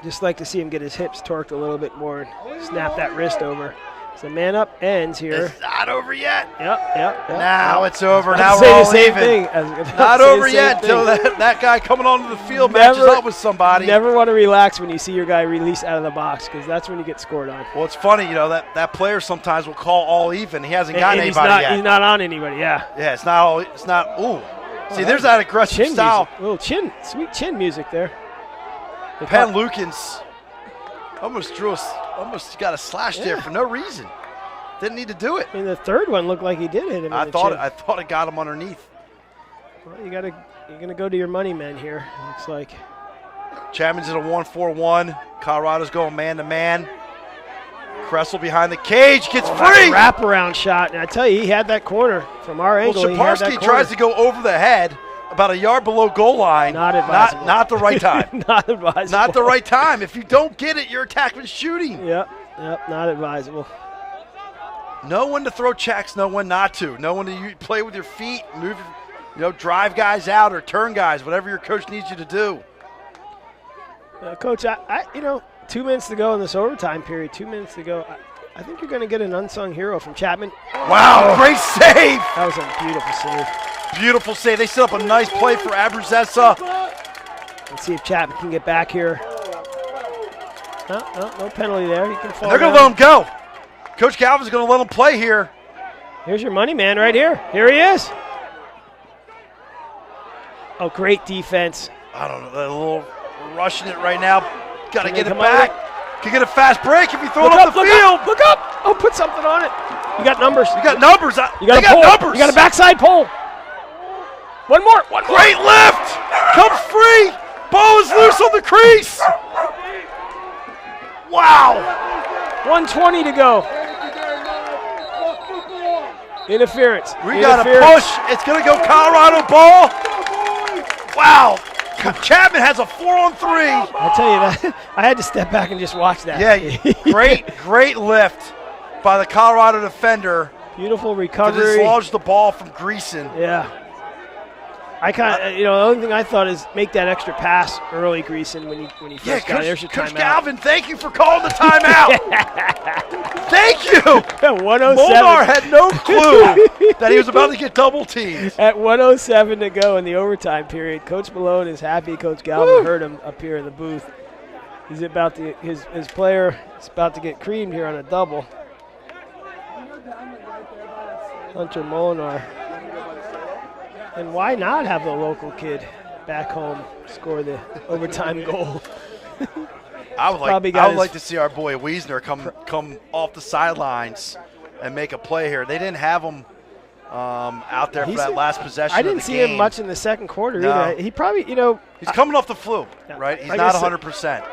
Just like to see him get his hips torqued a little bit more and snap that wrist over. So man up ends here. It's not over yet. Yep. Now it's over. I Now was we're about all to say the even. same thing. I was about to Not say the over same yet thing. until that guy coming onto the field matches up with somebody. Never want to relax when you see your guy release out of the box because that's when you get scored on. Well, it's funny, that player sometimes will call all even. He hasn't gotten anybody yet. He's not on anybody, yeah. Yeah, it's not. Ooh. See, there's that aggressive Chin style. music. Little sweet chin music there. Penn Lukens almost got a slash there for no reason. Didn't need to do it. I mean, the third one looked like he did hit him. I thought it got him underneath. Well, you're gonna go to your money men here. Looks like. Chapman's in a 1-4-1. Colorado's going man to man. Kressel behind the cage gets free. Wraparound shot, and I tell you, he had that corner from our angle. Well, Shaparsky tries to go over the head, about a yard below goal line. Not advisable. Not the right time. Not advisable. Not the right time. If you don't get it, your attackman's shooting. Yep, not advisable. Know when to throw checks, know when not to. Know when to play with your feet, move, drive guys out or turn guys, whatever your coach needs you to do. Coach, I 2 minutes to go in this overtime period. 2 minutes to go. I think you're going to get an unsung hero from Chapman. Wow, great save. That was a beautiful save. Beautiful save. They set up a nice play for Abrazesa. Let's see if Chapman can get back here. No penalty there. He can fall They're going to let him go. Coach Galvin's going to let him play here. Here's your money man right here. Here he is. Oh, great defense. I don't know. A little rushing it right now. Got to get it come back. Can get a fast break if you throw it up the field. Look up. Oh, put something on it. You got numbers. You got numbers. You got a pole. Numbers. You got a backside pole. One more. Great lift. Comes free. Ball is loose on the crease. Wow. 1:20 to go. Interference. We got a push. It's going to go Colorado ball. Wow. Chapman has a 4-on-3. I tell you that. I had to step back and just watch that. Yeah, great lift by the Colorado defender. Beautiful To recovery. dislodge the ball from Greason. Yeah. The only thing I thought is make that extra pass early, Greason, when he first got it. There's your Coach timeout. Galvin, thank you for calling the timeout. Thank you. 107. Moldar had no clue that he was about to get double teamed. At 1:07 to go in the overtime period, Coach Malone is happy Coach Galvin heard him up here in the booth. He's about to his player is about to get creamed here on a double. Hunter Molinar. And why not have the local kid back home score the overtime goal? I would like to see our boy Wiesner come off the sidelines and make a play here. They didn't have him out there for that last possession. I didn't see him much in the second quarter either. He probably, he's coming off the flu, right? He's not 100%.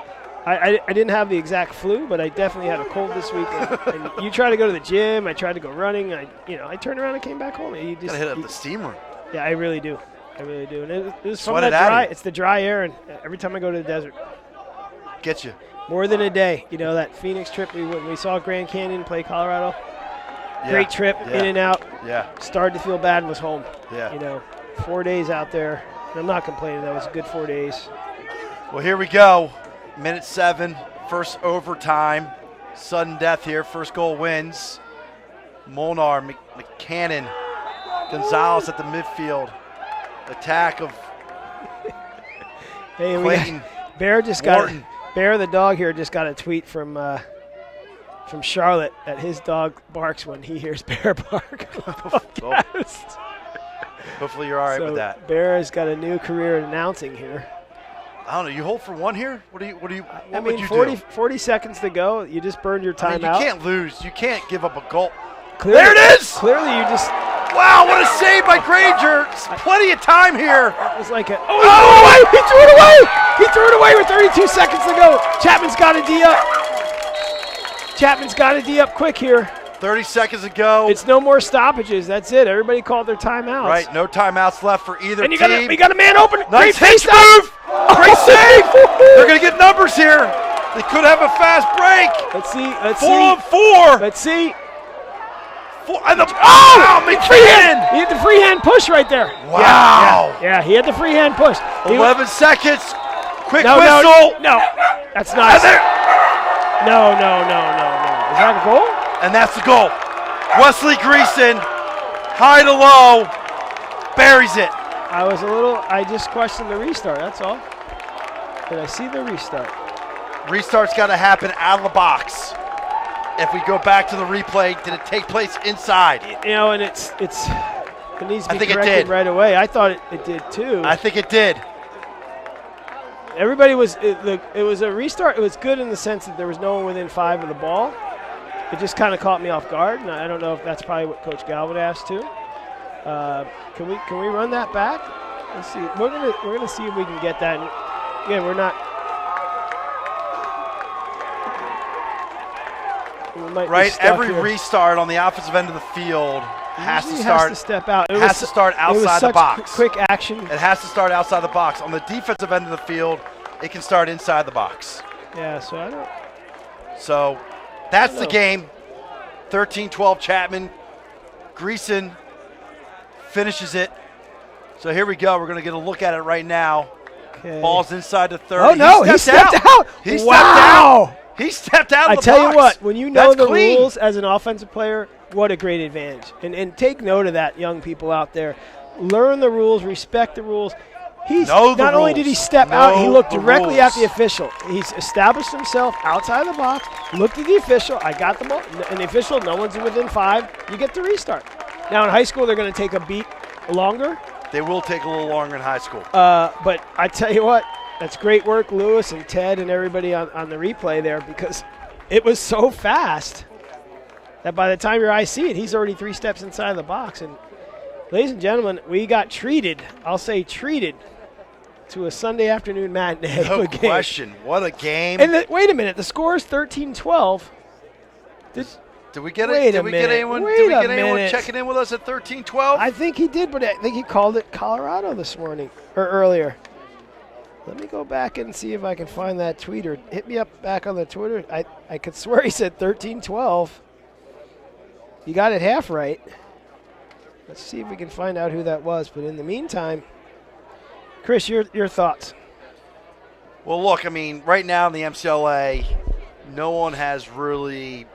I didn't have the exact flu, but I definitely had a cold this week. And you try to go to the gym. I tried to go running. I turned around and came back home. You just gotta hit up the steamer. Yeah, I really do. And it was from Sweat that it out dry. of you. It's the dry air, and every time I go to the desert, Get you. more than a day. That Phoenix trip when we saw Grand Canyon play Colorado. Yeah. Great trip, in and out. Yeah. Started to feel bad and was home. Yeah. 4 days out there. And I'm not complaining. That was a good 4 days. Well, here we go. Minute 7, first overtime. Sudden death here. First goal wins. Molnar, McCannon, Gonzalez at the midfield. Attack of Hey, Clayton. Bear just Wharton. got Bear the dog here just got a tweet from Charlotte that his dog barks when he hears Bear bark. Hopefully you're all right So with that. Bear has got a new career in announcing here. I don't know. You hold for one here? What would you 40 seconds to go. You just burned your timeout. You can't lose. You can't give up a goal. Clearly, there it is! Clearly you just Wow, what a save by Granger. Plenty of time here. It was like a he threw it away! He threw it away with 32 seconds to go. Chapman's got a D up quick here. 30 seconds to go. It's no more stoppages. That's it. Everybody called their timeouts. Right, no timeouts left for either and team. We got a man open. Nice Great hitch move. Great save. They're going to get numbers here. They could have a fast break. Let's see. 4-on-4. Let's see. McCannon! He had the free hand push right there. Wow. Yeah, he had the free hand push. 11 seconds. Quick no, whistle. No, that's nice. No. Is that a goal? And that's the goal. Wesley Greason, high to low, buries it. I just questioned the restart, that's all. Did I see the restart? Restart's got to happen out of the box. If we go back to the replay, did it take place inside? And it needs to be corrected right away. I thought it did too. I think it did. Everybody it was a restart. It was good in the sense that there was no one within 5 of the ball. It just kind of caught me off guard, and I don't know if that's probably what Coach Galvin asked too. Can we run that back? Let's see. We're gonna see if we can get that. And again, we're not. Right, every restart on the offensive end of the field has to step out. It has to start outside the box. Quick action. It has to start outside the box. On the defensive end of the field, it can start inside the box. Yeah, so I don't. So that's the game. 13-12 Chapman. Greason finishes it. So here we go. We're going to get a look at it right now. Okay. Ball's inside the 30. Oh, no, he stepped out. He stepped out. He stepped out of the box. I tell you what, when you know the clean. rules as an offensive player, what a great advantage. And take note of that, young people out there. Learn the rules, respect the rules. Not only did he step out, he looked directly at the official. He's established himself outside of the box, looked at the official. I got the ball. And the official, no one's within 5. You get the restart. Now in high school, they're going to take a beat longer. They will take a little longer in high school. But I tell you what, that's great work, Lewis and Ted and everybody on the replay there, because it was so fast that by the time your eyes see it, he's already 3 steps inside the box. And ladies and gentlemen, we got treated, I'll say treated, to a Sunday afternoon matinee. No question. What a game. And wait a minute, the score is 13-12. Did we get anyone checking in with us at 13-12? I think he did, but I think he called it Colorado this morning or earlier. Let me go back and see if I can find that tweet, or hit me up back on the Twitter. I could swear he said 13-12. You got it half right. Let's see if we can find out who that was. But in the meantime, Chris, your thoughts? Well, look, I mean, right now in the MCLA, no one has really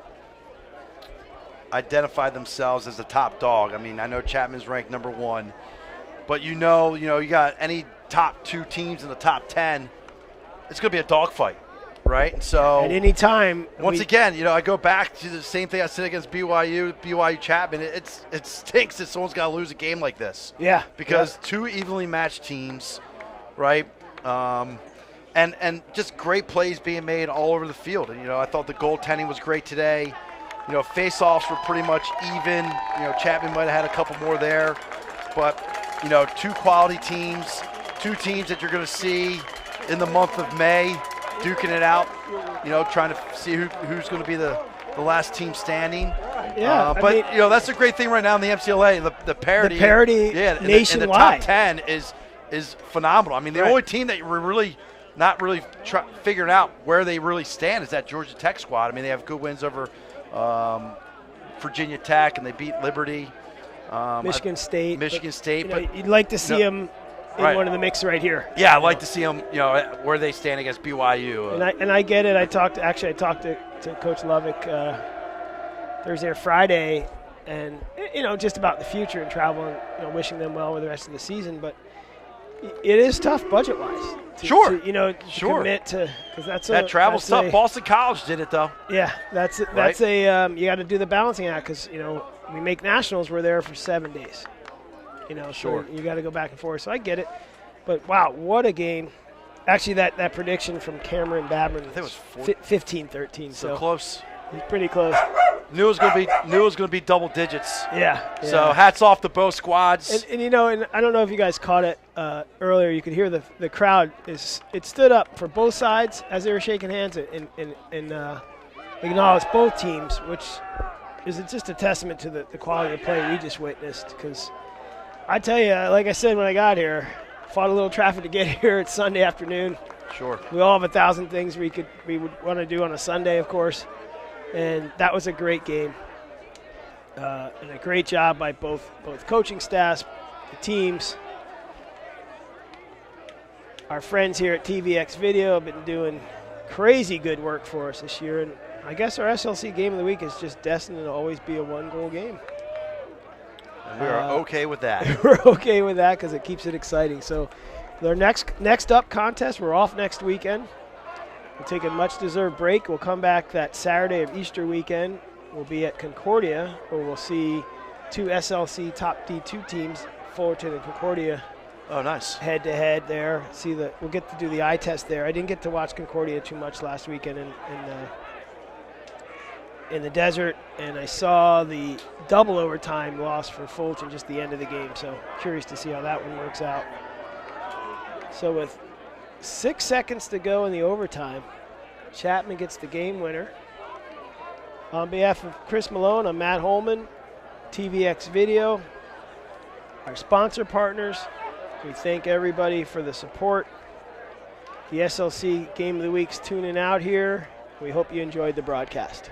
identified themselves as the top dog. I mean, I know Chapman's ranked number 1, but you got any top 2 teams in the top 10, it's going to be a dogfight. right? So At any time. once again, I go back to the same thing I said against BYU Chapman. It stinks that someone's got to lose a game like this. Yeah. Because two evenly matched teams, right? And just great plays being made all over the field. And, I thought the goaltending was great today. Face-offs were pretty much even. Chapman might have had a couple more there. But, two quality teams, two teams that you're going to see in the month of May duking it out, trying to see who's going to be the last team standing. Yeah, but that's a great thing right now in the MCLA. The parity. The parity nationwide. And the top 10 is phenomenal. I mean, the Right. only team that we're really not really figuring out where they really stand is that Georgia Tech squad. I mean, they have good wins over Virginia Tech, and they beat Liberty. Michigan State. But you'd like to see them in Right. one of the mix right here. Yeah, I'd like to see them, where they stand against BYU. And I get it. I talked to Coach Lovick Thursday or Friday, and just about the future and travel, and wishing them well with the rest of the season. But it is tough budget-wise. Sure. To commit to, because that travel's tough. Boston College did it though. Yeah, that's you got to do the balancing act, because we make nationals. We're there for 7 days. Sure. So you got to go back and forth. So I get it, but wow, what a game! Actually, that prediction from Cameron Babrin, I think it was 15-13. So close. It's pretty close. Knew it was gonna be double digits. Yeah. So hats off to both squads. And I don't know if you guys caught it earlier. You could hear the crowd it stood up for both sides as they were shaking hands and acknowledged both teams, which is just a testament to the quality of play we just witnessed. Because I tell you, like I said when I got here, fought a little traffic to get here. It's Sunday afternoon. Sure. We all have 1,000 things we would want to do on a Sunday, of course. And that was a great game, and a great job by both coaching staffs, the teams. Our friends here at TVX Video have been doing crazy good work for us this year, and I guess our SLC game of the week is just destined to always be a one-goal game. And we are okay with that. We're okay with that because it keeps it exciting. So, their next up contest, we're off next weekend. We'll take a much-deserved break. We'll come back that Saturday of Easter weekend. We'll be at Concordia, where we'll see two SLC top D2 teams, Fullerton and Concordia. Oh, nice. Head-to-head there. We'll get to do the eye test there. I didn't get to watch Concordia too much last weekend in the desert, and I saw the double overtime loss for Fullerton, just the end of the game. So curious to see how that one works out. So with 6 seconds to go in the overtime, Chapman gets the game winner. On behalf of Chris Malone, I'm Matt Holman, TVX Video, our sponsor partners. We thank everybody for the support. The SLC Game of the Week's tuning out here. We hope you enjoyed the broadcast.